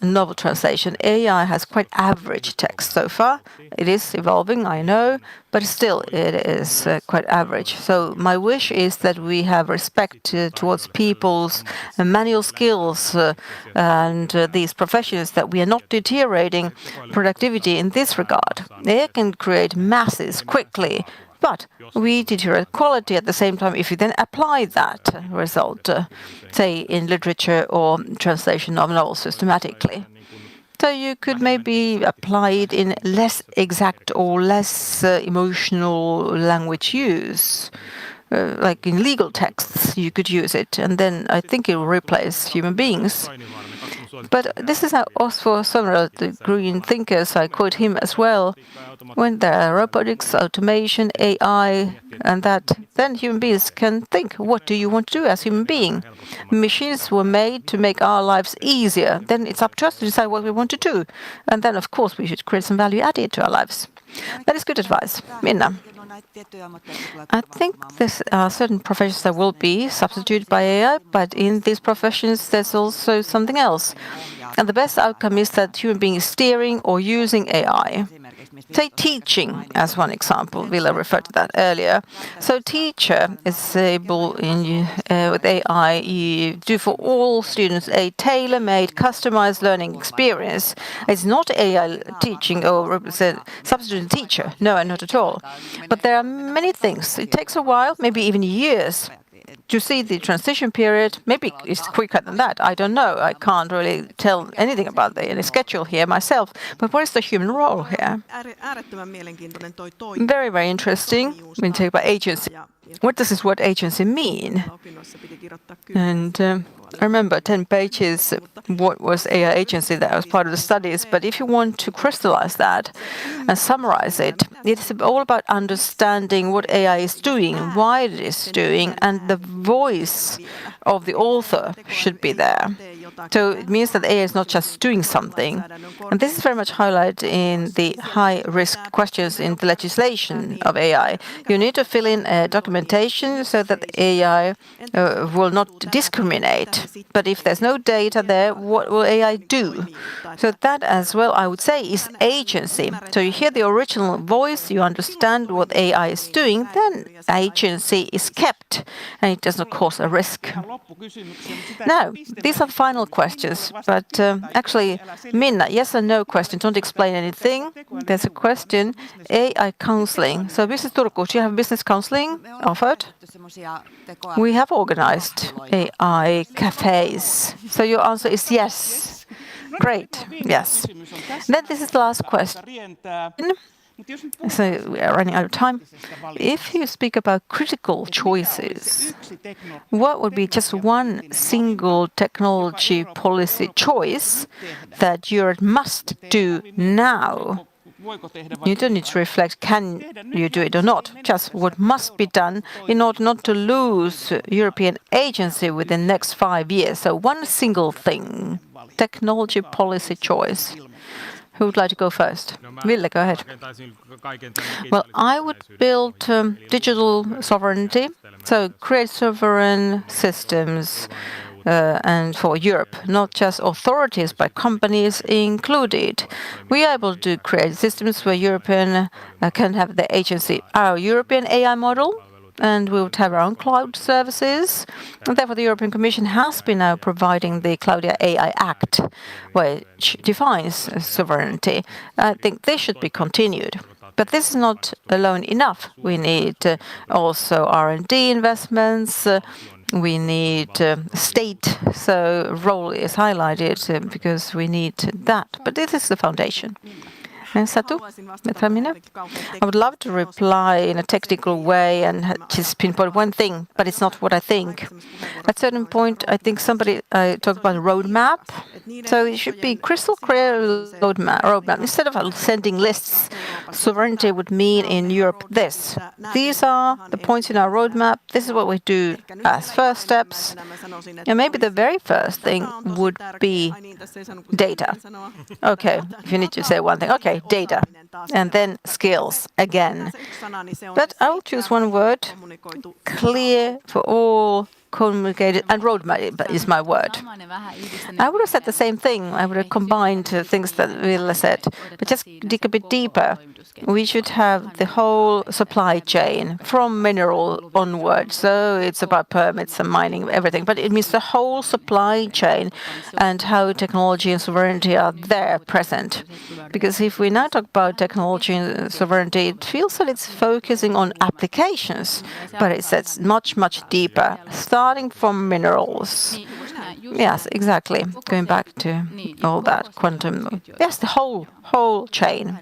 novel translation. AI has quite average text so far. It is evolving, I know, but still it is quite average. So my wish is that we have respect towards people's manual skills and these professions, that we are not deteriorating productivity in this regard. They can create masses quickly, but we deteriorate quality at the same time if you then apply that result, say, in literature or translation of novels systematically. So you could maybe apply it in less exact or less emotional language use. Like in legal texts, you could use it, and then I think it will replace human beings. But this is how Osvo Somerville, the green thinkers, I quote him as well, when there are robotics, automation, AI, and that, then human beings can think, what do you want to do as human being? Machines were made to make our lives easier. Then it's up to us to decide what we want to do. And then, of course, we should create some value added to our lives. That is good advice. Minna. I think there are certain professions that will be substituted by AI, but in these professions there's also something else. And the best outcome is that human beings steering or using AI. Take teaching as one example. Ville referred to that earlier. So teacher is able with AI do for all students a tailor-made, customized learning experience. It's not AI teaching or substitute teacher. No, not at all. But there are many things. It takes a while, maybe even years, to see the transition period. Maybe it's quicker than that. I don't know. I can't really tell anything about the schedule here myself. But what is the human role here? Very, very interesting when you talk about agency. What does this word agency mean? And I remember 10 pages, what was AI agency, that was part of the studies. But if you want to crystallize that and summarize it, it's all about understanding what AI is doing, why it is doing, and the voice of the author should be there. So it means that AI is not just doing something. And this is very much highlighted in the high-risk questions in the legislation of AI. You need to fill in documentation so that AI will not discriminate. But if there's no data there, what will AI do? So that as well, I would say, is agency. So you hear the original voice, you understand what AI is doing, then agency is kept and it does not cause a risk. Now, these are the final questions, but actually, Minna, yes or no question, don't explain anything. There's a question, AI counseling. So Business Turku, do you have business counseling offered? We have organized AI cafes. So your answer is yes. Great, yes. Then this is the last question. So we are running out of time. If you speak about critical choices, what would be just one single technology policy choice that Europe must do now? You don't need to reflect, can you do it or not? Just what must be done in order not to lose European agency within the next 5 years. So one single thing, technology policy choice. Who would like to go first? Ville, go ahead. Well, I would build digital sovereignty, so create sovereign systems and for Europe, not just authorities, but companies included. We are able to create systems where European can have the agency. Our European AI model, and we would have our own cloud services. And therefore, the European Commission has been now providing the Cloud AI Act, which defines sovereignty. I think this should be continued. But this is not alone enough. We need also R&D investments. We need state, so role is highlighted because we need that. But this is the foundation. And Satu, I would love to reply in a technical way and just pinpoint one thing, but it's not what I think. At a certain point, I think somebody talked about a roadmap. So it should be crystal clear roadmap. Instead of sending lists, sovereignty would mean in Europe this. These are the points in our roadmap. This is what we do as first steps. And maybe the very first thing would be data. Okay, if you need to say one thing. Okay, data. And then skills again. But I will choose one word, clear for all, communicated, and roadmap is my word. I would have said the same thing. I would have combined things that Ville said, but just dig a bit deeper. We should have the whole supply chain from mineral onwards. So it's about permits and mining, everything. But it means the whole supply chain and how technology and sovereignty are there present. Because if we now talk about technology and sovereignty, it feels that it's focusing on applications, but it's much, much deeper, starting from minerals. Yes, exactly. Going back to all that quantum. Yes, the whole chain.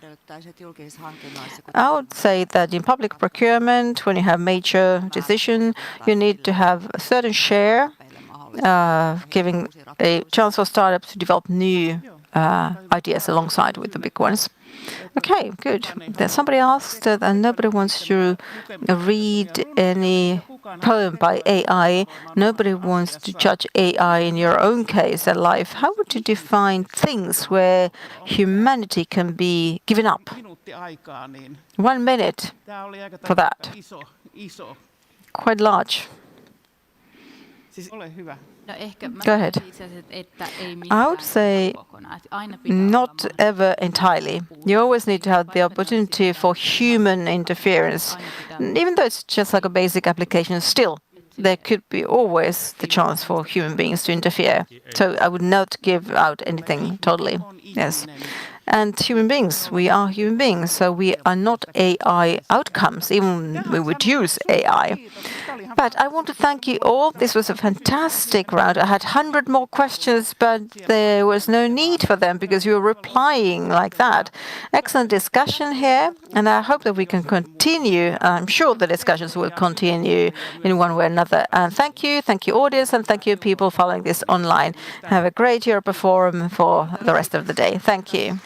I would say that in public procurement, when you have major decision, you need to have a certain share, giving a chance for startups to develop new ideas alongside with the big ones. Okay, good. There's somebody asked, and nobody wants to read any poem by AI. Nobody wants to judge AI in your own case and life. How would you define things where humanity can be given up? 1 minute for that. Quite large. Go ahead. I would say not ever entirely. You always need to have the opportunity for human interference. Even though it's just like a basic application, still, there could be always the chance for human beings to interfere. So I would not give out anything totally. Yes. And human beings, we are human beings, so we are not AI outcomes, even we would use AI. But I want to thank you all. This was a fantastic round. I had 100 more questions, but there was no need for them because you were replying like that. Excellent discussion here, and I hope that we can continue. I'm sure the discussions will continue in one way or another. And thank you, audience, and thank you, people following this online. Have a great Europa Forum for the rest of the day. Thank you.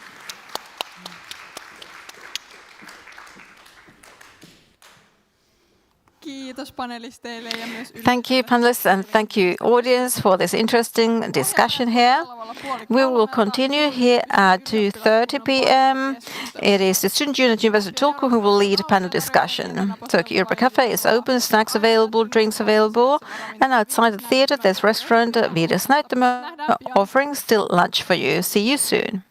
Thank you, panelists, and thank you, audience, for this interesting discussion here. We will continue here at 2:30 p.m. It is the student unit at University of Turku who will lead a panel discussion. So Europa Cafe is open, snacks available, drinks available, and outside the theatre there's restaurant Viides Näyttämö offering still lunch for you. See you soon.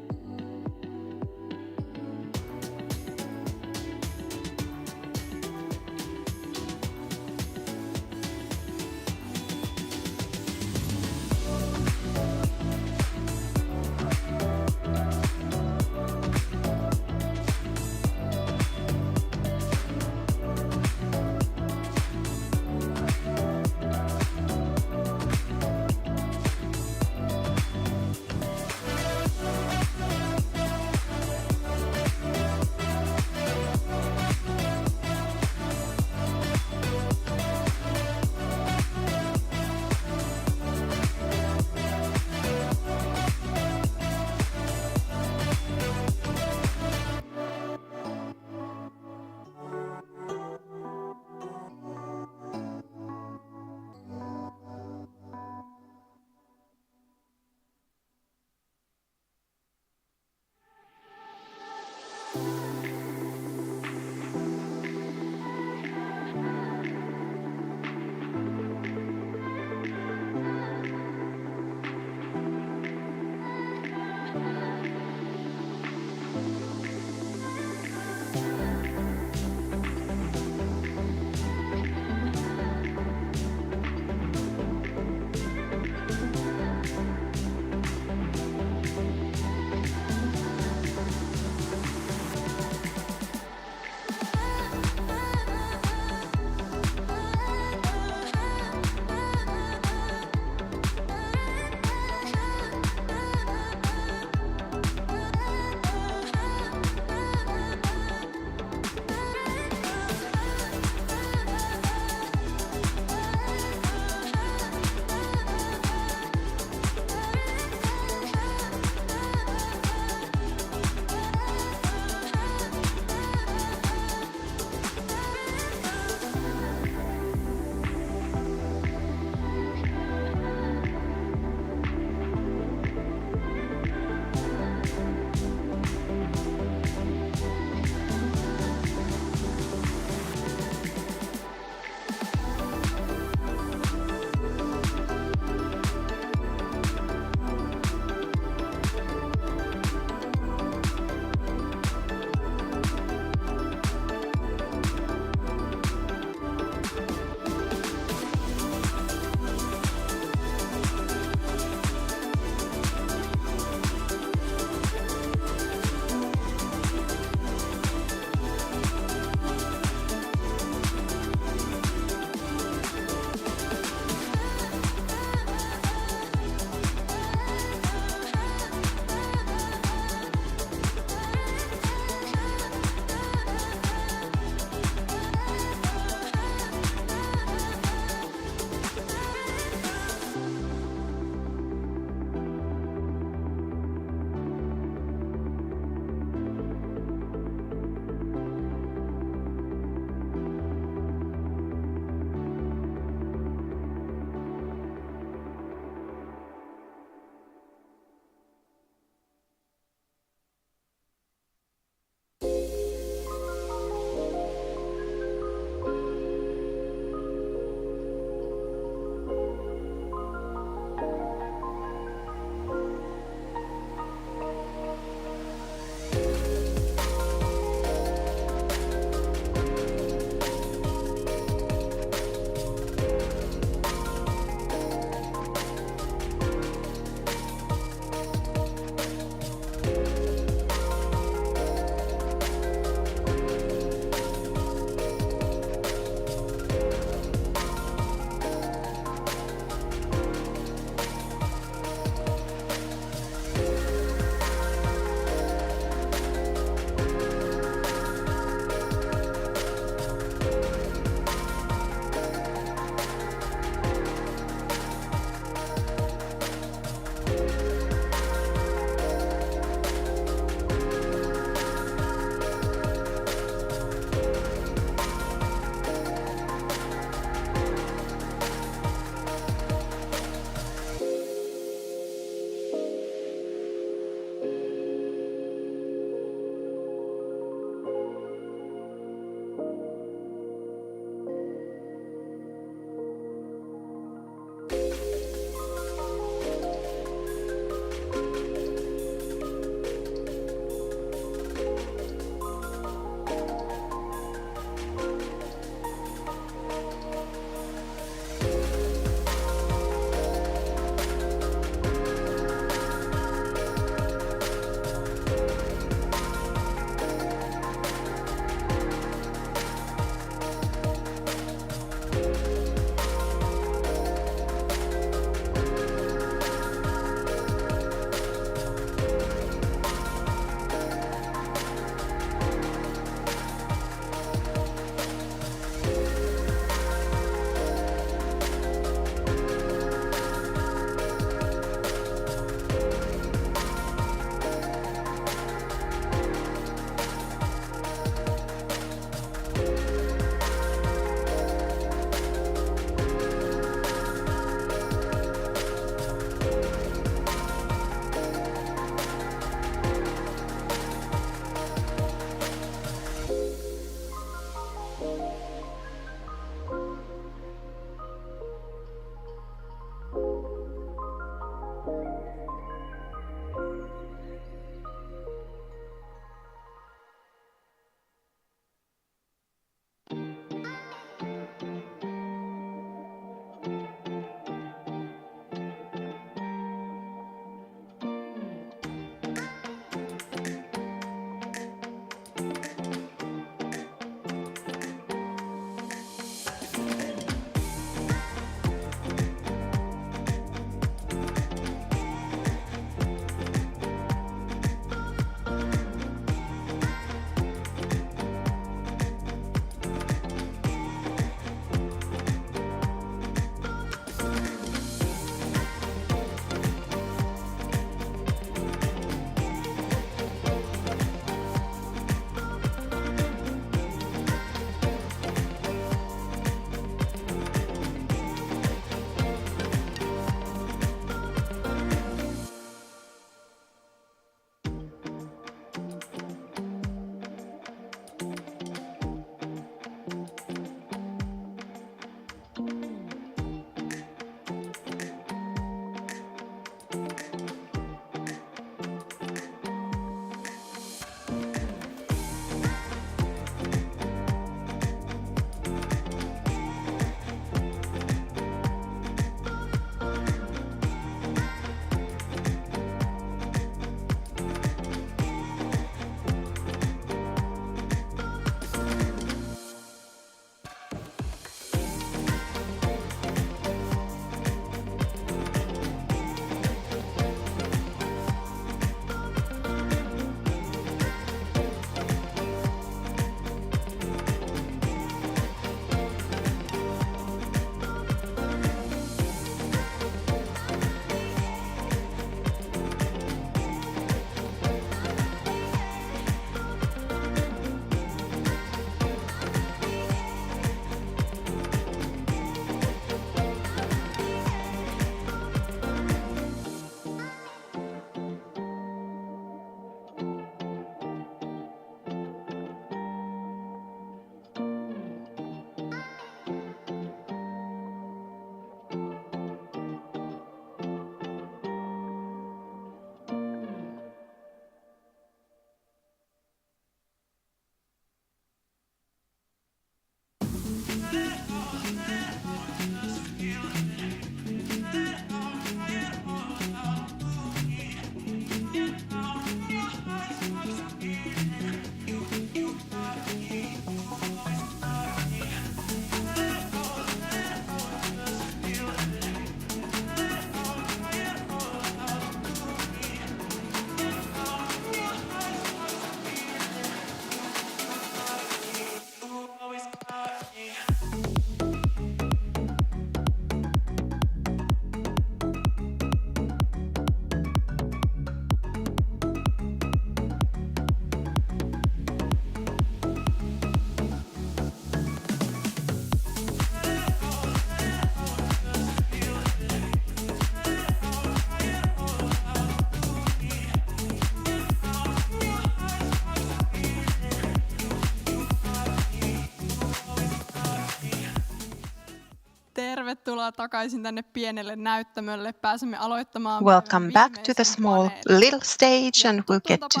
tervetuloa takaisin tänne pienelle näyttämölle. Pääsemme aloittamaan Welcome back to the small little stage, and we'll get to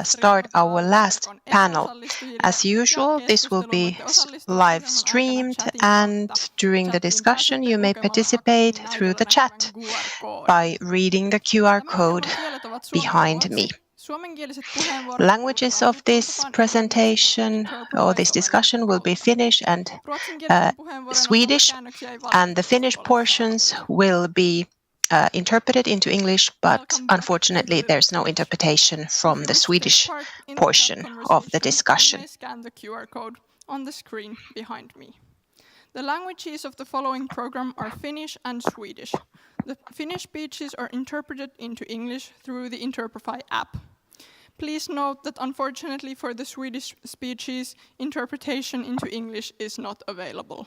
start our last panel. As usual, this will be live streamed, and during the discussion you may participate through the chat by reading the QR code behind me. Languages of this presentation or this discussion will be Finnish and Swedish, and the Finnish portions will be interpreted into English, but unfortunately there's no interpretation from the Swedish portion of the discussion. Scan the QR code on the screen behind me. The languages of the following program are Finnish and Swedish. The Finnish speeches are interpreted into English through the Interprefy app. Please note that unfortunately for the Swedish speeches, interpretation into English is not available.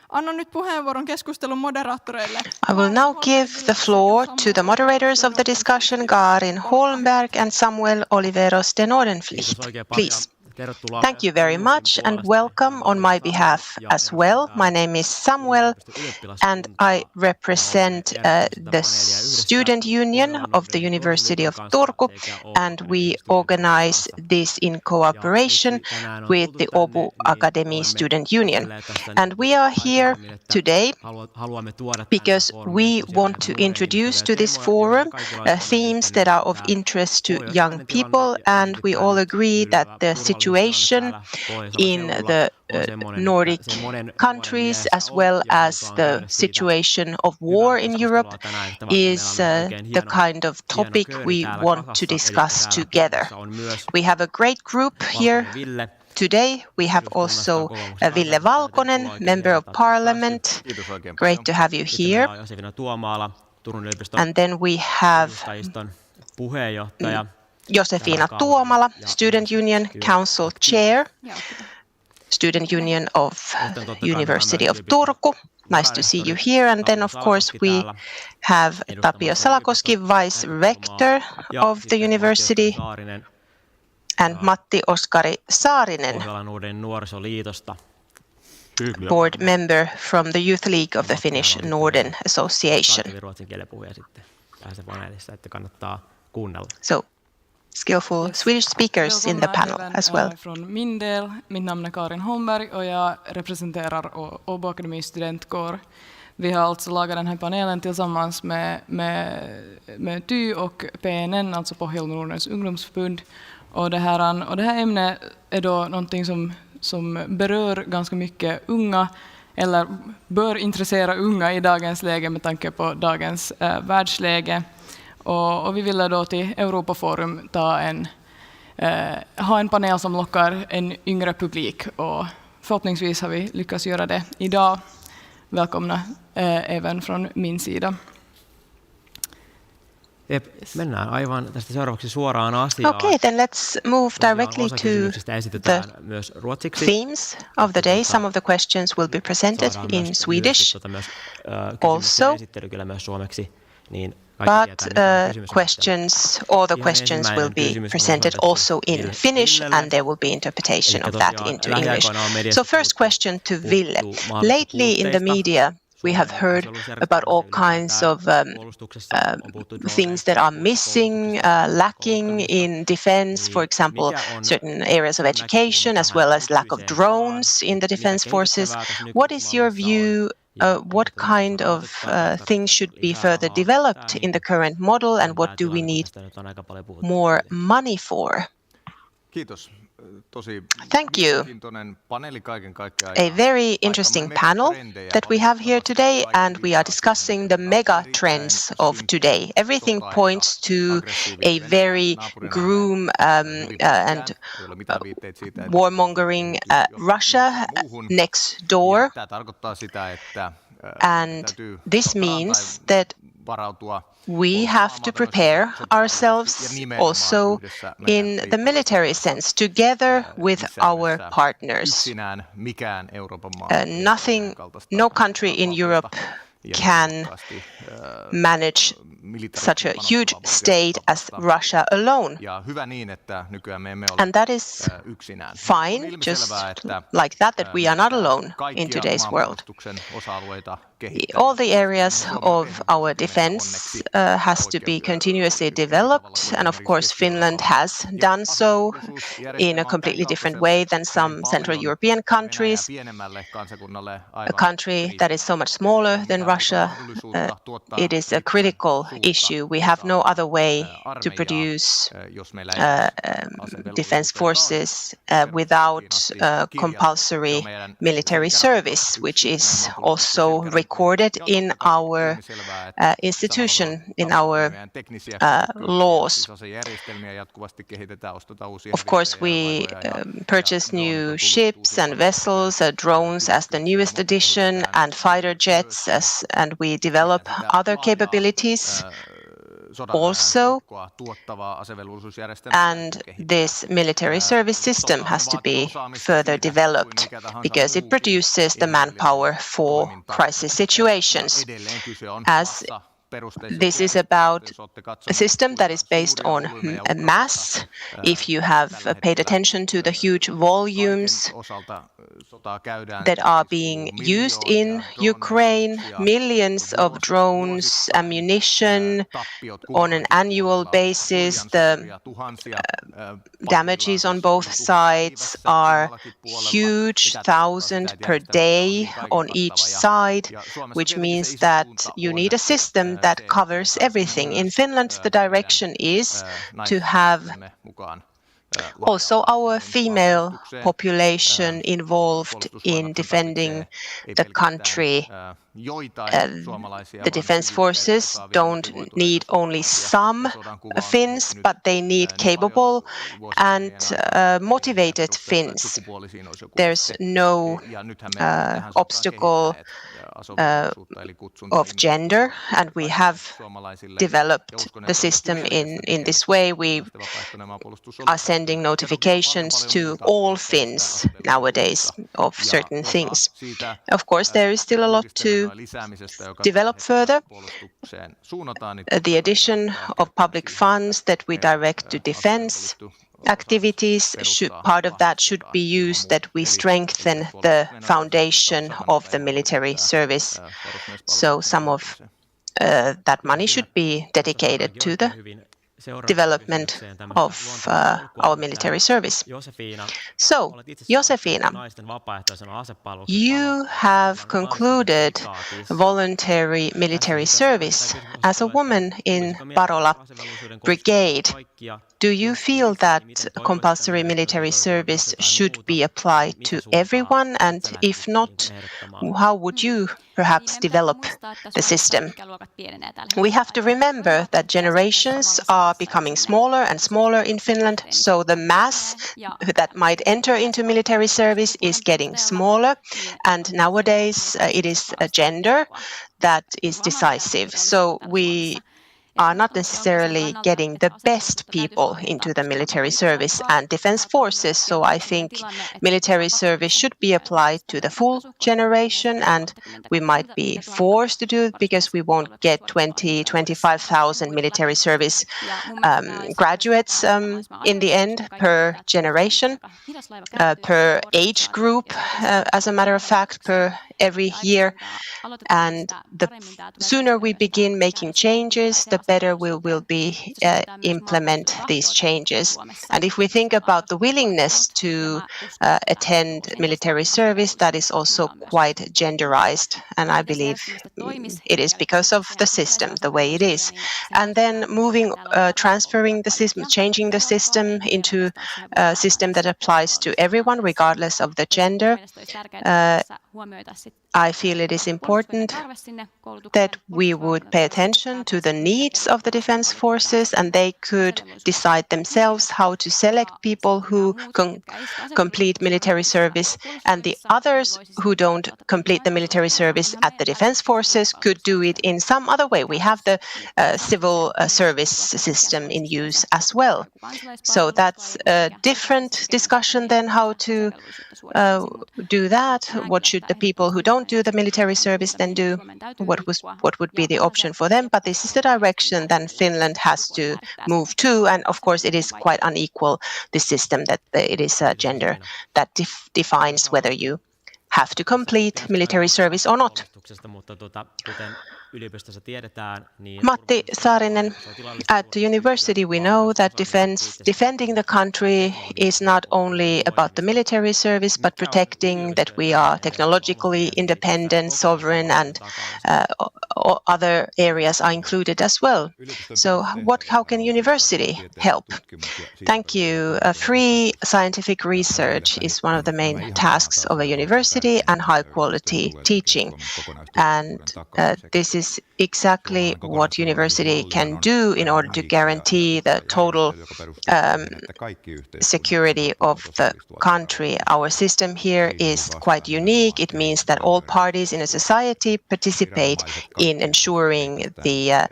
Annan nyt puheenvuoron keskustelun moderaattoreille. I will now give the floor to the moderators of the discussion, Karin Holmberg and Samuel Oliveros de Nordenvliet. Please. Thank you very much and welcome on my behalf as well. My name is Samuel and I represent the student union of the University of Turku, and we organize this in cooperation with the Åbo Academy Student Union. And we are here today because we want to introduce to this forum themes that are of interest to young people, and we all agree that the situation in the Nordic countries, as well as the situation of war in Europe, is the kind of topic we want to discuss together. We have a great group here today. We have also Ville Valkonen, Member of Parliament. Great to have you here. And then we have Josefina Tuomala, Student Union Council Chair, Student Union of University of Turku. Nice to see you here. And then, of course, we have Tapio Salakoski, Vice Rector of the University, and Matti Oskari Saarinen, Board Member from the Youth League of the Finnish Norden Association. So, skillful Swedish speakers in the panel as well. Från min del, mitt namn är Karin Holmberg och jag representerar Åbo Akademis studentkår. Vi har alltså lagat den här panelen tillsammans med TY och PNN, alltså Pohjola Nordens ungdomsförbund. Och det här ämnet är då någonting som berör ganska mycket unga, eller bör intressera unga i dagens läge med tanke på dagens världsläge. Och vi ville då till Europaforum ha en panel som lockar en yngre publik, och förhoppningsvis har vi lyckats göra det idag. Välkomna även från min sida. Mennään aivan tästä seuraavaksi suoraan asiaan. Okay, then let's move directly to the themes of the day. Some of the questions will be presented in Swedish also. But all the questions will be presented also in Finnish, and there will be interpretation of that into English. So first question to Ville. Lately in the media, we have heard about all kinds of things that are missing, lacking in defense, for example, certain areas of education, as well as lack of drones in the defense forces. What is your view? What kind of things should be further developed in the current model, and what do we need more money for? Thank you. A very interesting panel that we have here today, and we are discussing the mega trends of today. Everything points to a very grim and warmongering Russia next door. And this means that we have to prepare ourselves also in the military sense, together with our partners. No country in Europe can manage such a huge state as Russia alone. And that is fine, just like that we are not alone in today's world. All the areas of our defense has to be continuously developed, and of course Finland has done so in a completely different way than some Central European countries. A country that is so much smaller than Russia, it is a critical issue. We have no other way to produce defense forces without compulsory military service, which is also recorded in our institution, in our laws. Of course, we purchase new ships and vessels, drones as the newest addition, and fighter jets, and we develop other capabilities also, and this military service system has to be further developed because it produces the manpower for crisis situations. As this is about a system that is based on mass. If you have paid attention to the huge volumes that are being used in Ukraine, millions of drones, ammunition on an annual basis, the damages on both sides are huge, 1,000 per day on each side, which means that you need a system that covers everything. In Finland, the direction is to have also our female population involved in defending the country. The defense forces don't need only some Finns, but they need capable and motivated Finns. There's no obstacle of gender, and we have developed the system in this way. We are sending notifications to all Finns nowadays of certain things. Of course, there is still a lot to develop further. The addition of public funds that we direct to defense activities, part of that should be used that we strengthen the foundation of the military service. So some of that money should be dedicated to the development of our military service. So, Josefina, you have concluded voluntary military service as a woman in Parola Brigade. Do you feel that compulsory military service should be applied to everyone? And if not, how would you perhaps develop the system? We have to remember that generations are becoming smaller and smaller in Finland, so the mass that might enter into military service is getting smaller, and nowadays it is a gender that is decisive. So we are not necessarily getting the best people into the military service and defense forces. So I think military service should be applied to the full generation, and we might be forced to do it because we won't get 25,000 military service graduates in the end per generation, per age group, as a matter of fact, per every year. And the sooner we begin making changes, the better we will be implement these changes. And if we think about the willingness to attend military service, that is also quite genderized. And I believe it is because of the system, the way it is. And then transferring the system, changing the system into a system that applies to everyone, regardless of the gender. I feel it is important that we would pay attention to the need needs of the defense forces, and they could decide themselves how to select people who complete military service, and the others who don't complete the military service at the defense forces could do it in some other way. We have the civil service system in use as well. So that's a different discussion than how to do that. What should the people who don't do the military service then do? What would be the option for them? But this is the direction then Finland has to move to. And of course, it is quite unequal, this system, that it is a gender that defines whether you have to complete military service or not. Matti Saarinen, at the university we know that defending the country is not only about the military service, but protecting that we are technologically independent, sovereign, and other areas are included as well. So how can university help? Thank you. Free scientific research is one of the main tasks of a university, and high quality teaching. And this is exactly what university can do in order to guarantee the total security of the country. Our system here is quite unique. It means that all parties in a society participate in ensuring the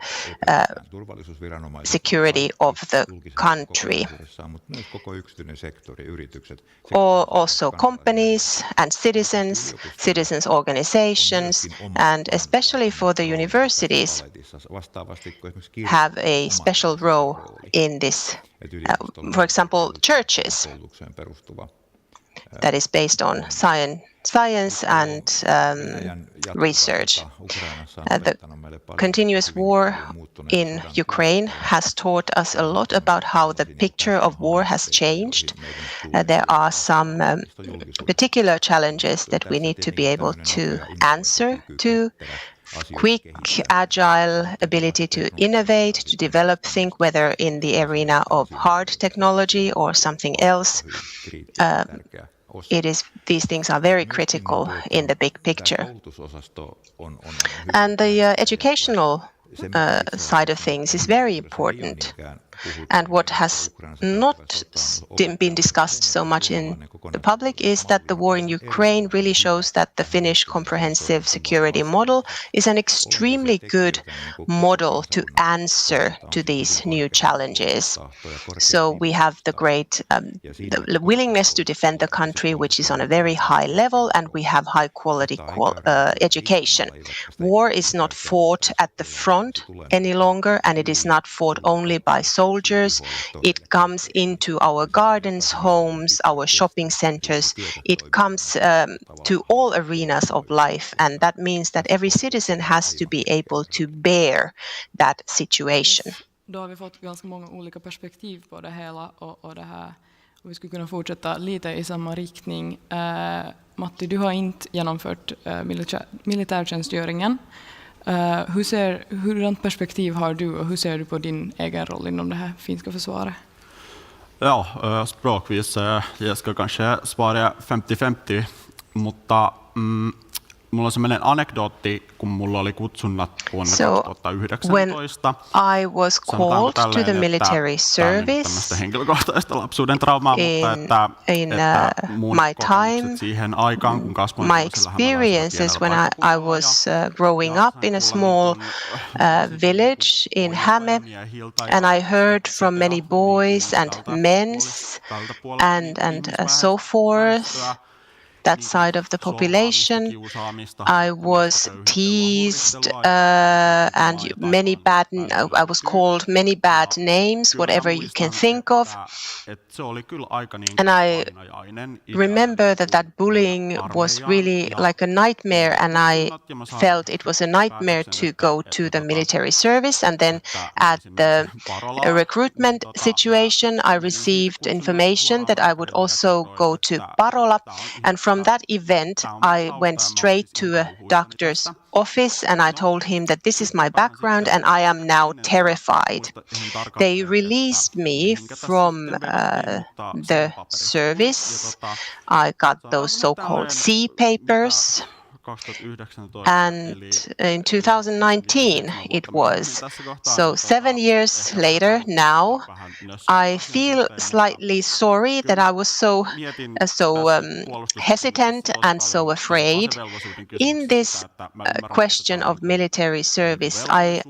security of the country. Also companies and citizens organizations, and especially for the universities, have a special role in this. For example, churches, that is based on science and research. The continuous war in Ukraine has taught us a lot about how the picture of war has changed. There are some particular challenges that we need to be able to answer to. Quick, agile ability to innovate, to develop, think whether in the arena of hard technology or something else. These things are very critical in the big picture. And the educational side of things is very important. And what has not been discussed so much in the public is that the war in Ukraine really shows that the Finnish comprehensive security model is an extremely good model to answer to these new challenges. So we have the great the willingness to defend the country, which is on a very high level, and we have high quality education. War is not fought at the front any longer, and it is not fought only by soldiers. It comes into our gardens, homes, our shopping centers. It comes to all arenas of life, and that means that every citizen has to be able to bear that situation. Då har vi fått ganska många olika perspektiv på det hela och det här. Och vi skulle kunna fortsätta lite i samma riktning. Matti, du har inte genomfört militärtjänstgöringen. Hurdant perspektiv har du och hur ser du på din egen roll inom det här finska försvaret? Ja, språkvis jag ska kanske svara 50-50, mutta mulla on sellainen anekdootti, kun mulla oli kutsunnat vuonna 2019. When I was called to the military service henkilökohtaista lapsuuden traumaa, mutta että mun kokemukset siihen aikaan, kun kasvoin my experiences when I was growing up in a small village in Häme, and I heard from many boys and men and so forth, that side of the population. I was teased and I was called many bad names, whatever you can think of. And I remember that bullying was really like a nightmare, and I felt it was a nightmare to go to the military service. And then at the recruitment situation, I received information that I would also go to Parola, and from that event, I went straight to a doctor's office and I told him that this is my background and I am now terrified. They released me from the service. I got those so-called C papers, And in 2019 it was. So 7 years later now, I feel slightly sorry that I was so hesitant and so afraid. In this question of military service, I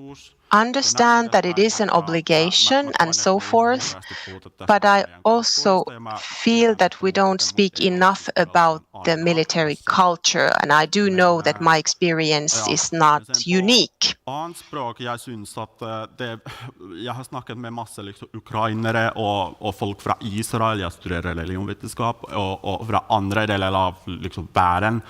understand that it is an obligation and so forth, but I also feel that we don't speak enough about the military culture, and I do know that my experience is not unique. Jeg synes at jeg har snakket med masse liksom, ukrainere og folk fra Israel, jeg studerer religionvitenskap, og fra andre deler av liksom, verden,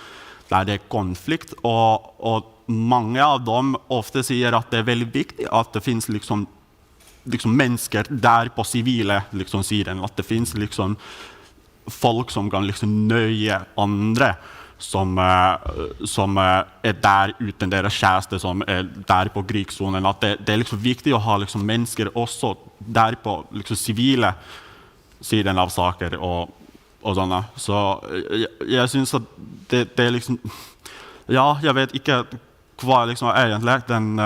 der det er konflikt, og mange av dem ofte sier at det er veldig viktig at det finnes liksom mennesker der på sivile liksom, siden, at det finnes liksom, folk som kan liksom, nøye andre, som er der uten deres kjæreste, som er der på krigszonen, at det er liksom viktig å ha liksom, mennesker også der på liksom, sivile siden av saker og sånne. Så jeg synes at det er liksom, ja, jeg vet ikke hva liksom egentlig den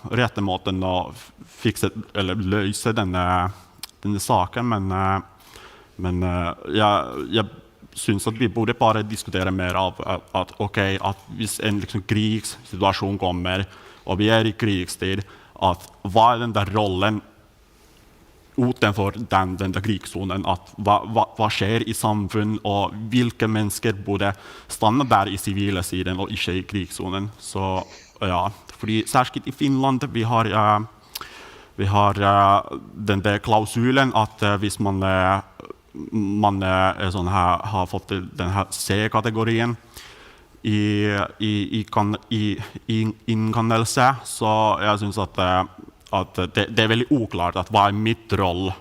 rette måten å fikse eller løse denne saken, men jeg synes at vi borde bare diskutere mer av at hvis en liksom krigssituasjon kommer, og vi er i krigstid, at hva er den der rollen utenfor den krigszonen, at hva skjer i samfunn, og hvilke mennesker burde stanne der i sivile siden og ikke i krigszonen. Så ja, fordi særskilt i Finland vi har den der klausulen at hvis man er sånn her, har fått den her C-kategorien i innkannelse, så jeg synes at det er veldig uklart at hva er mitt roll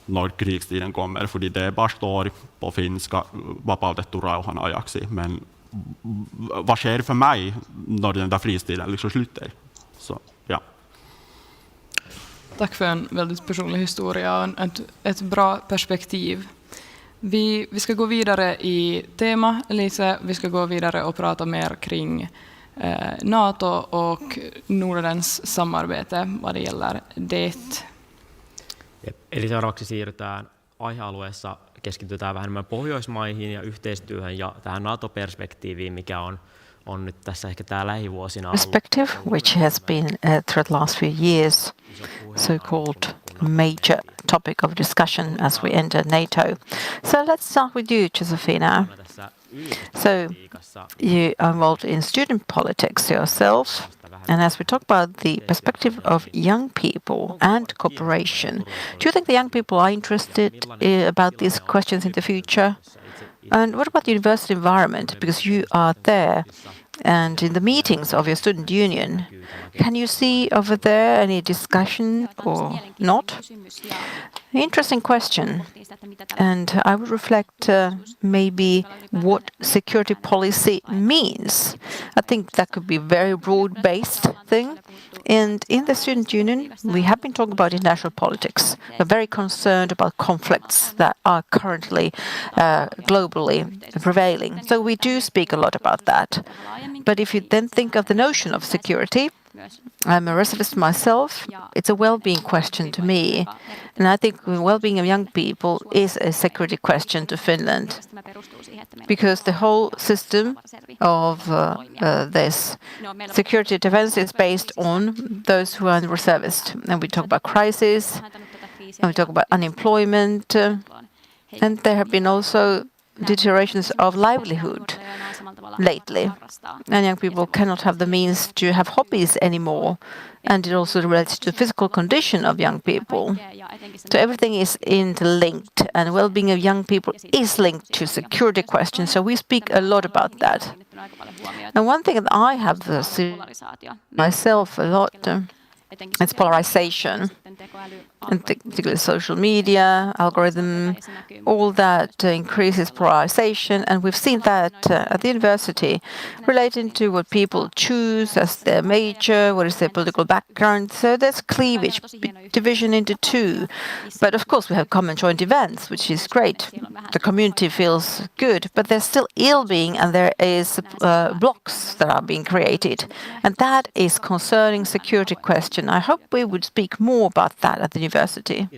når krigstiden kommer, fordi det bare står på finsk vapautettu rauhan ajaksi, men hva skjer for meg når den der fristiden liksom slutter? Så, ja. Tack för en väldigt personlig historia och ett bra perspektiv. Vi ska gå vidare i tema, Lise. Vi ska gå vidare och prata mer kring NATO och Nordens samarbete vad det gäller det. Eli seuraavaksi siirrytään aihealueessa, keskitytään vähän enemmän Pohjoismaihin ja yhteistyöhön ja tähän NATO-perspektiiviin, mikä on nyt tässä ehkä tämä lähivuosina ollut. Perspective, which has been throughout the last few years, so-called major topic of discussion as we enter NATO. So let's start with you, Josefina. So you are involved in student politics yourself, and as we talk about the perspective of young people and cooperation, do you think the young people are interested about these questions in the future? And what about the university environment? Because you are there and in the meetings of your student union, can you see over there any discussion or not? Interesting question. And I would reflect maybe what security policy means. I think that could be a very broad-based thing. And in the student union, we have been talking about international politics. We're very concerned about conflicts that are currently globally prevailing. So we do speak a lot about that. But if you then think of the notion of security, I'm a recidivist myself. It's a well-being question to me. And I think the well-being of young people is a security question to Finland. Because the whole system of this security defense is based on those who are in the reservist. And we talk about crisis, and we talk about unemployment. And there have been also deteriorations of livelihood lately. And young people cannot have the means to have hobbies anymore. And it also relates to the physical condition of young people. So everything is interlinked, and well-being of young people is linked to security questions. So we speak a lot about that. And one thing that I have seen myself a lot It's polarization, and particularly social media, algorithm, all that increases polarization. And we've seen that at the university, relating to what people choose as their major, what is their political background. So there's cleavage, division into two. But of course, we have common joint events, which is great. The community feels good, but there's still ill-being, and there is blocks that are being created. And that is concerning security question. I hope we would speak more about that at the university.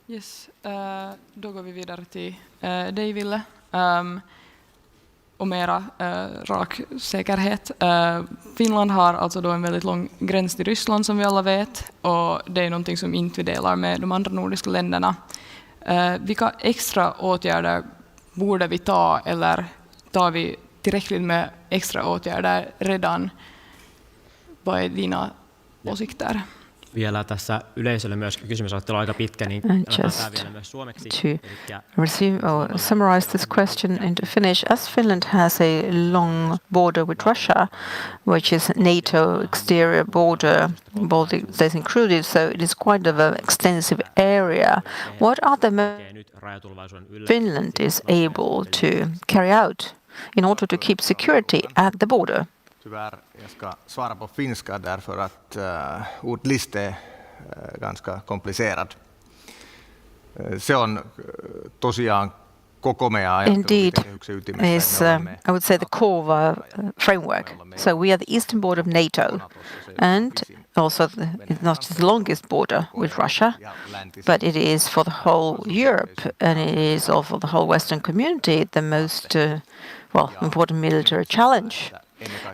Yes, då går vi vidare till dig, Ville. Och mera rak säkerhet. Finland har alltså då en väldigt lång gräns till Ryssland som vi alla vet, och det är någonting som inte vi delar med de andra nordiska länderna. Vilka extra åtgärder borde vi ta, eller tar vi tillräckligt med extra åtgärder redan? Vad är dina åsikter? Vielä tässä yleisölle myös kysymysasettelu aika pitkä, niin Just vielä myös suomeksi. to resume or summarize this question into Finnish, as Finland has a long border with Russia, which is NATO exterior border, Baltic states included, so it is quite of an extensive area. What are the Finland is able to carry out in order to keep security at the border? Tyvärr, jag ska svara på finska därför att ordlista är ganska komplicerad. Se on tosiaan koko meidän ajattelukehyksen ytimessä. Is, I would say, the core of our framework. So we are the eastern border of NATO, and also it's not just the longest border with Russia, but it is for the whole Europe, and it is also for the whole Western community the most important military challenge.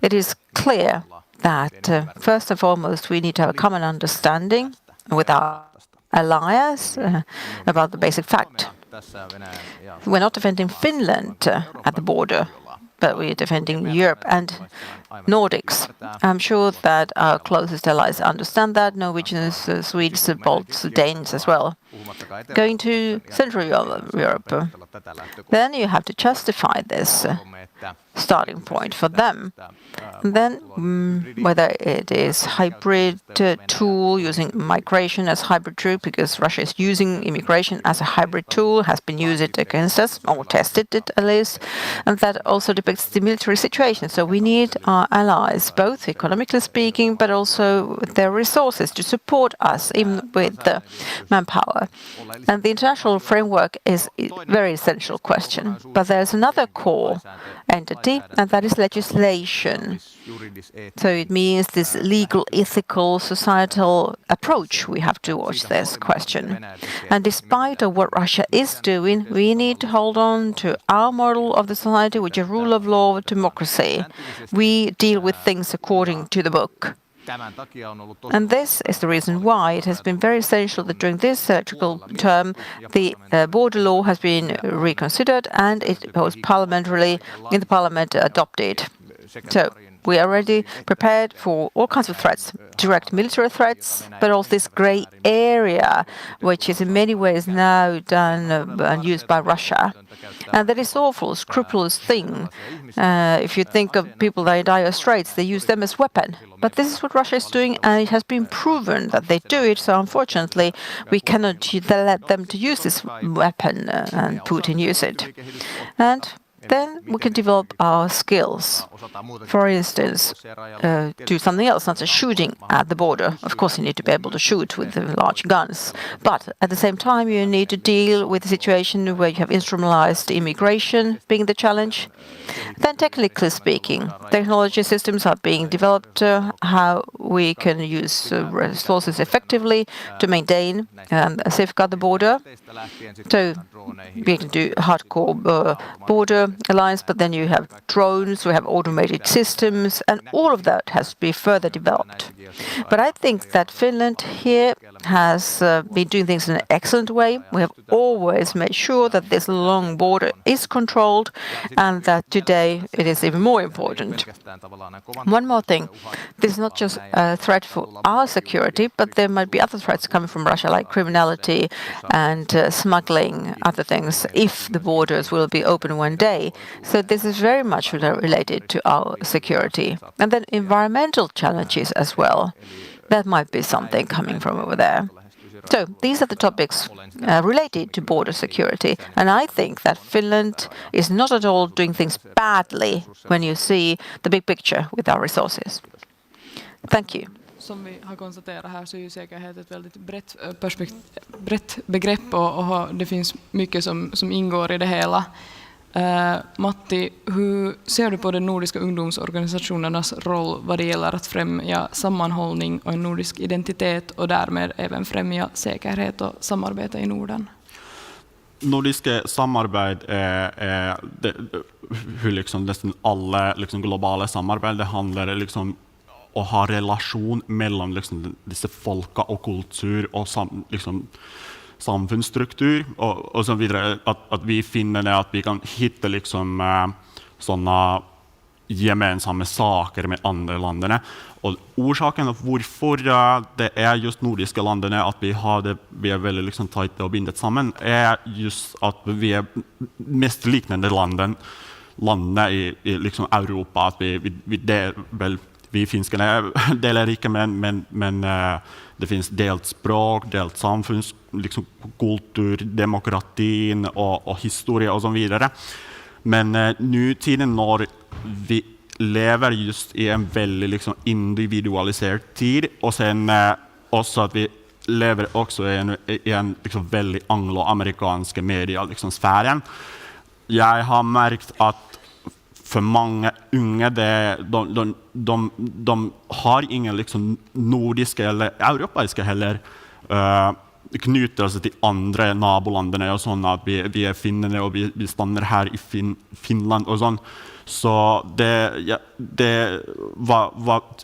It is clear that first and foremost we need to have a common understanding with our allies about the basic fact. We're not defending Finland at the border, but we're defending Europe and Nordics. I'm sure that our closest allies understand that, Norwegians, Swedes, Balts, Danes as well. Going to Central Europe, then you have to justify this starting point for them. And then whether it is hybrid tool, using migration as hybrid tool, because Russia is using immigration as a hybrid tool, has been used against us, or tested it at least, and that also depicts the military situation. So we need our allies, both economically speaking, but also their resources to support us, even with the manpower. And the international framework is a very essential question. But there's another core entity, and that is legislation. So it means this legal, ethical, societal approach we have towards this question. And despite of what Russia is doing, we need to hold on to our model of the society, which is rule of law, democracy. We deal with things according to the book. And this is the reason why it has been very essential that during this electoral term the border law has been reconsidered and it was parliamentarily in the parliament adopted. So we are already prepared for all kinds of threats, direct military threats, but also this grey area, which is in many ways now done and used by Russia. And that is awful, scrupulous thing. If you think of people that are in dire straits, they use them as weapon. But this is what Russia is doing, and it has been proven that they do it. So unfortunately, we cannot let them to use this weapon and Putin use it. And then we can develop our skills. For instance, do something else, not just shooting at the border. Of course, you need to be able to shoot with the large guns. But at the same time, you need to deal with the situation where you have instrumentalized immigration being the challenge. Then technically speaking, technology systems are being developed, how we can use resources effectively to maintain and safeguard the border. So we can do hardcore border alliance, but then you have drones, we have automated systems, and all of that has to be further developed. But I think that Finland here has been doing things in an excellent way. We have always made sure that this long border is controlled and that today it is even more important. One more thing, this is not just a threat for our security, but there might be other threats coming from Russia, like criminality and smuggling, other things, if the borders will be open one day. day. So this is very much related to our security. And then environmental challenges as well. That might be something coming from over there. So these are the topics related to border security. And I think that Finland is not at all doing things badly when you see the big picture with our resources. Thank you. Som vi har konstaterat här så är ju säkerhet ett väldigt brett begrepp och det finns mycket som ingår i det hela. Matti, hur ser du på de nordiska ungdomsorganisationernas roll vad det gäller att främja sammanhållning och en nordisk identitet och därmed även främja säkerhet och samarbete i Norden? Nordiska samarbete är hur liksom nästan alla liksom globala samarbete handlar liksom att ha relation mellan liksom dessa folka och kultur och liksom samfundsstruktur och så vidare, att vi finner det att vi kan hitta liksom sådana gemensamma saker med andra länderna. Och orsaken av varför det är just nordiska länderna att vi är väldigt liksom tajta och bindet samman är just att vi är mest liknande länderna i liksom Europa, att vi finska delar lika men det finns delt språk, delt samfunds, liksom kultur, demokratin och historia och så vidare. Men nu tiden när vi lever just i en väldigt liksom individualiserad tid och sen också att vi lever också i en liksom väldigt angloamerikanska media liksom sfären. Jag har märkt att för många unga de har ingen liksom nordiska eller europeiska heller knytelse till andra naboländerna och sådana att vi är finnar och vi stannar här i Finland och sånt. Så det vad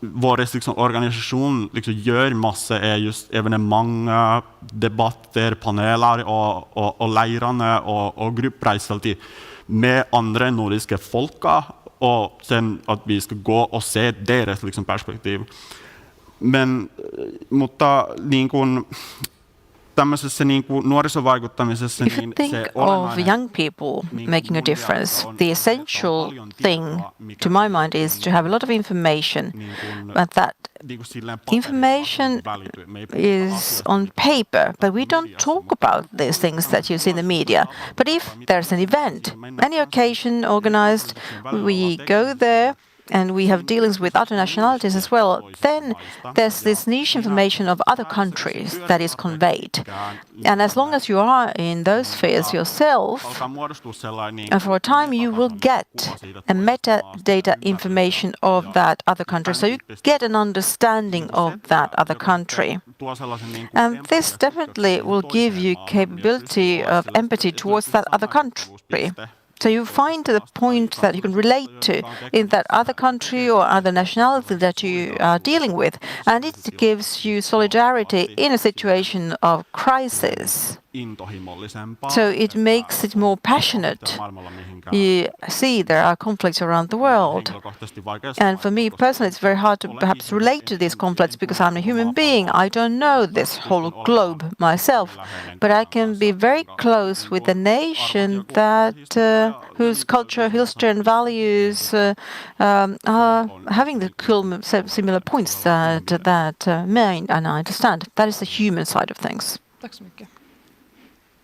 vår liksom organisation liksom gör massa är just evenemang, debatter, paneler och lejrande och gruppreisar till med andra nordiska folka och sen att vi ska gå och se deras liksom perspektiv. Men mutta niin kuin tämmöisessä niin kuin nuorisovaikuttamisessa If you think of young people making a difference, the essential thing to my mind is to have a lot of information, but that information is on paper, but we don't talk about these things that you see in the media. But if there's an event, any occasion organized, we go there, and we have dealings with other nationalities as well, then there's this niche information of other countries that is conveyed. And as long as you are in those spheres yourself, and for a time you will get a metadata information of that other country, so you get an understanding of that other country. And this definitely will give you capability of empathy towards that other country. So you find the point that you can relate to in that other country or other nationality that you are dealing with. And it gives you solidarity in a situation of crisis. So it makes it more passionate. You see, there are conflicts around the world. And for me personally, it's very hard to perhaps relate to these conflicts because I'm a human being. I don't know this whole globe myself. But I can be very close with a nation that whose culture, history and values are having the similar points that mine and I understand. That is the human side of things. Tack så mycket.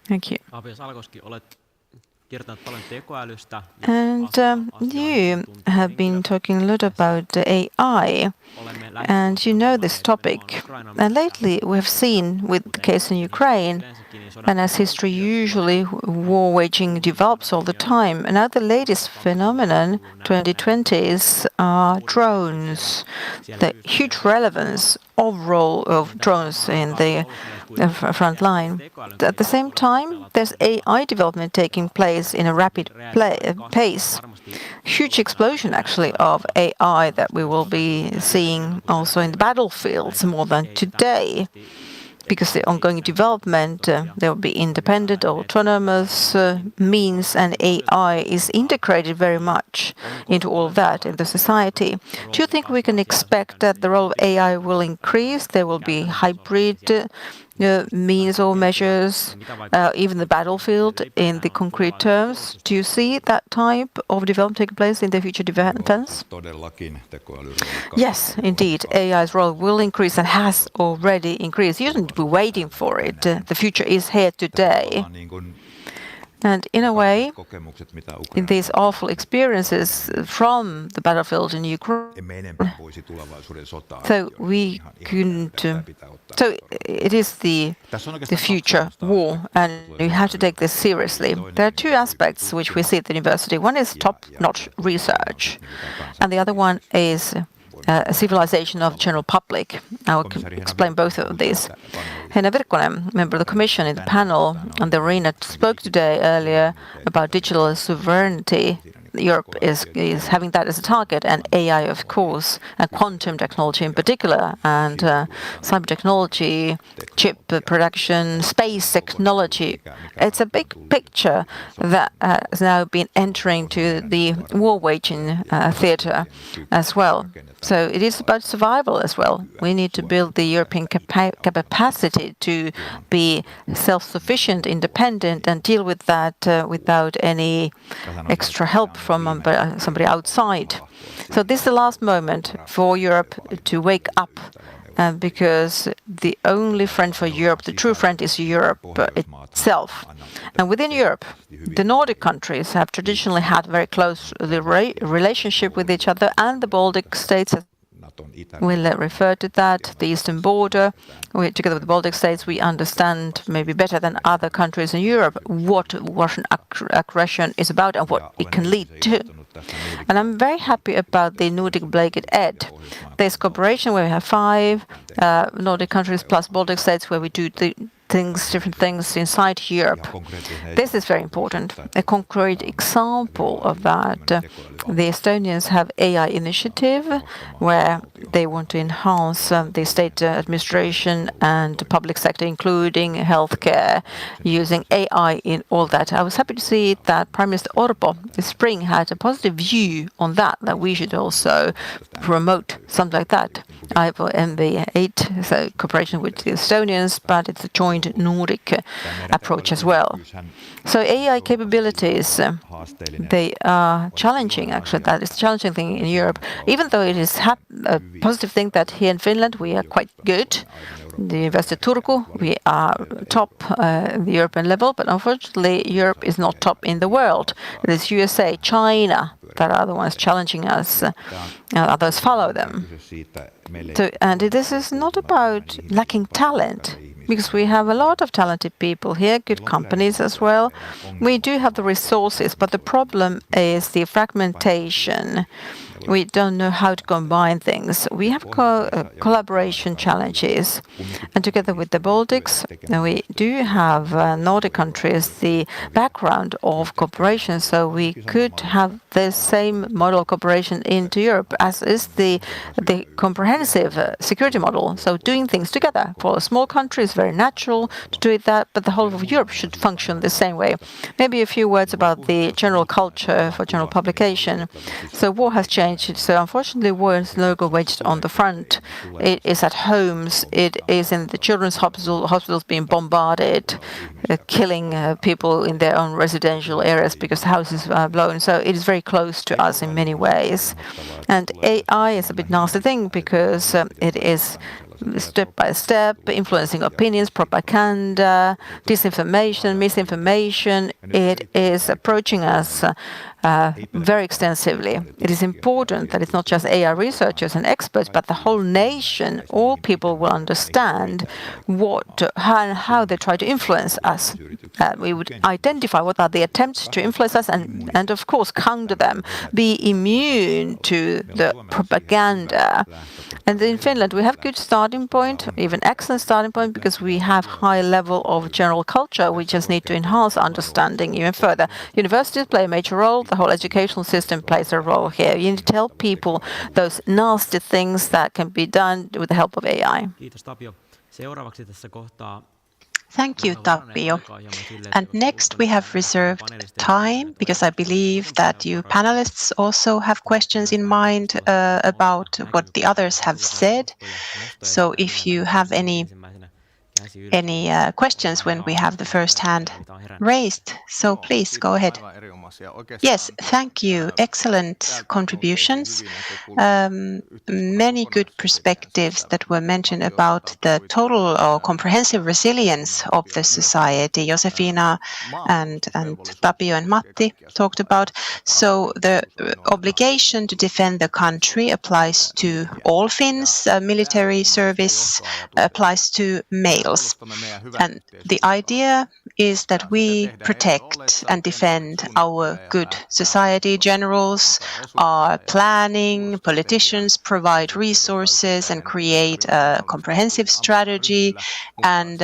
Thank you. And you have been talking a lot about AI, and you know this topic. And lately we have seen with the case in Ukraine, and as history usually, war waging develops all the time. And now the latest phenomenon, 2020s, are drones. The huge relevance of role of drones in the front line. At the same time, there's AI development taking place in a rapid pace. Huge explosion, actually, of AI that we will be seeing also in the battlefields more than today. Because the ongoing development, there will be independent, autonomous means, and AI is integrated very much into all of that in the society. Do you think we can expect that the role of AI will increase? There will be hybrid means or measures, even the battlefield in the concrete terms. Do you see that type of development taking place in the future defense? Yes, indeed. AI's role will increase and has already increased. You shouldn't be waiting for it. The future is here today. And in a way, in these awful experiences from the battlefield in Ukraine, so we couldn't. So it is the future war, and we have to take this seriously. There are two aspects which we see at the university. One is top-notch research, and the other one is a civilization of general public. I will explain both of these. Henna Virkkonen, member of the Commission in the panel on the arena, spoke today earlier about digital sovereignty. Europe is having that as a target, and AI, of course, and quantum technology in particular, and cyber technology, chip production, space technology. It's a big picture that has now been entering to the war-waging theatre as well. So it is about survival as well. We need to build the European capacity to be self-sufficient, independent, and deal with that without any extra help from somebody outside. So this is the last moment for Europe to wake up, because the only friend for Europe, the true friend, is Europe itself. And within Europe, the Nordic countries have traditionally had very close relationship with each other, and the Baltic states will refer to that, the eastern border. Together with the Baltic states, we understand maybe better than other countries in Europe what Russian aggression is about and what it can lead to. And I'm very happy about the Nordic Blanket Ed. There's cooperation where we have 5 Nordic countries plus Baltic states where we do different things inside Europe. This is very important. A concrete example of that, the Estonians have AI initiative where they want to enhance the state administration and public sector, including healthcare, using AI in all that. I was happy to see that Prime Minister Orpo this spring had a positive view on that we should also promote something like that. I have MV8, so cooperation with the Estonians, but it's a joint Nordic approach as well. So AI capabilities, they are challenging, actually. That is the challenging thing in Europe. Even though it is a positive thing that here in Finland we are quite good. The University of Turku, we are top the European level, but unfortunately Europe is not top in the world. There's USA, China, that are the ones challenging us. Others follow them. So, and this is not about lacking talent, because we have a lot of talented people here, good companies as well. We do have the resources, but the problem is the fragmentation. We don't know how to combine things. We have collaboration challenges, and together with the Baltics, we do have Nordic countries the background of cooperation, so we could have the same model of cooperation into Europe as is the comprehensive security model. So doing things together for a small country is very natural to do that, but the whole of Europe should function the same way. Maybe a few words about the general culture for general publication. So war has changed. So unfortunately, war is no longer waged on the front. It is at homes. It is in the children's hospitals being bombarded, killing people in their own residential areas because the houses are blown. So it is very close to us in many ways. And AI is a bit nasty thing because it is step by step, influencing opinions, propaganda, disinformation, misinformation. It is approaching us very extensively. It is important that it's not just AI researchers and experts, but the whole nation, all people will understand how they try to influence us. We would identify what are the attempts to influence us and of course counter them, be immune to the propaganda. And in Finland we have good starting point, even excellent starting point, because we have high level of general culture. We just need to enhance understanding even further. Universities play a major role. The whole educational system plays a role here. You need to tell people those nasty things that can be done with the help of AI. Thank you, Tapio. And next we have reserved time, because I believe that you panelists also have questions in mind about what the others have said. So if you have any any questions when we have the first hand raised. So please go ahead. Yes, thank you. Excellent contributions. Many good perspectives that were mentioned about the total or comprehensive resilience of the society. Josefina and Tapio and Matti talked about. So the obligation to defend the country applies to all Finns. Military service applies to males. And the idea is that we protect and defend our good society. Generals are planning, politicians provide resources and create a comprehensive strategy, and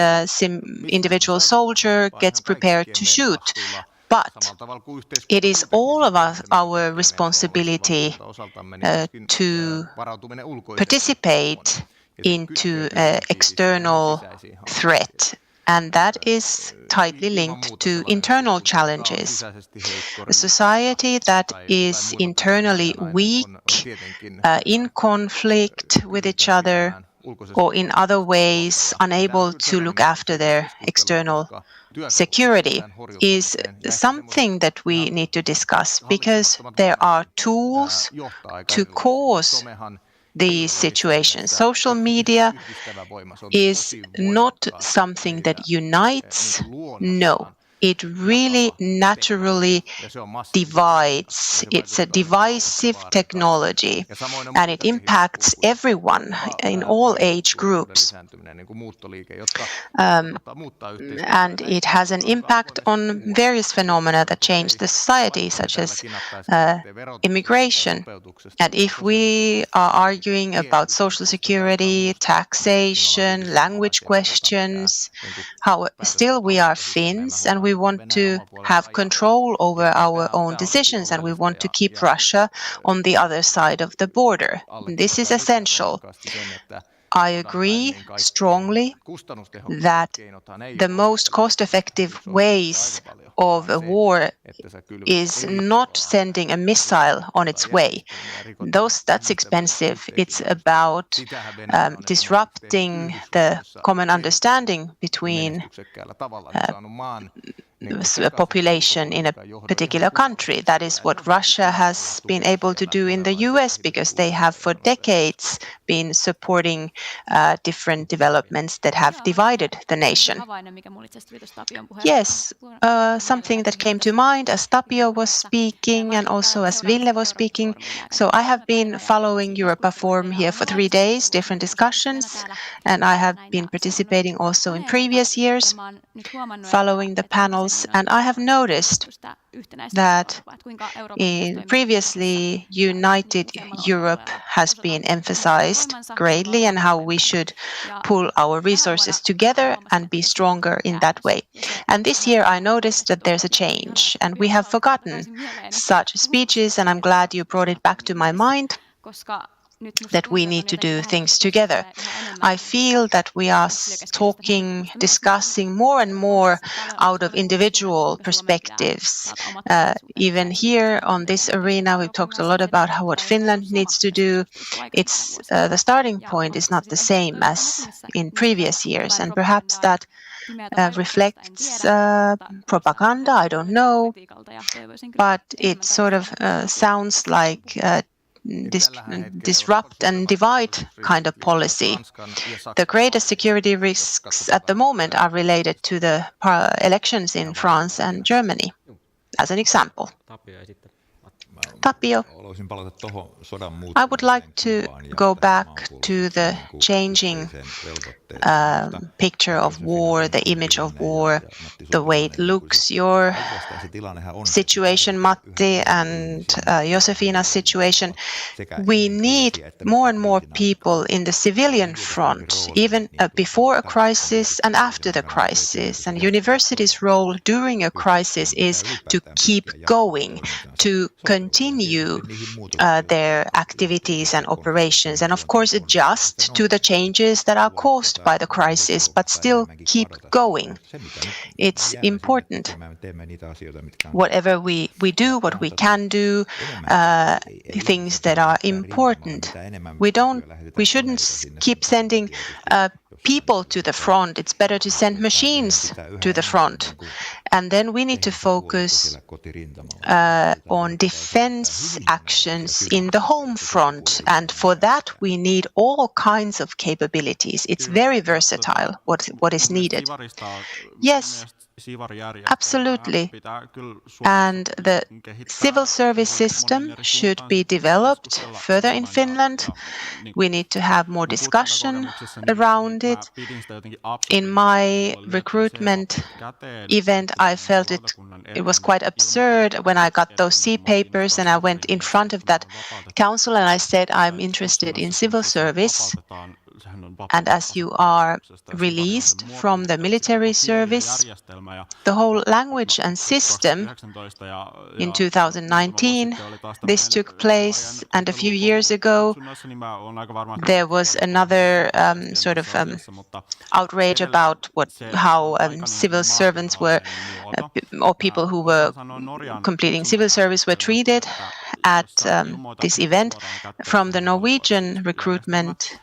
individual soldier gets prepared to shoot. But it is all of our responsibility to participate into external threat, and that is tightly linked to internal challenges. A society that is internally weak, in conflict with each other, or in other ways unable to look after their external security is something that we need to discuss, because there are tools to cause these situations. Social media is not something that unites. No, it really naturally divides. It's a divisive technology, and it impacts everyone in all age groups. And it has an impact on various phenomena that change the society, such as immigration. And if we are arguing about social security, taxation, language questions, still we are Finns, and we want to have control over our own decisions, and we want to keep Russia on the other side of the border. This is essential. I agree strongly that the most cost-effective ways of a war is not sending a missile on its way. That's expensive. It's about disrupting the common understanding between population in a particular country. That is what Russia has been able to do in the US, because they have for decades been supporting different developments that have divided the nation. Yes, something that came to mind as Tapio was speaking and also as Ville was speaking. So I have been following Europa Forum here for 3 days, different discussions, and I have been participating also in previous years, following the panels. And I have noticed that previously United Europe has been emphasized greatly, and how we should pull our resources together and be stronger in that way. And this year I noticed that there's a change, and we have forgotten such speeches, and I'm glad you brought it back to my mind, that we need to do things together. I feel that we are discussing more and more out of individual perspectives. Even here on this arena, we've talked a lot about what Finland needs to do. It's the starting point is not the same as in previous years, and perhaps that reflects propaganda, I don't know, but it sort of sounds like disrupt and divide kind of policy. The greatest security risks at the moment are related to the elections in France and Germany, as an example. Tapio, I would like to go back to the changing picture of war, the image of war, the way it looks. Your situation, Matti, and Josefina's situation. We need more and more people in the civilian front, even before a crisis and after the crisis. And universities' role during a crisis is to keep going, to continue their activities and operations, and of course adjust to the changes that are caused by the crisis, but still keep going. It's important. Whatever we do, what we can do, things that are important. We shouldn't keep sending people to the front. It's better to send machines to the front. And then we need to focus on defense actions in the home front. And for that, we need all kinds of capabilities. It's very versatile what is needed. Yes, absolutely. And the civil service system should be developed further in Finland. We need to have more discussion around it. In my recruitment event, I felt it was quite absurd when I got those C papers and I went in front of that council and I said, I'm interested in civil service. And as you are released from the military service, the whole language and system in 2019, this took place, and a few years ago there was another outrage about how civil servants were, or people who were completing civil service were treated at this event. From the Norwegian recruitment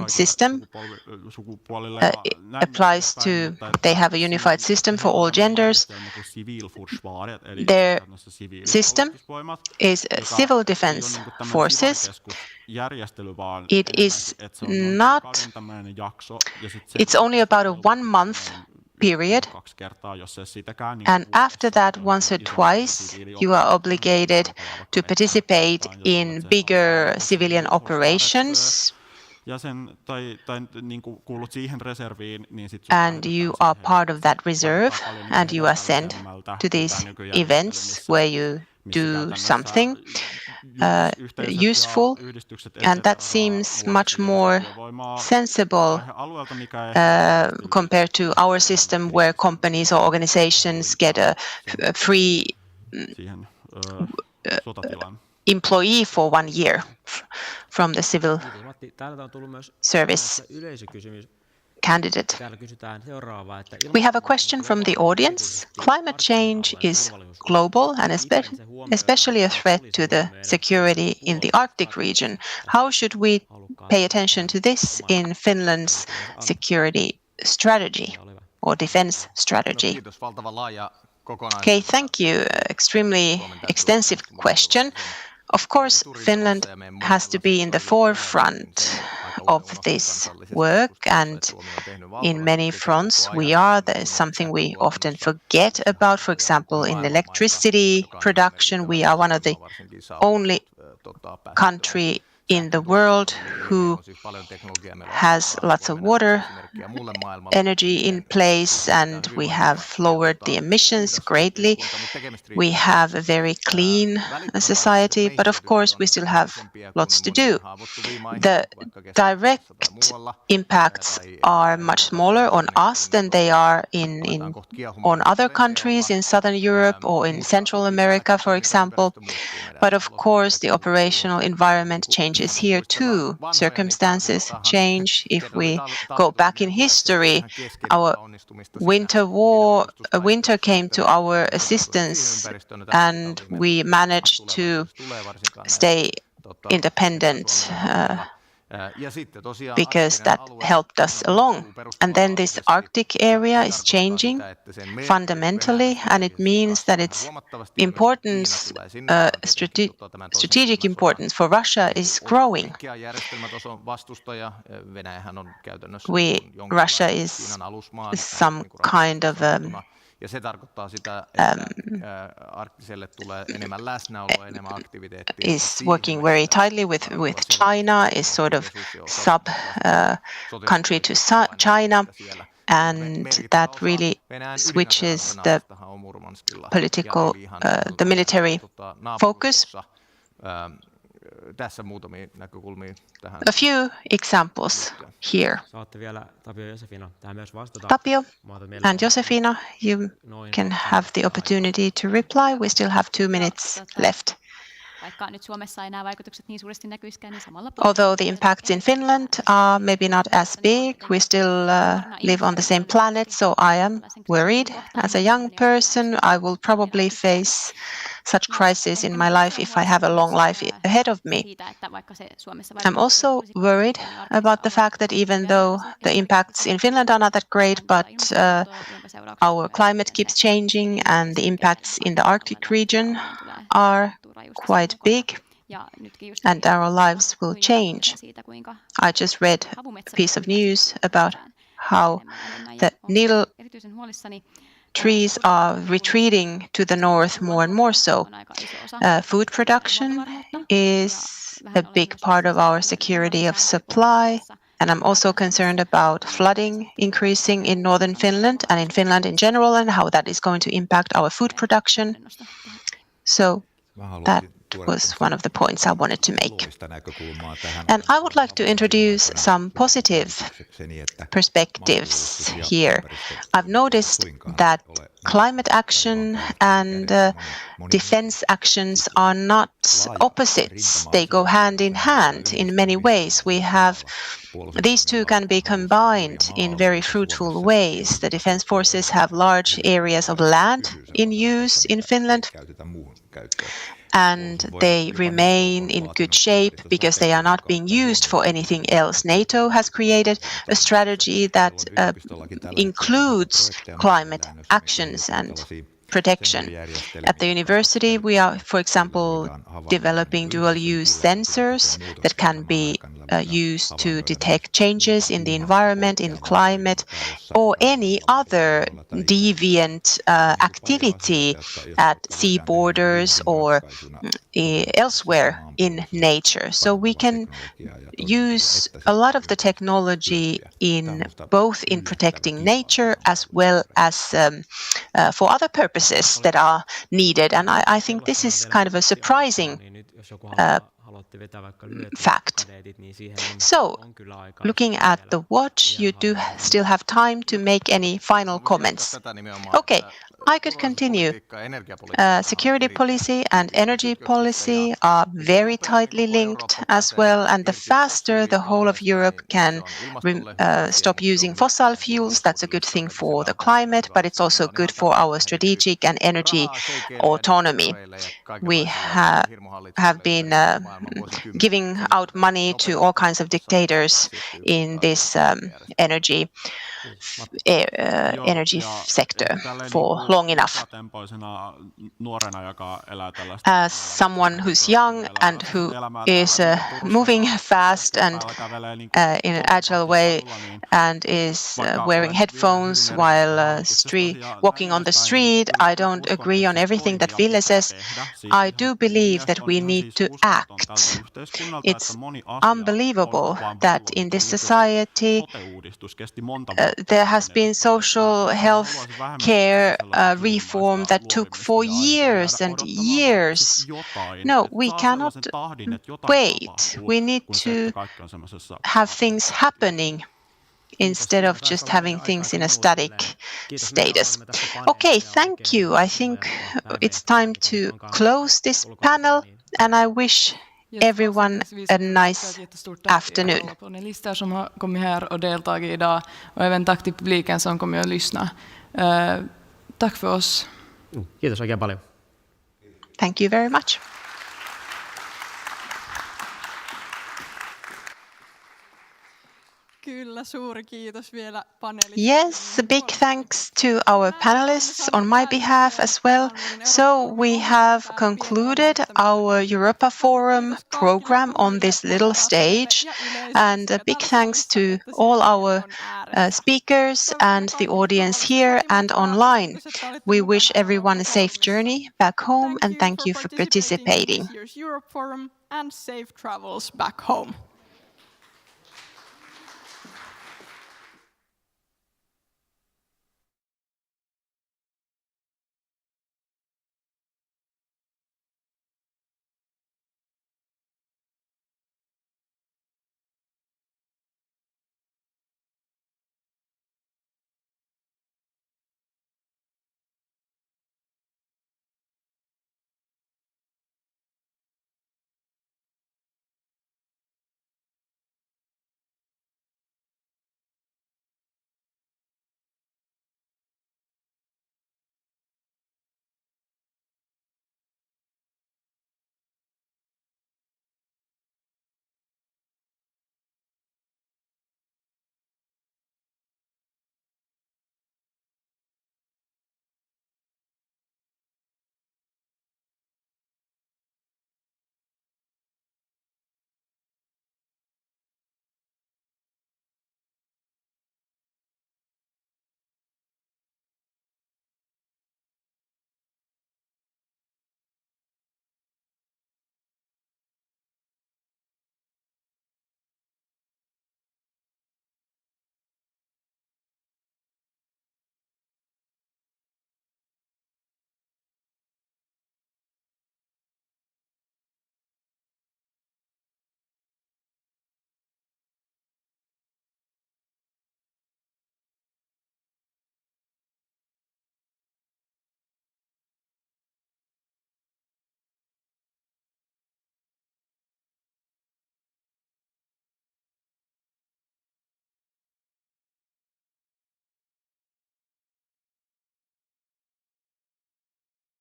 system applies to, they have a unified system for all genders. Their system is civil defense forces. It is not, it's only about a 1 month period, and after that, once or twice, you are obligated to participate in bigger civilian operations. And you are part of that reserve, and you are sent to these events where you do something useful, and that seems much more sensible compared to our system where companies or organizations get a free employee for 1 year from the civil service candidate. We have a question from the audience. Climate change is global and especially a threat to the security in the Arctic region. How should we pay attention to this in Finland's security strategy or defense strategy? Okay, thank you. Extremely extensive question. Of course, Finland has to be in the forefront of this work, and in many fronts we are. There is something we often forget about. For example, in electricity production, we are one of the only country in the world who has lots of water energy in place, and we have lowered the emissions greatly. We have a very clean society, but of course we still have lots to do. The direct impacts are much smaller on us than they are on other countries in Southern Europe or in Central America, for example. But of course the operational environment changes here too. Circumstances change. If we go back in history, our winter came to our assistance, and we managed to stay independent because that helped us along. And then this Arctic area is changing fundamentally, and it means that its importance, strategic importance for Russia is growing. Russia is some kind of is working very tightly with China, is sort of sub country to China, and that really switches the political, the military focus. A few examples here. Tapio and Josefina, you can have the opportunity to reply. We still have 2 minutes left. Although the impacts in Finland are maybe not as big, we still live on the same planet, so I am worried. As a young person, I will probably face such crisis in my life if I have a long life ahead of me. I'm also worried about the fact that even though the impacts in Finland are not that great, but our climate keeps changing and the impacts in the Arctic region are quite big and our lives will change. I just read a piece of news about how the needle trees are retreating to the north more and more so. Food production is a big part of our security of supply. And I'm also concerned about flooding increasing in northern Finland and in Finland in general and how that is going to impact our food production. So that was one of the points I wanted to make. And I would like to introduce some positive perspectives here. I've noticed that climate action and defense actions are not opposites. They go hand in hand in many ways. These two can be combined in very fruitful ways. The defense forces have large areas of land in use in Finland, and they remain in good shape because they are not being used for anything else. NATO has created a strategy that includes climate actions and protection. At the university, we are, for example, developing dual-use sensors that can be used to detect changes in the environment, in climate, or any other deviant activity at sea borders or elsewhere in nature. So we can use a lot of the technology in both in protecting nature as well as for other purposes that are needed. And I think this is kind of a surprising fact. So, looking at the watch, you do still have time to make any final comments. Okay, I could continue. Security policy and energy policy are very tightly linked as well, and the faster the whole of Europe can stop using fossil fuels, that's a good thing for the climate, but it's also good for our strategic and energy autonomy. We have been giving out money to all kinds of dictators in this energy sector for long enough. As someone who's young and who is moving fast and in an agile way and is wearing headphones while walking on the street, I don't agree on everything that Ville says. I do believe that we need to act. It's unbelievable that in this society there has been social health care reform that took for years and years. No, we cannot wait. We need to have things happening instead of just having things in a static status. Okay, thank you. I think it's time to close this panel, and I wish everyone a nice afternoon. Panelister som har kommit här och deltagit idag, och även tack till publiken som kommer att lyssna. Tack för oss. Kiitos oikein paljon. Thank you very much. Kyllä, suuri kiitos vielä panelista. Yes, a big thanks to our panelists on my behalf as well. So we have concluded our Europa Forum program on this little stage, and a big thanks to all our speakers and the audience here and online. We wish everyone a safe journey back home, and thank you for participating. This year's Europe Forum, and safe travels back home.